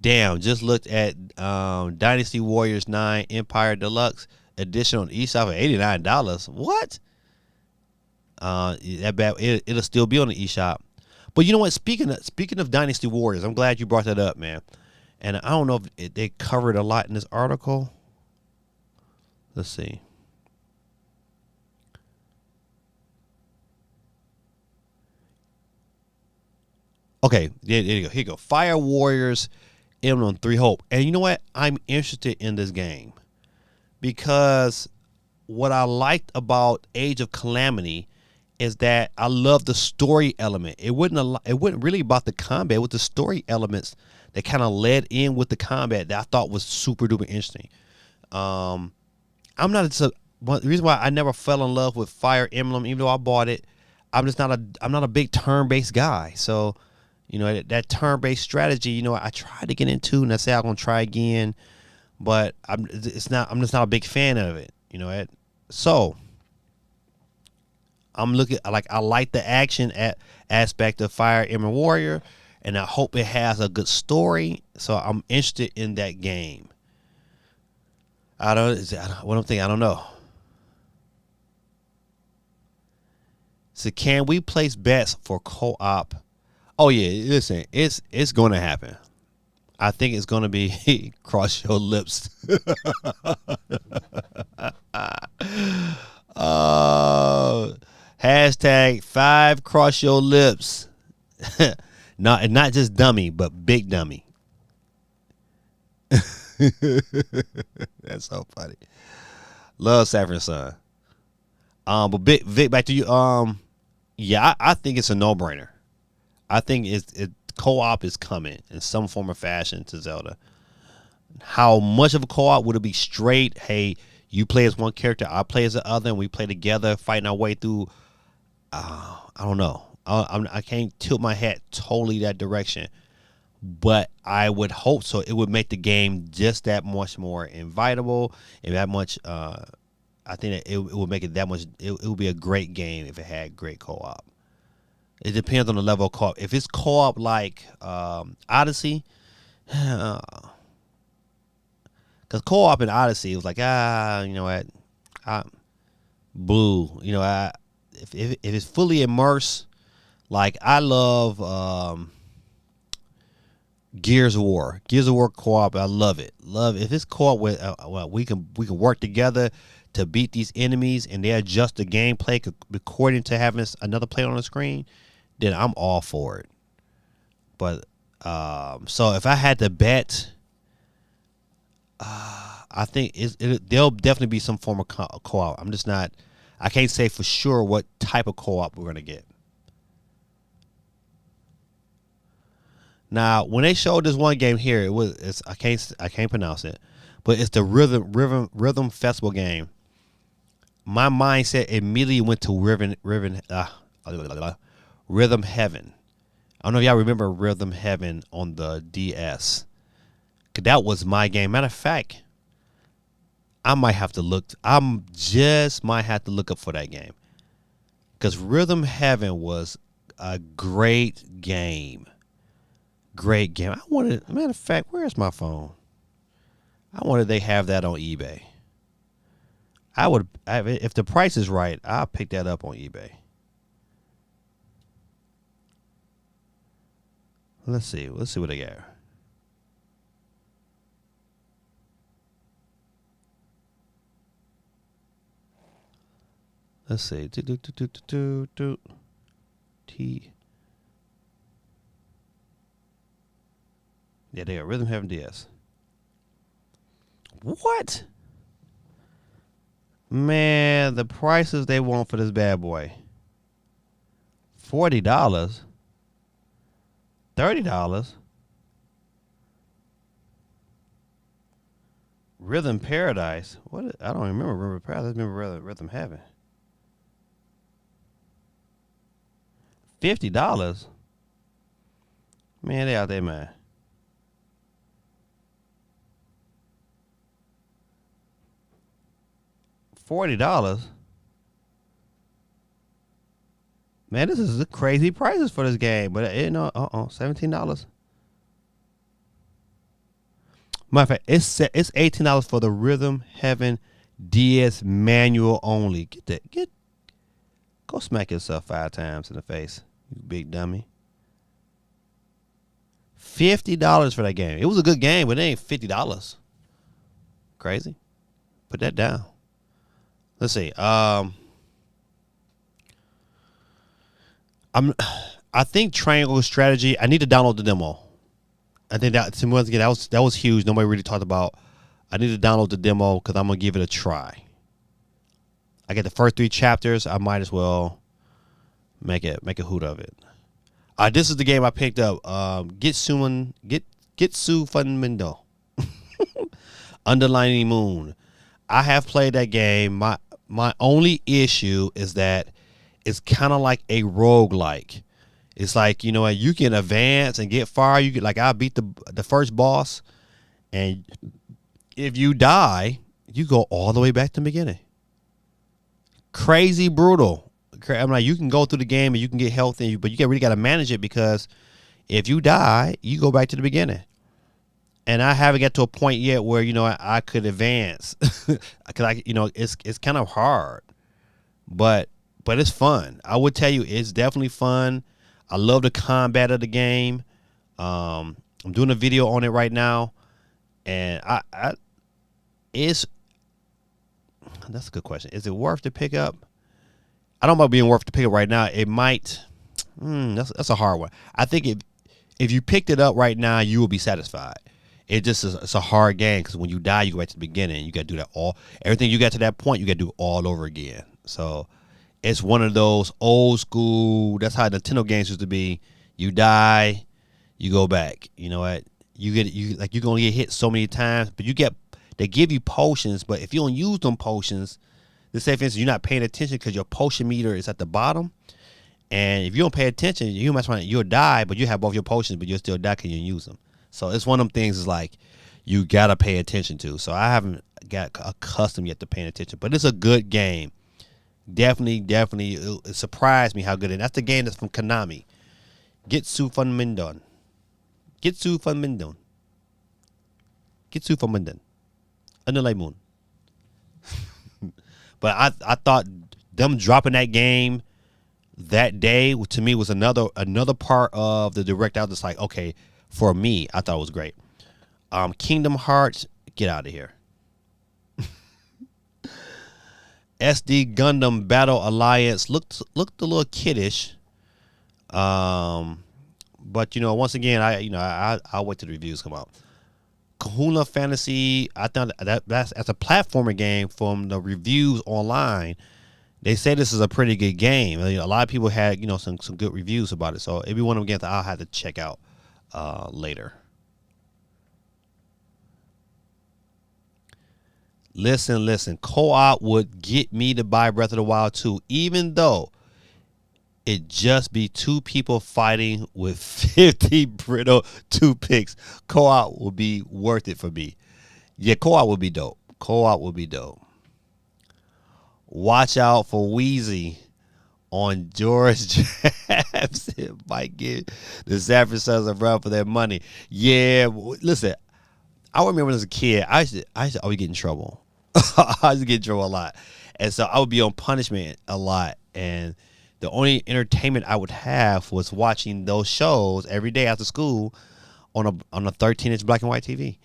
Damn, just looked at Dynasty Warriors 9 Empire Deluxe Edition on eShop for $89. What? That bad. It'll still be on the eShop. But you know what? Speaking of Dynasty Warriors, I'm glad you brought that up, man. And I don't know if they covered a lot in this article. Let's see. Okay, there you go. Here you go. Fire Warriors Emblem 3 Hope. And you know what? I'm interested in this game because what I liked about Age of Calamity is that I love the story element. It wasn't really about the combat. It was the story elements that kind of led in with the combat that I thought was super duper interesting. The reason why I never fell in love with Fire Emblem, even though I bought it, I'm not a big turn-based guy. So, you know, that turn-based strategy, you know, I tried to get into, and I said I'm gonna try again, but it's not. I'm just not a big fan of it. You know, so I'm looking I like the action aspect of Fire Emblem Warrior, and I hope it has a good story. So I'm interested in that game. What I'm thinking, I don't know. So can we place bets for co-op? Oh yeah, listen, it's going to happen. I think it's going to be cross your lips. uh, hashtag 5 cross your lips. Not just dummy, but big dummy. That's so funny. Love Saffron Sun. But Vic, back to you. Yeah, I think it's a no brainer. I think co-op is coming in some form or fashion to Zelda. How much of a co-op would it be? Straight, hey, you play as one character, I play as the other, and we play together, fighting our way through. I don't know. I can't tilt my hat totally that direction, but I would hope so. It would make the game just that much more invitable, and that much. I think that it would make it that much. It would be a great game if it had great co-op. It depends on the level of co-op. If it's co-op like Odyssey, because co-op in Odyssey was like, you know what, boo. You know, if it's fully immersed, like I love Gears of War. Gears of War co-op, I love it. Love if it's co-op with we can work together to beat these enemies, and they adjust the gameplay according to having another player on the screen, then I'm all for it. But so if I had to bet, I think there'll definitely be some form of co-op. I'm just not. I can't say for sure what type of co-op we're gonna get. Now, when they showed this one game here, I can't pronounce it, but it's the Rhythm Festival game. My mindset immediately went to Rhythm Heaven. I don't know if y'all remember Rhythm Heaven on the DS. Cause that was my game. Matter of fact, I might have to look up for that game. Cause Rhythm Heaven was a great game. Great game. Matter of fact, where's my phone? I wanted they have that on eBay. If the price is right, I'll pick that up on eBay. Let's see what they got. Let's see. Yeah, they got Rhythm Heaven DS. What? Man, the prices they want for this bad boy. $40. $30. Rhythm Paradise. What? I don't remember Rhythm Paradise. I remember Rhythm Heaven. $50. Man, they out there, man. $40. Man, this is the crazy prices for this game. But $17. Matter of fact, it's $18 for the Rhythm Heaven DS manual only. Go smack yourself 5 times in the face, you big dummy. $50 for that game. It was a good game, but it ain't $50. Crazy. Put that down. Let's see. I think Triangle Strategy. I need to download the demo. I think that once again that was huge. Nobody really talked about. I need to download the demo because I'm gonna give it a try. I get the first 3 chapters. I might as well make a hoot of it. This is the game I picked up. Getsu Fundamental. Underlining Moon. I have played that game. My only issue is that it's kind of like a roguelike. It's like, you know, you can advance and get far. You can, like, I beat the first boss, and if you die, you go all the way back to the beginning. Crazy brutal. I'm like, you can go through the game and you can get healthy, but you really got to manage it, because if you die, you go back to the beginning. And I haven't got to a point yet where, I could advance, because it's kind of hard, but it's fun. I would tell you, it's definitely fun. I love the combat of the game. I'm doing a video on it right now, and that's a good question. Is it worth to pick up? I don't know about being worth to pick up right now. It might. That's a hard one. I think if you picked it up right now, you will be satisfied. It's a hard game, because when you die, you go back to the beginning. You got to do everything you got to that point, you got to do all over again. So it's one of those old school. That's how Nintendo games used to be. You die, you go back. You know what? You're gonna get hit so many times, but they give you potions. But if you don't use them potions, let's say for instance you're not paying attention because your potion meter is at the bottom, and if you don't pay attention, you'll die. But you have both your potions, but you'll still die because you didn't use them. So it's one of them things is like you gotta pay attention to. So I haven't got accustomed yet to paying attention, but it's a good game. Definitely, it surprised me how good it is. That's the game that's from Konami. Getsu Funmindon. Underlay Moon. But I thought them dropping that game that day, to me, was another part of the direct. I was just like, okay, for me, I thought it was great. Kingdom Hearts, get out of here. SD Gundam Battle Alliance looked a little kiddish. But once again, I'll wait till the reviews come out. Kahuna Fantasy, I thought that's a platformer game. From the reviews online, they say this is a pretty good game. A lot of people had some good reviews about it. So every one of them games I'll have to check out later. Listen. Co-op would get me to buy Breath of the Wild 2, even though it just be two people fighting with 50 brittle toothpicks. Co-op would be worth it for me. Yeah, co-op would be dope. Watch out for Wheezy on George Jabs. It might get the Sanford Sons a run for their money. Yeah, listen, I remember as a kid, I used to always get in trouble. I used to get in trouble a lot. And so I would be on punishment a lot. And the only entertainment I would have was watching those shows every day after school on a 13-inch black and white TV.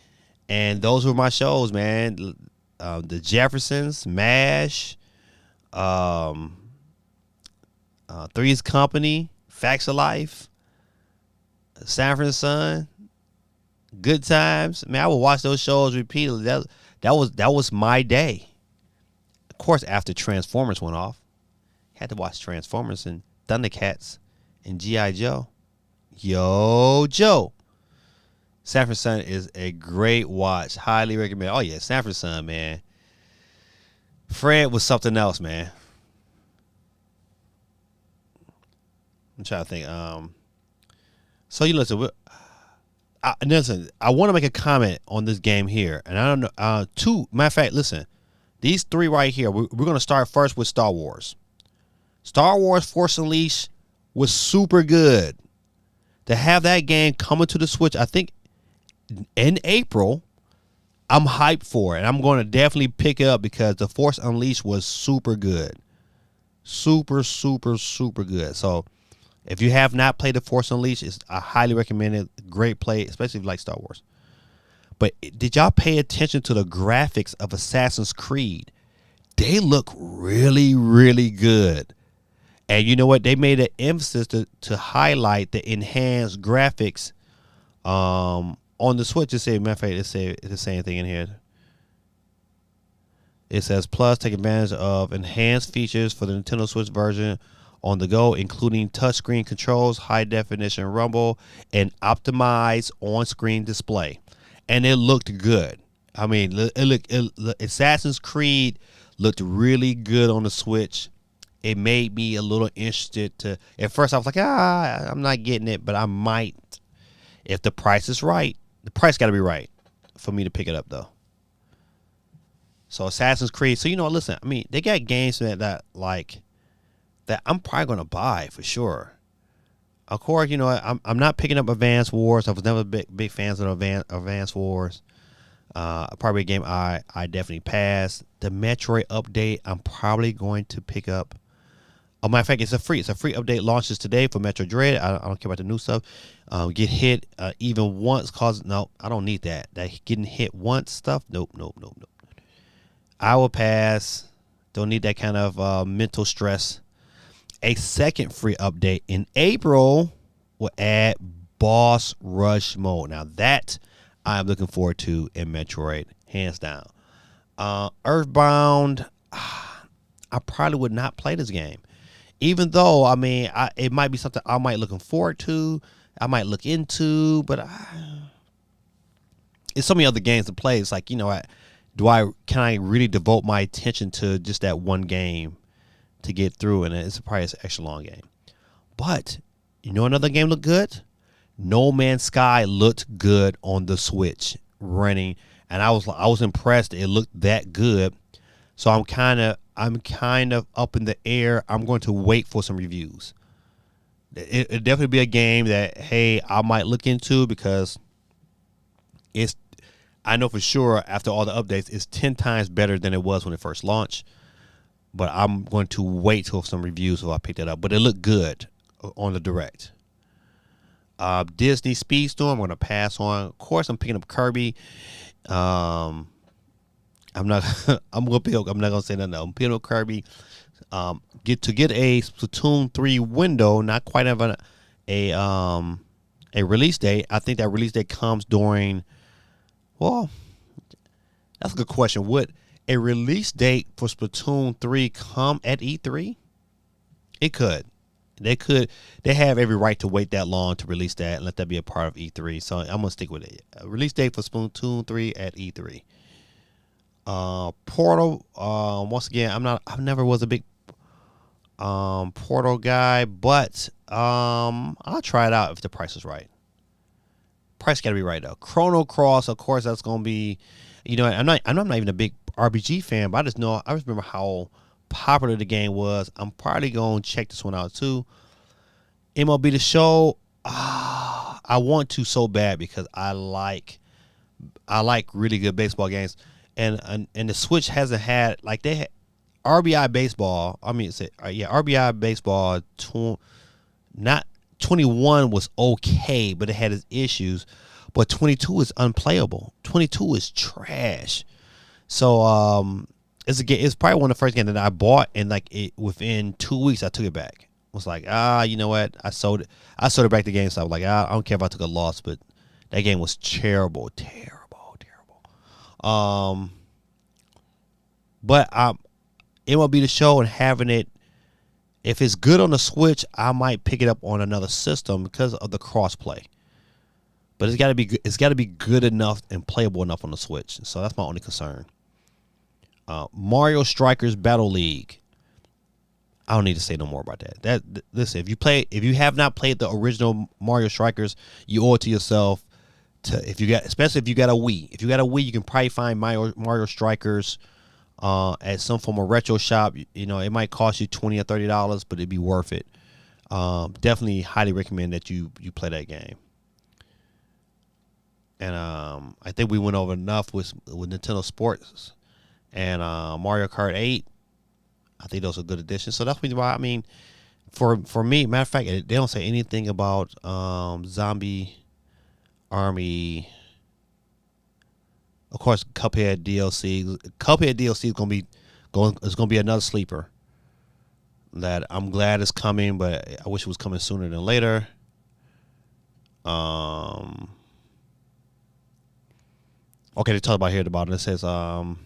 And those were my shows, man. The Jeffersons, MASH, Three's Company, Facts of Life, Sanford Son, Good Times. Man, I would watch those shows repeatedly. That was my day. Of course, after Transformers went off, had to watch Transformers and Thundercats and G.I. Joe. Yo, Joe. Sanford Son is a great watch. Highly recommend. Oh, yeah, Sanford Son, man. Fred was something else, man. I'm trying to think. So you listen. I want to make a comment on this game here, and I don't know. Matter of fact, listen. These three right here. We're going to start first with Star Wars. Star Wars Force Unleashed was super good. To have that game coming to the Switch, I think in April, I'm hyped for it. And I'm going to definitely pick it up because the Force Unleashed was super good. Super good. So if you have not played the Force Unleashed, I highly recommend it. Great play, especially if you like Star Wars. But did y'all pay attention to the graphics of Assassin's Creed? They look really, really good. And you know what? They made an emphasis to highlight the enhanced graphics on the Switch. Matter of fact, it's the same thing in here. It says, plus take advantage of enhanced features for the Nintendo Switch version on the go, including touchscreen controls, high definition rumble, and optimized on-screen display. And it looked good. I mean, Assassin's Creed looked really good on the Switch. It made me a little interested to. At first, I was like, I'm not getting it, but I might if the price is right. The price got to be right for me to pick it up, though. So Assassin's Creed. So listen. I mean, they got games that I'm probably gonna buy for sure. Of course, I'm not picking up Advance Wars. I was never big fans of Advance Wars. Probably a game I definitely pass. The Metroid update I'm probably going to pick up. Oh, matter of fact, it's a free update, launches today for Metroid Dread. I don't care about the new stuff. Get hit even once no, I don't need that. That getting hit once stuff. Nope. I will pass. Don't need that kind of mental stress. A second free update in April will add boss rush mode. Now that I'm looking forward to in Metroid, hands down. Earthbound, I probably would not play this game, even though it might be something I might looking forward to. I might look into, but it's so many other games to play. It's like can I really devote my attention to just that one game to get through? And it's probably an extra long game. But another game looked good. No Man's Sky looked good on the Switch running, and I was impressed. It looked that good. So I'm kind of up in the air. I'm going to wait for some reviews. It'll definitely be a game that I might look into, because I know for sure after all the updates, it's 10 times better than it was when it first launched. But I'm going to wait till some reviews so I pick that up. But it looked good on the Direct. Disney Speedstorm, I'm going to pass on. Of course, I'm picking up Kirby. I'm not going to say nothing. I'm picking up Kirby. Get a Splatoon 3 window, not quite have a release date. I think that release date comes during. Well, that's a good question. Would a release date for Splatoon 3 come at E3? It could. They have every right to wait that long to release that and let that be a part of E3. So I'm gonna stick with it. A release date for Splatoon 3 at E3. Portal. Once again, I never was a big Portal guy, but I'll try it out if the price is right. Price got to be right though. Chrono Cross, of course, that's gonna be. I'm not even a big RPG fan, but I just remember how popular the game was. I'm probably gonna check this one out too. MLB The Show, I want to so bad because I like really good baseball games, and the Switch hasn't had they had RBI Baseball. RBI Baseball. Not 21 was okay, but it had its issues. But 22 is unplayable. 22 is trash. So it's probably one of the first games that I bought, and within 2 weeks I took it back. I was like, you know what? I sold it back to GameStop. Like, I don't care if I took a loss, but that game was terrible. But MLB The Show and having it, if it's good on the Switch, I might pick it up on another system because of the crossplay. But it's got to be good enough and playable enough on the Switch. So that's my only concern. Mario Strikers Battle League. I don't need to say no more about that. Listen, if you have not played the original Mario Strikers, you owe it to yourself especially if you got a Wii. If you got a Wii, you can probably find Mario Strikers at some form of retro shop. It might cost you $20 or $30, but it'd be worth it. Definitely highly recommend that you play that game. And I think we went over enough with Nintendo Sports and Mario Kart 8. I think those are good additions. So that's why for me, matter of fact, they don't say anything about Zombie Army. Of course, Cuphead DLC. Cuphead DLC is gonna be another sleeper that I'm glad is coming, but I wish it was coming sooner than later. Okay, they talk about here at the bottom. It says the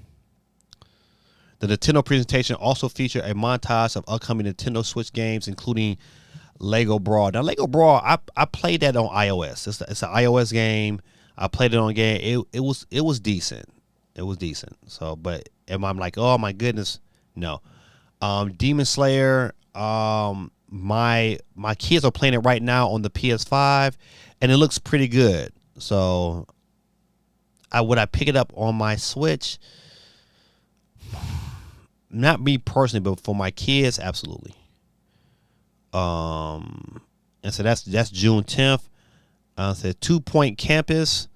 Nintendo presentation also featured a montage of upcoming Nintendo Switch games, including Lego Brawl. Now, Lego Brawl, I played that on iOS. It's an iOS game. I played it on game. It was decent. It was decent. So, but am I like, oh my goodness? No. Demon Slayer. My kids are playing it right now on the PS5, and it looks pretty good. So, would I pick it up on my Switch? not me personally, but for my kids, absolutely. And so that's June 10th. Said 2 Point Campus.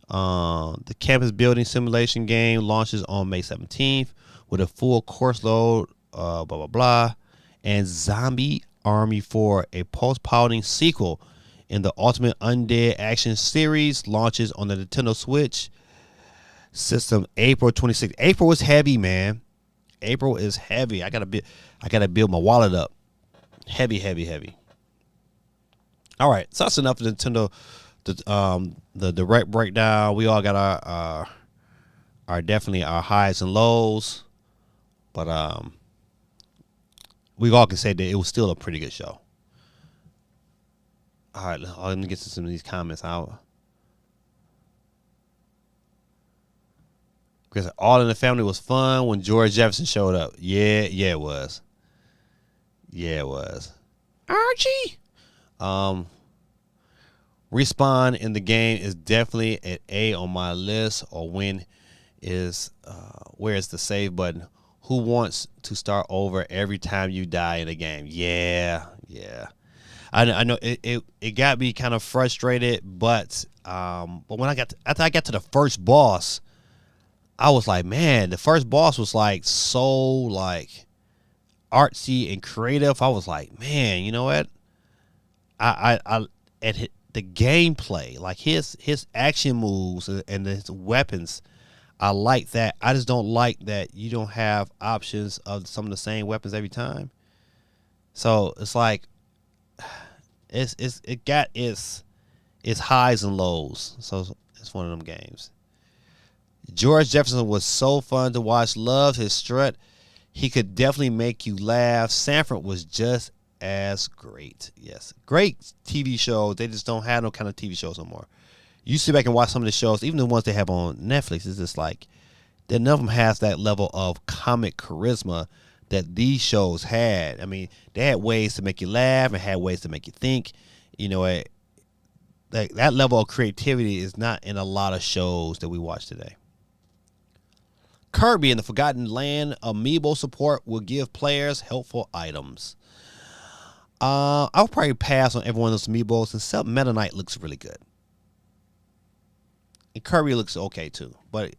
The campus building simulation game launches on May 17th with a full course load. Blah blah blah. And Zombie Army 4, a post-pouting sequel in the Ultimate Undead action series, launches on the Nintendo Switch system April 26th. April is heavy, man. April is heavy. I gotta build my wallet up. Heavy. All right, so that's enough of Nintendo. The direct breakdown. We all got our definitely our highs and lows, but we all can say that it was still a pretty good show. All right, let me get to some of these comments out. Because All in the Family was fun when George Jefferson showed up. Yeah, it was. Archie. Respawn in the game is definitely an A on my list. Or where is the save button? Who wants to start over every time you die in a game? Yeah. I know it got me kind of frustrated, but when after I got to the first boss, I was like, man, the first boss was like so like artsy and creative. I was like, man, you know what? I at the gameplay, like his action moves and his weapons, I like that. I just don't like that you don't have options of some of the same weapons every time. So it's like it got its highs and lows. So it's one of them games. George Jefferson was so fun to watch. Loved his strut. He could definitely make you laugh. Sanford was just as great. Yes, great TV shows. They just don't have no kind of TV shows no more. You sit back and watch some of the shows, even the ones they have on Netflix. It's just like that. None of them has that level of comic charisma that these shows had. I mean, they had ways to make you laugh and had ways to make you think. You know, that level of creativity is not in a lot of shows that we watch today. Kirby and the Forgotten Land amiibo support will give players helpful items. I'll probably pass on every one of those amiibos, except Meta Knight looks really good. And Kirby looks okay too, but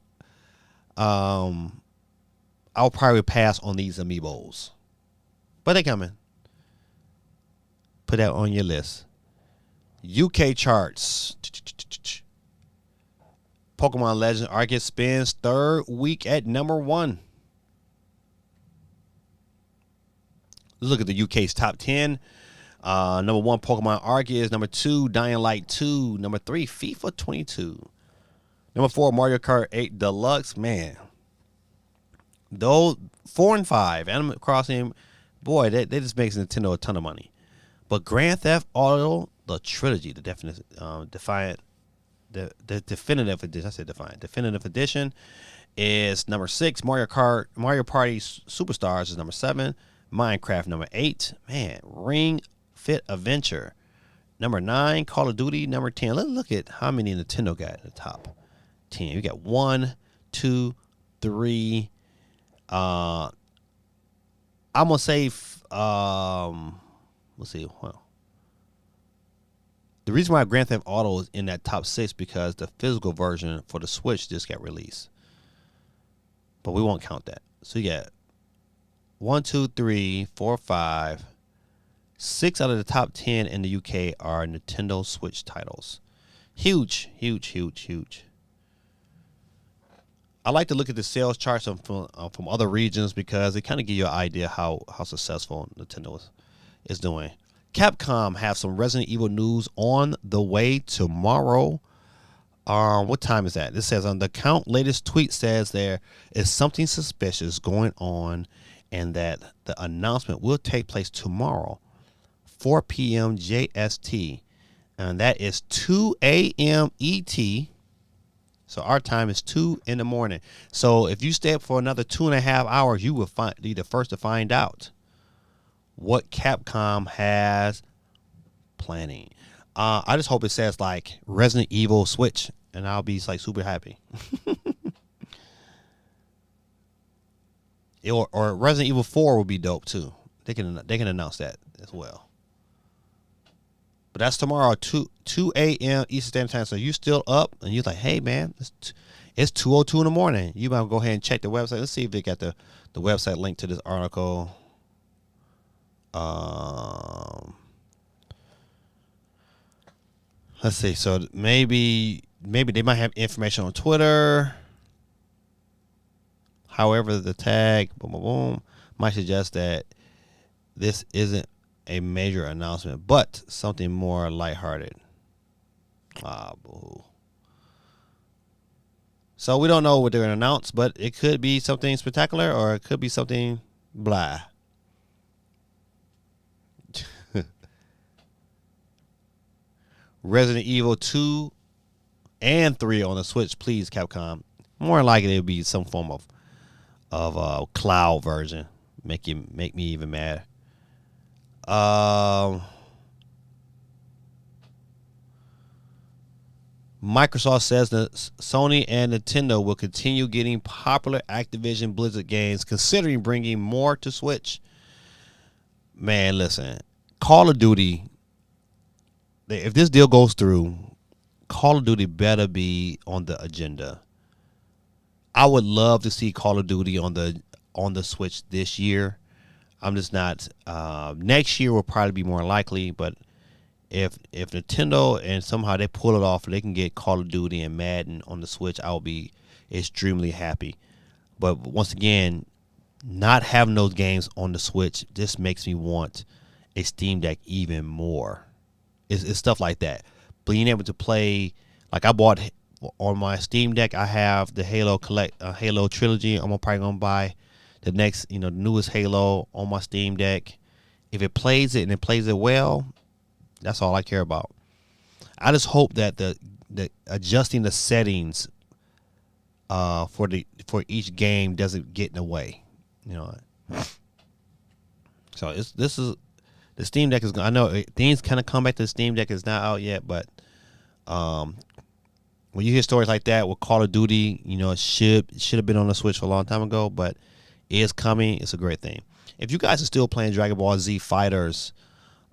I'll probably pass on these amiibos. But they coming. Put that on your list. UK charts. Pokemon Legend Arceus spins third week at number 1. Look at the UK's top 10. Number 1, Pokemon Arceus. Number 2, Dying Light 2. Number 3, FIFA 22. Number 4, Mario Kart 8 Deluxe. Man, those 4 and 5, Animal Crossing, boy, they just makes Nintendo a ton of money. But Grand Theft Auto, the trilogy, the definitive edition. I said Defiant. Definitive edition is number 6. Mario Party Superstars is number 7. Minecraft number 8. Man, Ring Fit Adventure number 9. Call of Duty number 10. Let's look at how many Nintendo got at the top 10. We got 1, 2, 3. I'm gonna say let's see. Well, the reason why Grand Theft Auto is in that top 6 because the physical version for the Switch just got released. But we won't count that. So you got 1, 2, 3, 4, 5. 6 out of the top 10 in the UK are Nintendo Switch titles. Huge. I like to look at the sales charts from other regions because they kind of give you an idea how successful Nintendo is doing. Capcom have some Resident Evil news on the way tomorrow. What time is that? This says on the account latest tweet says there is something suspicious going on and that the announcement will take place tomorrow, 4 p.m. JST. And that is 2 a.m. ET. So our time is 2 in the morning. So if you stay up for another 2.5 hours, you will be the first to find out what Capcom has planning. I just hope it says like Resident Evil Switch, and I'll be like super happy. or Resident Evil 4 would be dope too. They can announce that as well. But that's tomorrow, 2 a.m. Eastern Standard Time. So you still up and you're like, hey man, it's 2:02 in the morning. You might go ahead and check the website. Let's see if they got the website link to this article. Let's see. So maybe they might have information on Twitter. However, the tag boom boom boom might suggest that this isn't a major announcement, but something more lighthearted. Boo. So we don't know what they're going to announce, but it could be something spectacular or it could be something blah. Resident Evil 2 and 3 on the Switch, please, Capcom. More likely it'll be some form of cloud version. Make me even mad. Microsoft says that Sony and Nintendo will continue getting popular Activision Blizzard games, considering bringing more to Switch. Man, listen, Call of Duty. If this deal goes through, Call of Duty better be on the agenda. I would love to see Call of Duty on the Switch this year. I'm just not. Next year will probably be more likely, but if Nintendo and somehow they pull it off, they can get Call of Duty and Madden on the Switch, I'll be extremely happy. But once again, not having those games on the Switch just makes me want a Steam Deck even more. It's stuff like that. Being able to play, like I bought on my Steam Deck, I have the Halo trilogy. I'm probably gonna buy the next, the newest Halo on my Steam Deck. If it plays it and it plays it well, that's all I care about. I just hope that the adjusting the settings for each game doesn't get in the way. So this is. The Steam Deck is. I know things kind of come back to the Steam Deck. It's not out yet, but when you hear stories like that with Call of Duty, it should have been on the Switch for a long time ago, but it is coming. It's a great thing. If you guys are still playing Dragon Ball Z Fighters,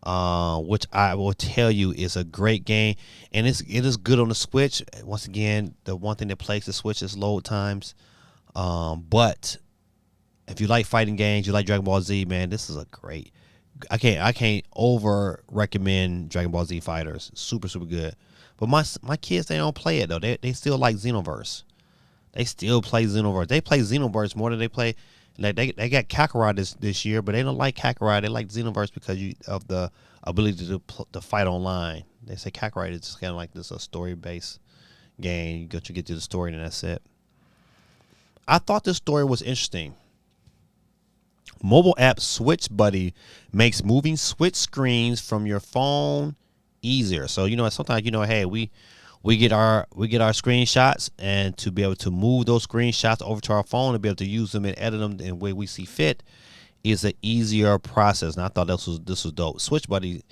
which I will tell you is a great game, and it is good on the Switch. Once again, the one thing that plays the Switch is load times, but if you like fighting games, you like Dragon Ball Z, man, this is a great. I can't over recommend Dragon Ball Z Fighters. Super good. But my kids, they don't play it though. They still like Xenoverse. They still play Xenoverse. They play Xenoverse more than they play. Like they got Kakarot this year, but they don't like Kakarot. They like Xenoverse because of the ability to fight online. They say Kakarot is just kind of like this a story based game. You get to the story and that's it. I thought this story was interesting. Mobile app Switch Buddy makes moving Switch screens from your phone easier. So sometimes hey, we get our screenshots, and to be able to move those screenshots over to our phone and be able to use them and edit them in the way we see fit is an easier process. And I thought this was dope. Switch Buddy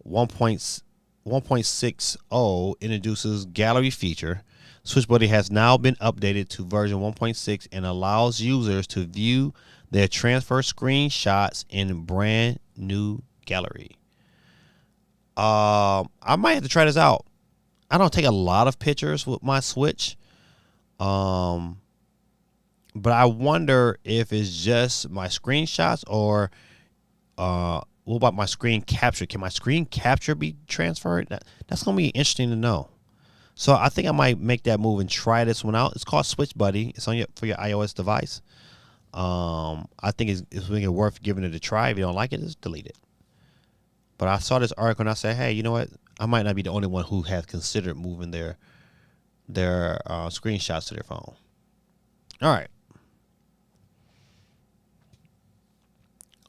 1.60 introduces gallery feature. Switch Buddy has now been updated to version 1.6 and allows users to view their transfer screenshots in brand new gallery. I might have to try this out. I don't take a lot of pictures with my Switch. But I wonder if it's just my screenshots or what about my screen capture? Can my screen capture be transferred? That's going to be interesting to know. So I think I might make that move and try this one out. It's called Switch Buddy. It's on for your iOS device. I think it's really worth giving it a try. If you don't like it, just delete it. But I saw this article and I said, hey, you know what? I might not be the only one who has considered moving their screenshots to their phone. All right.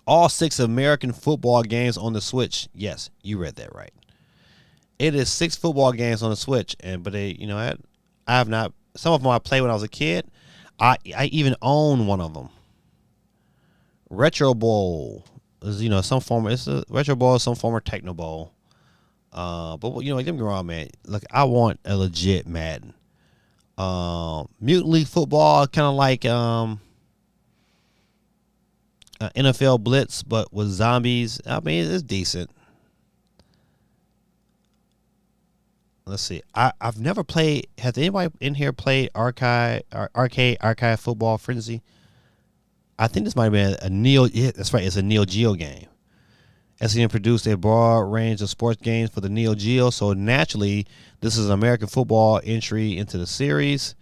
All 6 American football games on the Switch. Yes, you read that right. It is 6 football games on the Switch, but I have not. Some of them I played when I was a kid. I even own one of them. Retro Bowl is some form. It's a Retro Bowl, is some form of Techno Bowl. But don't get me wrong, man. Look, I want a legit Madden. Mutant League Football, kind of like NFL Blitz, but with zombies. I mean, it's decent. Let's see. I've never played. Has anybody in here played Arcade Football Frenzy? I think this might have been a Neo. Yeah, that's right. It's a Neo Geo game. SCM produced a broad range of sports games for the Neo Geo, so naturally, this is an American football entry into the series.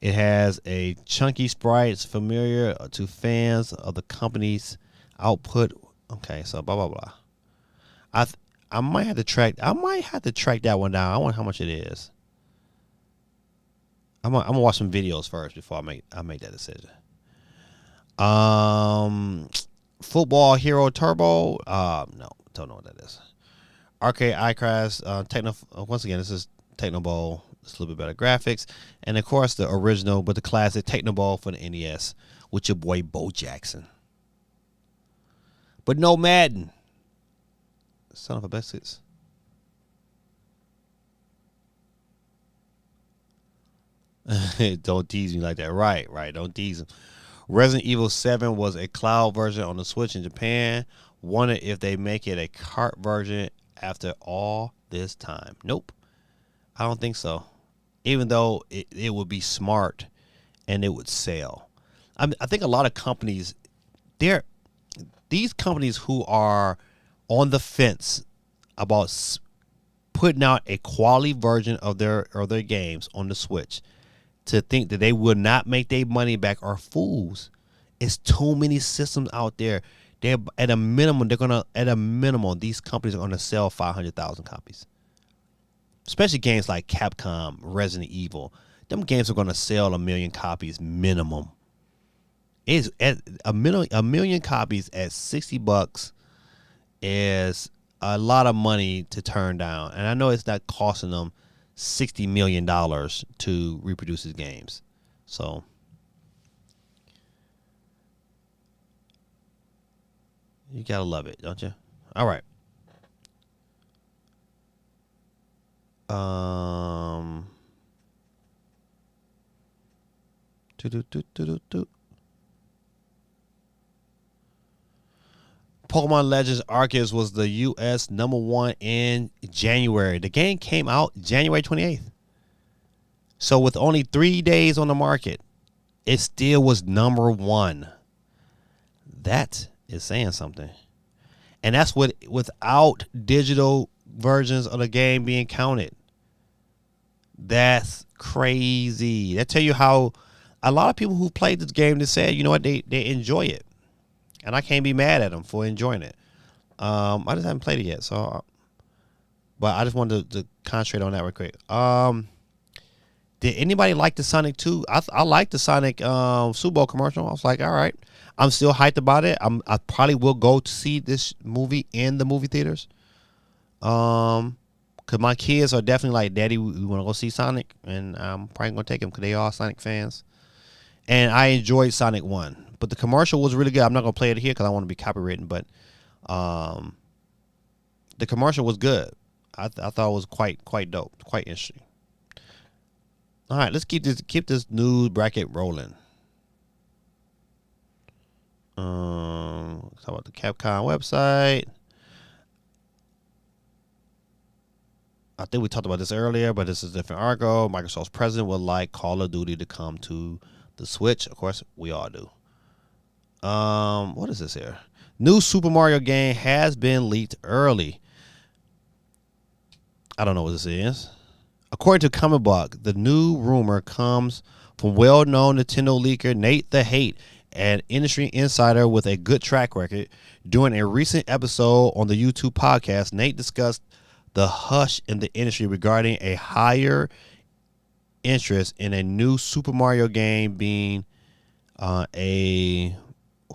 It has a chunky sprites familiar to fans of the company's output. Okay, so blah blah blah. I might have to track. I might have to track that one down. I wonder how much it is. I'm gonna watch some videos first before I make that decision. Football Hero Turbo. No, don't know what that is. Arcade iCrash. Techno. Once again, this is Technobowl. It's a little bit better graphics, and of course the original, but the classic Technobowl for the NES with your boy Bo Jackson. But no Madden. Son of a biscuits. Don't tease me like that. Right. Don't tease him. Resident Evil 7 was a cloud version on the Switch in Japan. Wonder if they make it a cart version after all this time. Nope. I don't think so. Even though it would be smart and it would sell. I think a lot of companies, these companies who are on the fence about putting out a quality version of their games on the Switch, to think that they will not make their money back are fools. It's too many systems out there. They're at a minimum. These companies are gonna sell 500,000 copies. Especially games like Capcom, Resident Evil. Them games are gonna sell 1 million copies minimum. It's at a million copies at $60 is a lot of money to turn down, and I know it's not costing them $60 million to reproduce his games. So you gotta love it, don't you? All right. Pokemon Legends Arceus was the U.S. #1 in January. The game came out January 28th. So with only 3 days on the market, it still was #1. That is saying something. And that's without digital versions of the game being counted. That's crazy. That tell you how a lot of people who played this game, they said, you know what, they enjoy it. And I can't be mad at them for enjoying it. I just haven't played it yet, so. But I just wanted to concentrate on that real quick. Did anybody like the Sonic 2? I like the Sonic Super Bowl commercial. I was like, all right. I'm still hyped about it. I probably will go to see this movie in the movie theaters. Because my kids are definitely like, Daddy, we want to go see Sonic. And I'm probably going to take them because they are Sonic fans. And I enjoyed Sonic 1. But the commercial was really good. I'm not going to play it here because I want to be copywritten. But the commercial was good. I thought it was quite dope. Quite interesting. All right, let's keep this news bracket rolling. Talk about the Capcom website. I think we talked about this earlier, but this is a different article. Microsoft's president would like Call of Duty to come to the Switch. Of course, we all do. What is this here? New Super Mario game has been leaked early. I don't know what this is. According to Comic Book, the new rumor comes from well-known Nintendo leaker Nate the Hate, an industry insider with a good track record. During a recent episode on the YouTube podcast, Nate discussed the hush in the industry regarding a higher interest in a new Super Mario game being a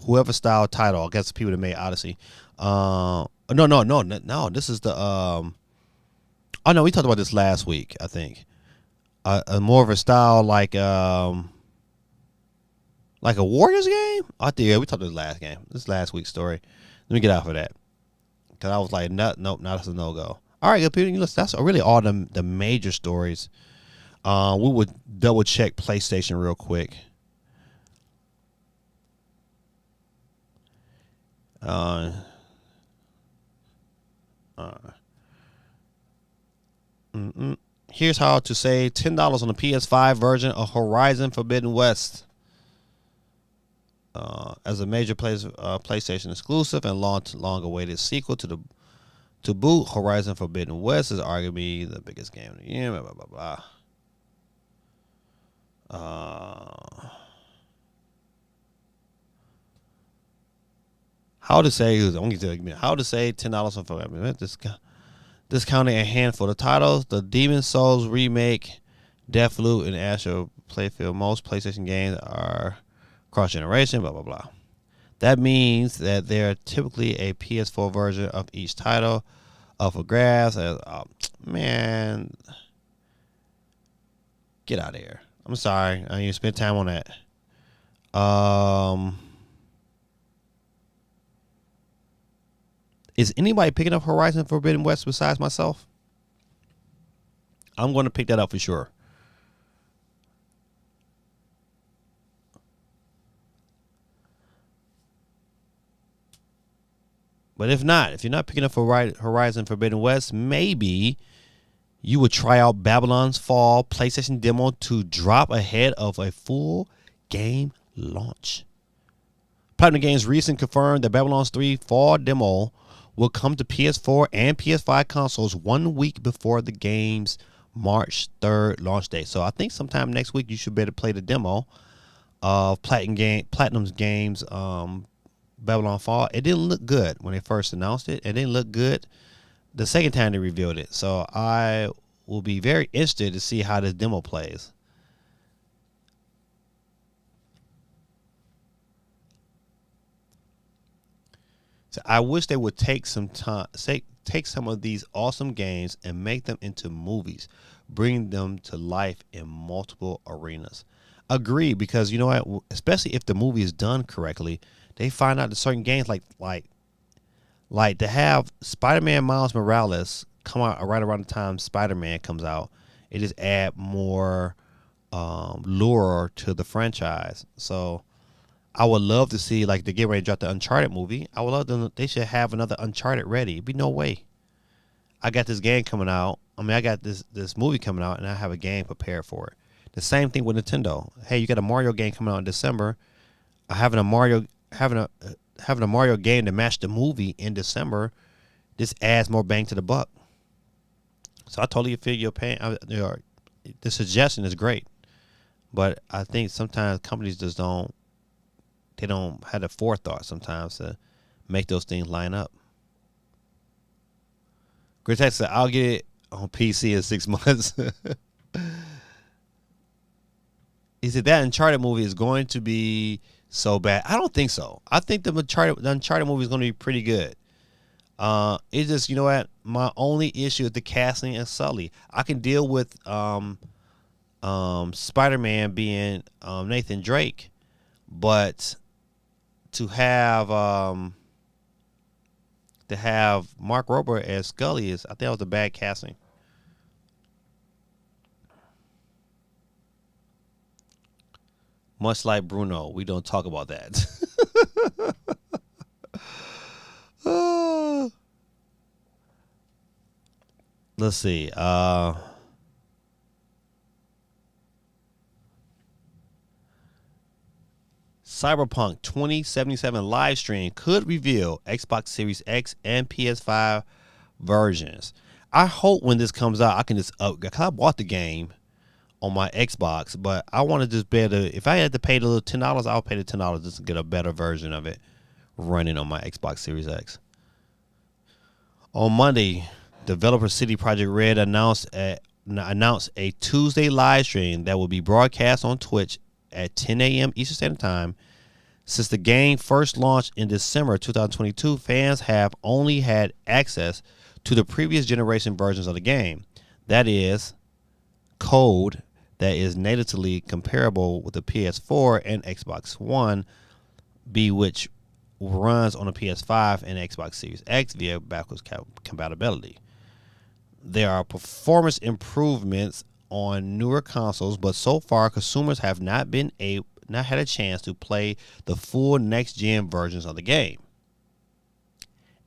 whoever style title. I guess the people that made Odyssey. No. This is the oh no, we talked about this last week. I think a more of a style like a Warriors game. I think we talked about this last week's story. Let me get out of that because I was like, nope, that's a no go. All right, good people. That's really all the major stories. We would double check PlayStation real quick. Uh, Here's how to save $10 on the PS5 version of Horizon Forbidden West. As a major PlayStation exclusive and long-awaited sequel to boot, Horizon Forbidden West is arguably the biggest game of the year. Blah blah blah blah. How to save? How to save $10 on Forbidden West? Discounting a handful of titles: the Demon Souls remake, Deathloop, and Astro Playfield. Most PlayStation games are cross-generation. Blah blah blah. That means that there are typically a PS4 version of each title up for grabs. Man, get out of here. I'm sorry. I need to spend time on that. Is anybody picking up Horizon Forbidden West besides myself? I'm going to pick that up for sure. But if you're not picking up Horizon Forbidden West, maybe you would try out Babylon's Fall PlayStation demo to drop ahead of a full game launch. Platinum Games recently confirmed that Babylon's 3 Fall demo will come to PS4 and PS5 consoles 1 week before the game's March 3rd launch date. So I think sometime next week you should be able to play the demo of Platinum's games Babylon Fall. It didn't look good when they first announced it. It didn't look good the second time they revealed it. So I will be very interested to see how this demo plays. So I wish they would take some time, take some of these awesome games and make them into movies, bring them to life in multiple arenas. Agree, because you know what? Especially if the movie is done correctly, they find out that certain games like to have Spider-Man Miles Morales come out right around the time Spider-Man comes out, it just add more lure to the franchise. So I would love to see, like, they get ready to drop the Uncharted movie. I would love them. They should have another Uncharted ready. It'd be no way. I got this game coming out. I got this movie coming out, and I have a game prepared for it. The same thing with Nintendo. Hey, you got a Mario game coming out in December. Having a Mario game to match the movie in December, this adds more bang to the buck. So I totally feel your pain. The suggestion is great, but I think sometimes companies just don't have the forethought sometimes to make those things line up. Gritex said, I'll get it on PC in 6 months. He said that Uncharted movie is going to be so bad. I don't think so. I think the Uncharted movie is going to be pretty good. It's just, you know what? My only issue is the casting and Sully. I can deal with Spider-Man being Nathan Drake, but to have Mark Rober as Scully I think that was a bad casting. Much like Bruno, we don't talk about that. Let's see. Cyberpunk 2077 live stream could reveal Xbox Series X and PS5 versions. I hope when this comes out, I can just because I bought the game on my Xbox, but I want to just be able to, if I had to pay the little $10, I'll pay the $10 just to get a better version of it running on my Xbox Series X. On Monday, developer CD Projekt Red announced a Tuesday live stream that will be broadcast on Twitch at 10 a.m. Eastern Standard Time. Since the game first launched in December 2022, fans have only had access to the previous generation versions of the game. That is, code that is natively comparable with the PS4 and Xbox One, which runs on the PS5 and Xbox Series X via backwards compatibility. There are performance improvements on newer consoles, but so far consumers have not had a chance to play the full next-gen versions of the game.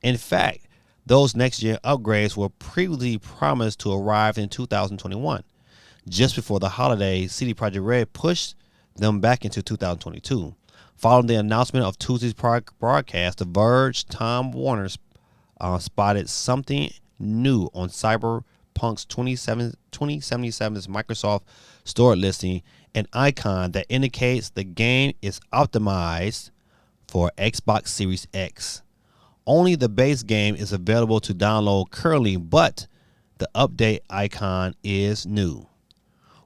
In fact, those next-gen upgrades were previously promised to arrive in 2021. Just before the holidays, CD Projekt Red pushed them back into 2022. Following the announcement of Tuesday's broadcast, The Verge, Tom Warner spotted something new on Cyberpunk's 2077's Microsoft Store listing, an icon that indicates the game is optimized for Xbox Series X. Only the base game is available to download currently, but the update icon is new.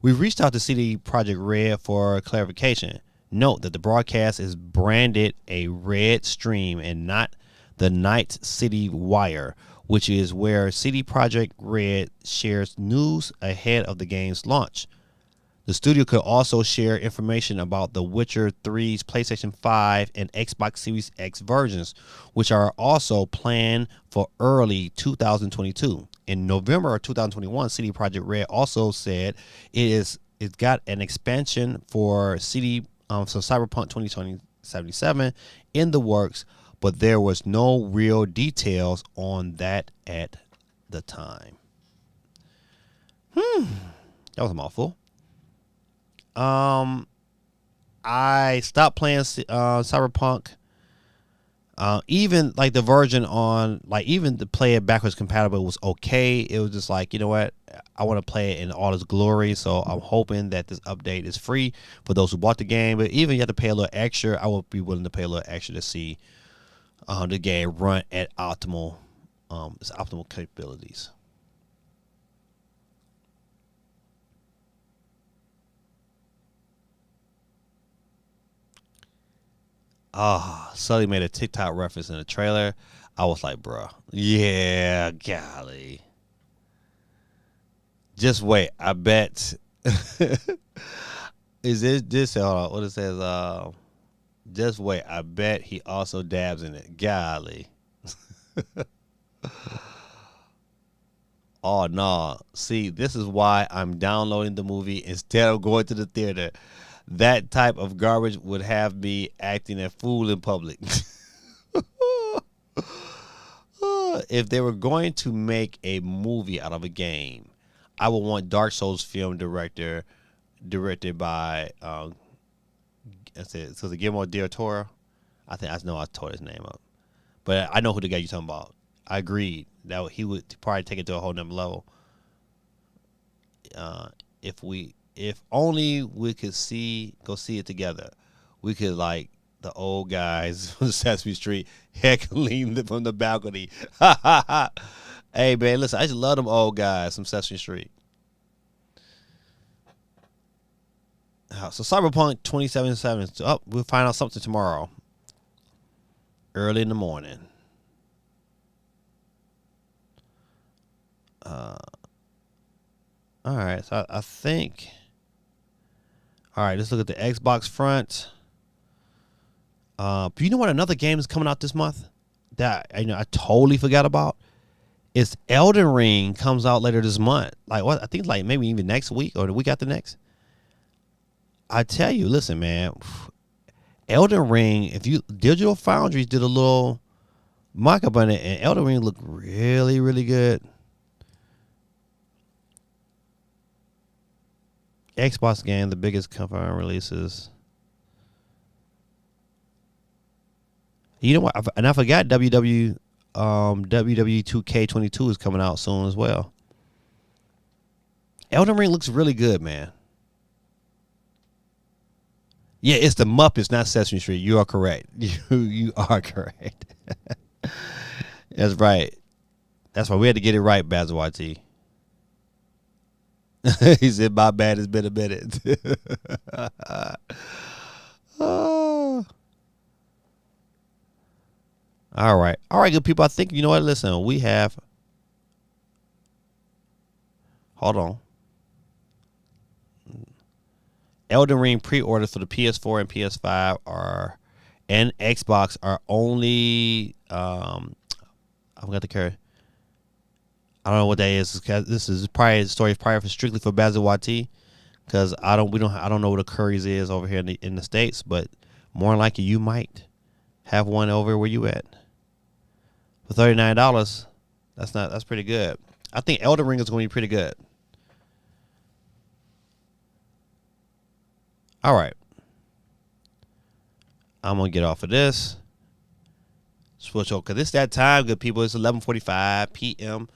We've reached out to CD Projekt Red for clarification. Note that the broadcast is branded a red stream and not the Night City Wire, which is where CD Projekt Red shares news ahead of the game's launch. The studio could also share information about The Witcher 3's PlayStation 5 and Xbox Series X versions, which are also planned for early 2022. In November of 2021, CD Projekt Red also said it's got an expansion for Cyberpunk 2077 in the works, but there was no real details on that at the time. That was a mouthful. I stopped playing Cyberpunk. Even like the version on, like, even to play it backwards compatible was okay. It was just like, you know what, I want to play it in all its glory. So I'm hoping that this update is free for those who bought the game. But even you have to pay a little extra, I would be willing to pay a little extra to see the game run at its optimal capabilities. Sully made a TikTok reference in the trailer. I was like, bro, yeah, golly. Just wait. I bet. Is this hold on, what it says? Just wait. I bet he also dabs in it. Golly. Oh, no. See, this is why I'm downloading the movie instead of going to the theater. That type of garbage would have me acting a fool in public. If they were going to make a movie out of a game, I would want Dark Souls film directed by so the Guillermo del Toro. I know I tore his name up, but I know who the guy you're talking about. I agreed that he would probably take it to a whole nother level. If only we could go see it together. We could, like the old guys from Sesame Street, heckling from the balcony. Hey, man, listen, I just love them old guys from Sesame Street. So Cyberpunk 2077. We'll find out something tomorrow, early in the morning. All right, so I think. All right, let's look at the Xbox front. You know what? Another game is coming out this month that I totally forgot about. It's Elden Ring comes out later this month. Like what? I think like maybe even next week or the week after next. I tell you, listen, man. Elden Ring. If you Digital Foundry did a little mock-up on it, and Elden Ring looked really, really good. Xbox game, the biggest confirmed releases. You know what? And I forgot WWE 2K22 is coming out soon as well. Elden Ring looks really good, man. Yeah, it's the Muppets, not Sesame Street. You are correct. You are correct. That's right. That's why we had to get it right, Basil YT. He said, my bad, it's been a minute. Oh. All right. All right, good people. I think, you know what? Listen, we have. Hold on. Elden Ring pre-orders for the PS4 and PS5 and Xbox are only. I've got the carry. I don't know what that is. This is probably a story probably strictly for Basil YT, because I don't know what a Curry's is over here in the States, but more likely you might have one over where you at. for $39. That's pretty good. I think Elden Ring is going to be pretty good. All right. I'm going to get off of this. Switch over, because it's that time, good people. It's 11:45 p.m.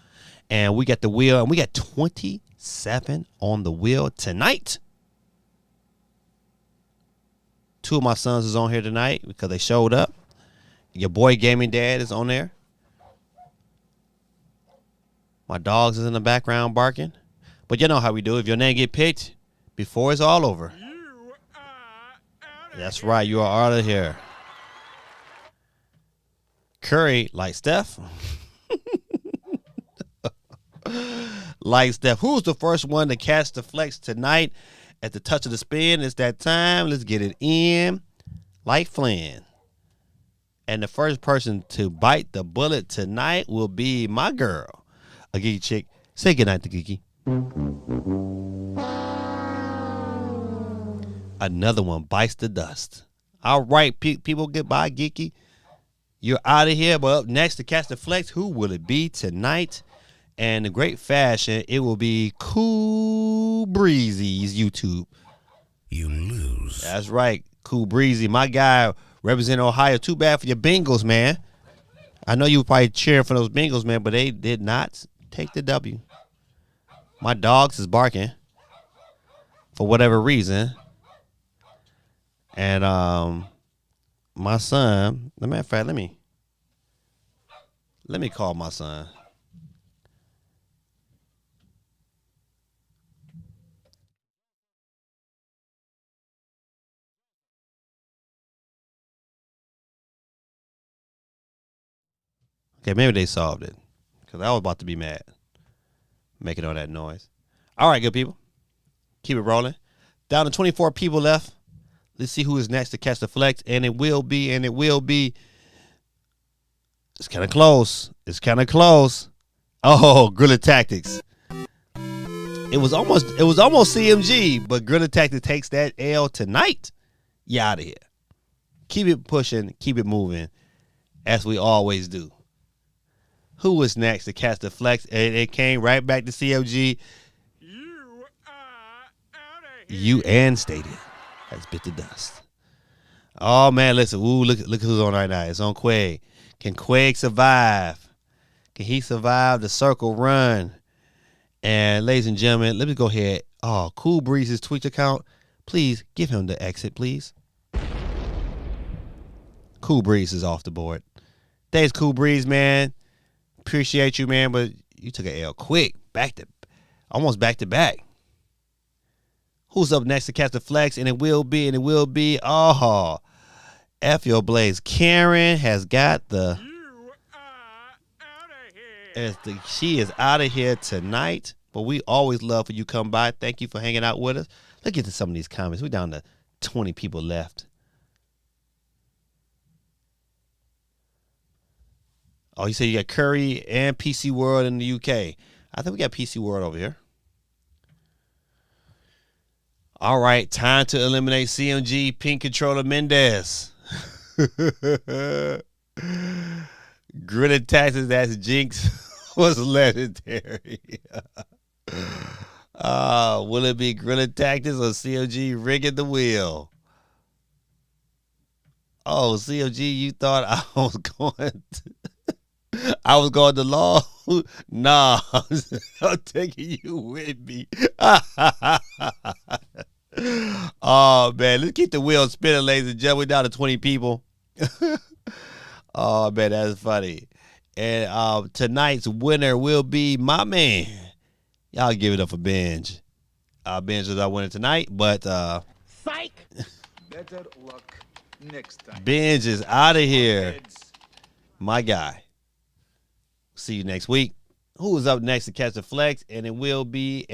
And we got the wheel, and we got 27 on the wheel tonight. 2 of my sons is on here tonight because they showed up. Your boy Gaming Dad is on there. My dogs is in the background barking. But you know how we do. If your name get picked before it's all over. That's right. You are out of here. Curry, like Steph. Like Steph. Who's the first one to catch the flex tonight? At the touch of the spin, it's that time. Let's get it in. Like Flynn. And the first person to bite the bullet tonight will be my girl, a geeky chick. Say goodnight to Geeky. Another one bites the dust. All right, people, goodbye, Geeky. You're out of here. But up next to catch the flex, who will it be tonight? And in great fashion, it will be Cool Breezy's YouTube. You lose. That's right, Cool Breezy. My guy representing Ohio. Too bad for your Bengals, man. I know you were probably cheering for those Bengals, man, but they did not take the W. My dogs is barking for whatever reason. And my son, as a matter of fact, let me call my son. Okay, maybe they solved it because I was about to be mad making all that noise. All right, good people. Keep it rolling. Down to 24 people left. Let's see who is next to catch the flex. And it will be. It's kind of close. Oh, Guerrilla Tactics. It was almost CMG, but Guerrilla Tactics takes that L tonight. You out of here. Keep it pushing. Keep it moving as we always do. Who was next to catch the flex? And it came right back to CMG. You are out of here. You and Stated has bit the dust. Oh, man, listen. Ooh, look who's on right now. It's on Quake. Can Quake survive? Can he survive the circle run? And, ladies and gentlemen, let me go ahead. Oh, Cool Breeze's Twitch account. Please give him the exit, please. Cool Breeze is off the board. Thanks, Cool Breeze, man. Appreciate you, man, but you took an L quick. Almost back to back. Who's up next to catch the flex? And it will be, oh, F your blaze. Karen has got the. You are out of here. She is out of here tonight, but we always love for you come by. Thank you for hanging out with us. Let's get to some of these comments. We're down to 20 people left. Oh, you say you got Curry and PC World in the UK. I think we got PC World over here. All right, time to eliminate CMG Pink Controller Mendez. Gritted Taxes, that's Jinx, was legendary. Will it be Gritted Tactics or CMG rigging the wheel? Oh, CMG, you thought I was going to law? Nah, I'm taking you with me. Oh, man, let's keep the wheel spinning, ladies and gentlemen. We're down to 20 people. Oh, man, that's funny. And tonight's winner will be my man. Y'all give it up for Benj. Benj is our winner tonight, but psych. Better luck next time. Benj is out of here. My guy. See you next week. Who is up next to catch the flex? And it will be.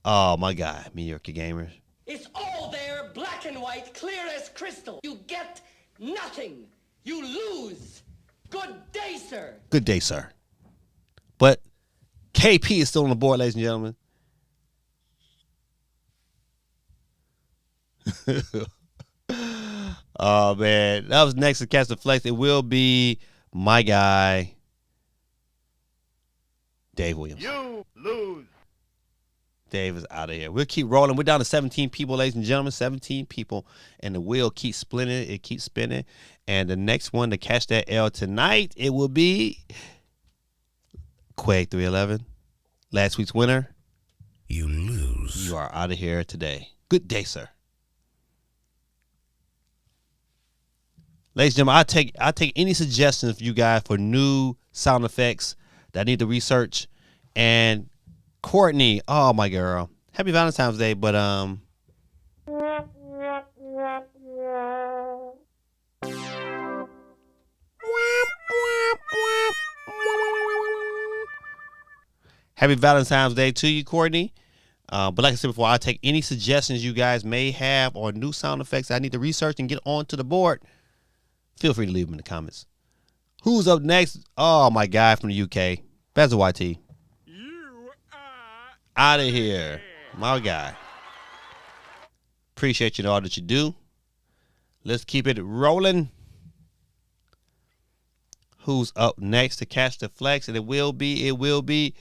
Oh, my guy, Mediocre Gamers. It's all there, black and white, clear as crystal. You get nothing. You lose. Good day, sir. Good day, sir. But KP is still on the board, ladies and gentlemen. Oh, man. That was next to Catch the Flex. It will be my guy, Dave Williams. You lose. Dave is out of here. We'll keep rolling. We're down to 17 people, ladies and gentlemen. 17 people. And the wheel keeps spinning. It keeps spinning. And the next one to catch that L tonight, it will be Quake 311. Last week's winner. You lose. You are out of here today. Good day, sir. Ladies and gentlemen, I take any suggestions from you guys for new sound effects that I need to research. And Courtney, oh my girl, happy Valentine's Day, but happy Valentine's Day to you, Courtney. But like I said before, I'll take any suggestions you guys may have on new sound effects I need to research and get onto the board. Feel free to leave them in the comments. Who's up next? Oh, my guy from the UK. Bezel YT. You are Out of here. My guy. Appreciate you and all that you do. Let's keep it rolling. Who's up next to catch the flex? And it will be,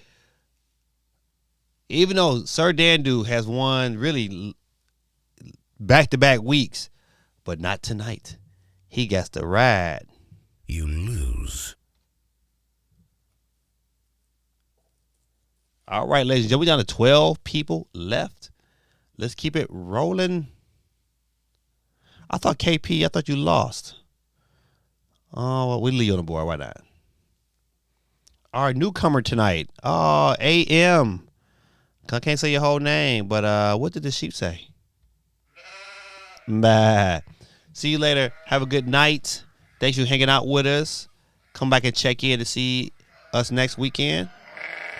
even though Sir Dandu has won really back-to-back weeks, but not tonight. He gets to ride. You lose. All right, ladies and gentlemen, we're down to 12 people left. Let's keep it rolling. I thought KP, I thought you lost. Oh, well, we'll leave you on the board. Why not? Our newcomer tonight. Oh, AM. I can't say your whole name, but what did the sheep say? Bah. See you later. Have a good night. Thanks for hanging out with us. Come back and check in to see us next weekend.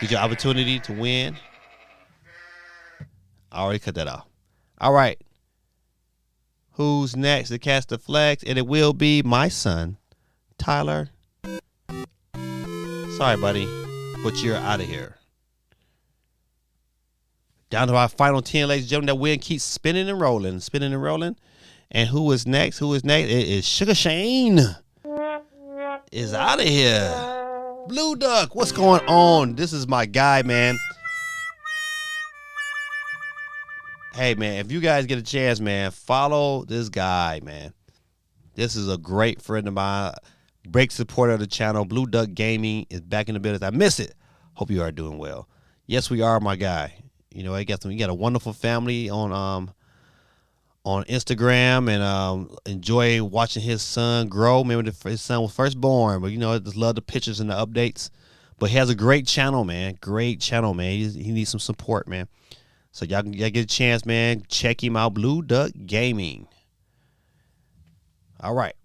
Get your opportunity to win. I already cut that off. All right. Who's next to cast the flags? And it will be my son, Tyler. Sorry, buddy, but you're out of here. Down to our final 10, ladies and gentlemen. That wheel keeps spinning and rolling, spinning and rolling. And who is next? It is Sugar Shane. Is out of here. Blue Duck, what's going on? This is my guy, man. Hey, man, if you guys get a chance, man, follow this guy, man. This is a great friend of mine. Great supporter of the channel. Blue Duck Gaming is back in the business. I miss it. Hope you are doing well. Yes, we are, my guy. You know, you got a wonderful family on Instagram, and enjoy watching his son grow. Remember, his son was first born, but you know, I just love the pictures and the updates. But he has a great channel, man. Great channel, man. He needs some support, man. So y'all get a chance, man. Check him out, Blue Duck Gaming. All right.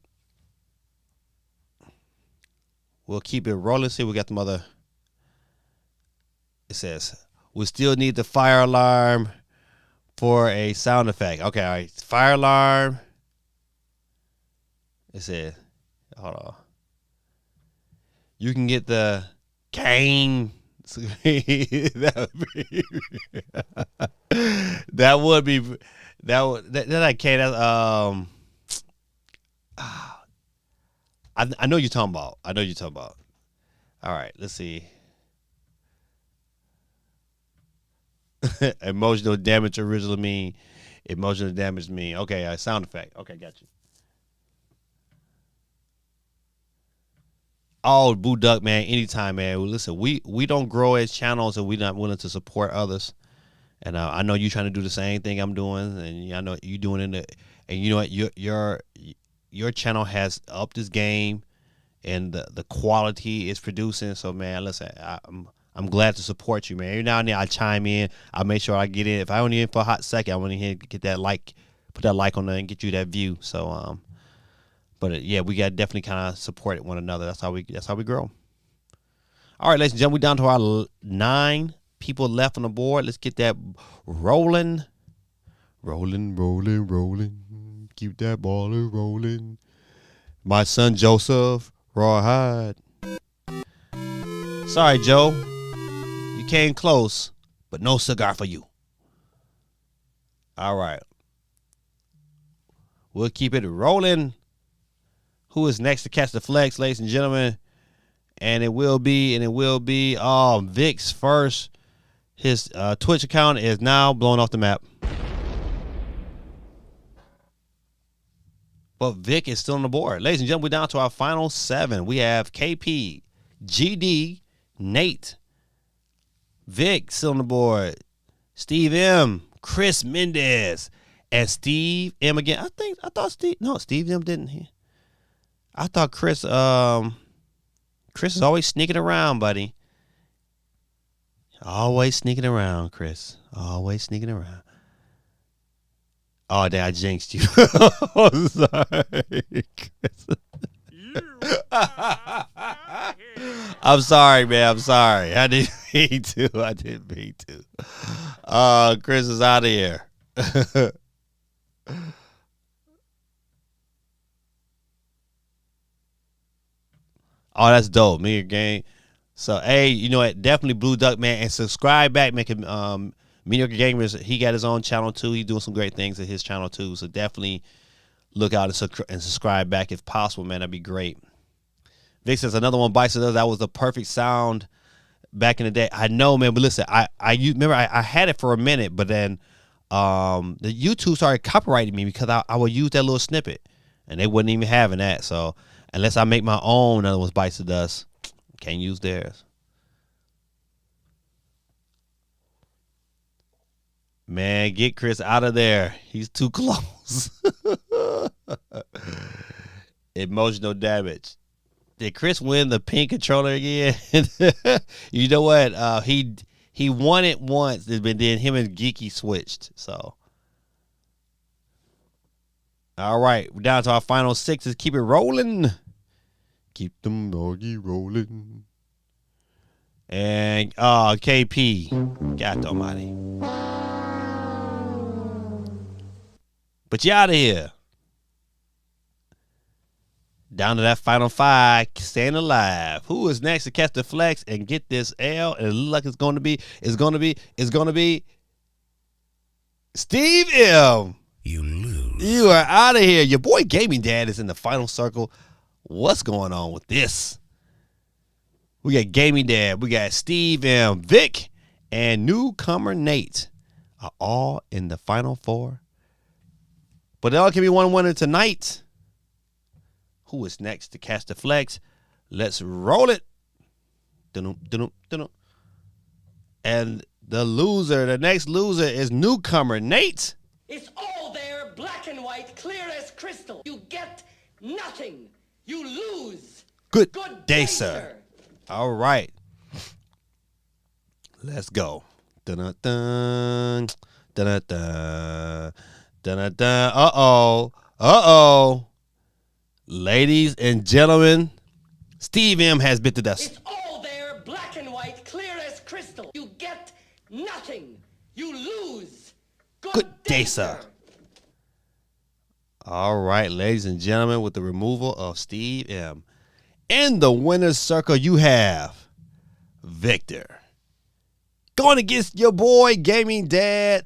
We'll keep it rolling. See, we got the mother. It says, we still need the fire alarm for a sound effect. Okay, all right. Fire alarm. It said, hold on. You can get the cane. that would be I can't. I know you're talking about. All right, let's see. Emotional damage originally mean. Emotional damage mean. Okay, sound effect. Okay, got you. Oh, Boo Duck, man, anytime, man. Well, listen, we don't grow as channels, and we're not willing to support others. And I know you're trying to do the same thing I'm doing, and I know you doing it. And you know what, your channel has upped this game, and the quality it's producing. So, man, listen, I'm glad to support you, man. Every now and then I chime in. I make sure I get in. If I only in for a hot second, I want to get that like, put that like on there and get you that view. So, but yeah, we got definitely kind of support one another. That's how we grow. All right, ladies and gentlemen, we're down to our 9 people left on the board. Let's get that rolling. Rolling. Keep that ball rolling. My son Joseph Rawhide. Sorry, Joe. You came close, but no cigar for you. All right. We'll keep it rolling. Who is next to catch the flex, ladies and gentlemen? And it will be Vic's first. His Twitch account is now blown off the map. But Vic is still on the board. Ladies and gentlemen, we're down to our final 7. We have KP, GD, Nate, Vic still on the board, Steve M, Chris Mendez, and Steve M again. Steve M didn't. I thought Chris is always sneaking around, buddy. Always sneaking around, Chris. Always sneaking around. Oh, damn, I jinxed you. I'm sorry, Chris. I'm sorry, man. I'm sorry. I didn't mean to. Chris is out of here. Oh, that's dope. Me again. So, hey, you know what? Definitely Blue Duck, man. And subscribe back. Make him, Mediocre Gamers, he got his own channel, too. He's doing some great things at his channel, too. So, definitely look out and subscribe back if possible, man. That'd be great. Vic says, another one bites us. That was the perfect sound back in the day. I know, man. But listen, I had it for a minute, but then the YouTube started copyrighting me because I would use that little snippet. And they wasn't even having that. So, unless I make my own, other ones bites the dust, can't use theirs. Man, get Chris out of there. He's too close. Emotional damage. Did Chris win the pink controller again? You know what? He won it once, but then him and Geeky switched. So, all right, we're down to our final 6. Keep it rolling. Keep them doggy rolling. And KP, God almighty. But you out of here. Down to that final 5, staying alive. Who is next to catch the flex and get this L? And it looks like it's going to be Steve M. You lose. You are out of here. Your boy Gaming Dad is in the final circle. What's going on with this? We got Gaming Dad. We got Steve M, Vic, and newcomer Nate are all in the final 4. But there can be one winner tonight. Who is next to catch the flex? Let's roll it. And the next loser is newcomer Nate. It's all there, black and white, clear as crystal. You get nothing. You lose. Good day, sir. All right. Let's go. Dun-dun-dun. Dun-dun-dun. Dun-dun-dun. Uh-oh. Ladies and gentlemen, Steve M has bit the dust. It's all there, black and white, clear as crystal. You get nothing. You lose. Good day, sir. All right, ladies and gentlemen, with the removal of Steve M. In the winner's circle, you have Victor. Going against your boy, Gaming Dad.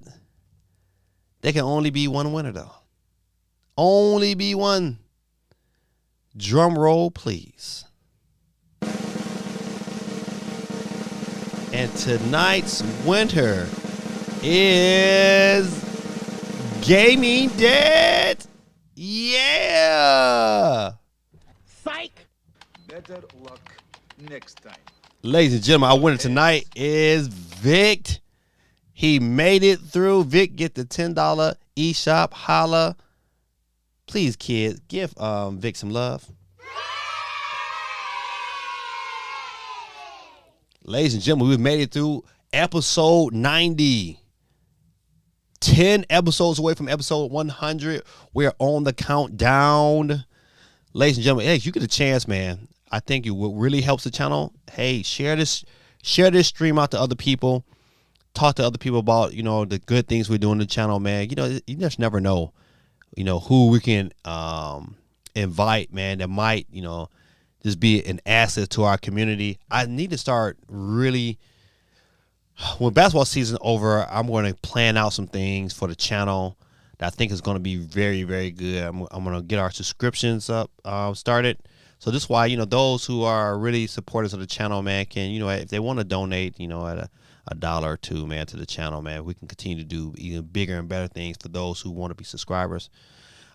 There can only be one winner, though. Only be one. Drum roll, please. And tonight's winner is Gaming Dad. Yeah. Psych! Better luck next time. Ladies and gentlemen, our winner tonight is Vic. He made it through. Vic, get the $10 eShop. Holla. Please, kids, give Vic some love. Ladies and gentlemen, we've made it through episode 90. 10 episodes away from episode 100. We're on the countdown. Ladies and gentlemen, hey, if you get a chance, man, I think what really helps the channel, hey, share this stream out to other people. Talk to other people about, the good things we're doing on the channel, man. You just never know, who we can invite, man, that might, just be an asset to our community. I need to start really, when basketball season over, I'm going to plan out some things for the channel. that I think is going to be very, very good. I'm going to get our subscriptions up started. So this is why, you know, those who are really supporters of the channel, man, can, you know, if they want to donate, you know, at a dollar or two, man, to the channel, man, we can continue to do even bigger and better things for those who want to be subscribers.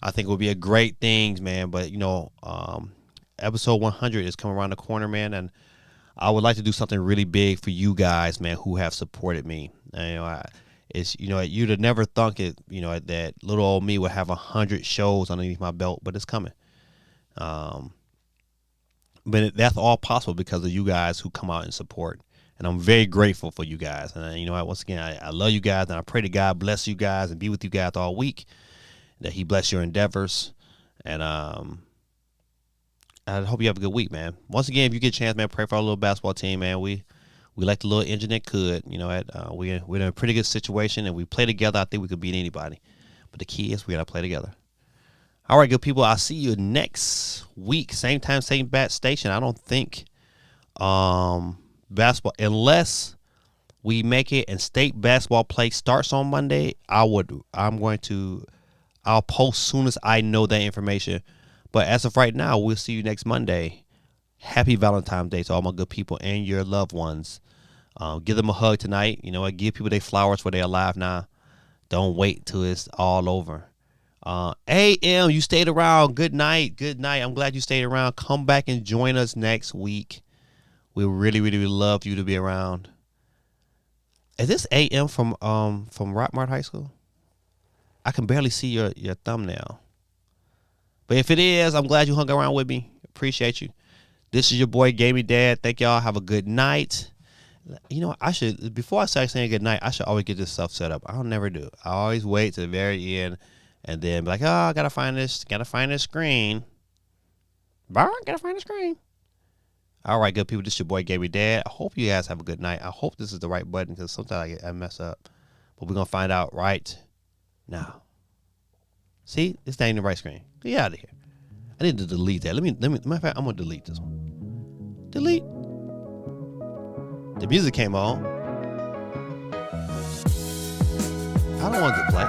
I think it would be a great thing, man. But, you know, episode 100 is coming around the corner, man. And I would like to do something really big for you guys, man, who have supported me. And, you know, you'd have never thunk it, you know, that little old me would have 100 shows underneath my belt, but it's coming. But that's all possible because of you guys who come out and support. And I'm very grateful for you guys. And, you know, once again, I love you guys. And I pray to God bless you guys and be with you guys all week. That he bless your endeavors. And I hope you have a good week, man. Once again, if you get a chance, man, pray for our little basketball team, man. We like the little engine that could. You know, we're in a pretty good situation. And we play together. I think we could beat anybody. But the key is we got to play together. All right, good people. I'll see you next week. Same time, same bat station. I don't think basketball, unless we make it and state basketball play starts on Monday, I'll post soon as I know that information. But as of right now, we'll see you next Monday. Happy Valentine's Day to all my good people and your loved ones. Give them a hug tonight. You know, give people their flowers while they're alive now. Don't wait till it's all over. AM, you stayed around. Good night. Good night. I'm glad you stayed around. Come back and join us next week. We really, really love you to be around. Is this AM from Rockmart High School? I can barely see your thumbnail. But if it is, I'm glad you hung around with me. Appreciate you. This is your boy, Gamey Dad. Thank y'all. Have a good night. You know, before I start saying good night, I should always get this stuff set up. I'll never do. I always wait to the very end. And then be like, oh, I gotta find this screen. Gotta find the screen. All right, good people. This is your boy, Gamey Dad. I hope you guys have a good night. I hope this is the right button because sometimes I mess up. But we're gonna find out right now. See, it's not even the right screen. Get out of here. I need to delete that. Matter of fact, I'm gonna delete this one. Delete. The music came on. I don't want it to play.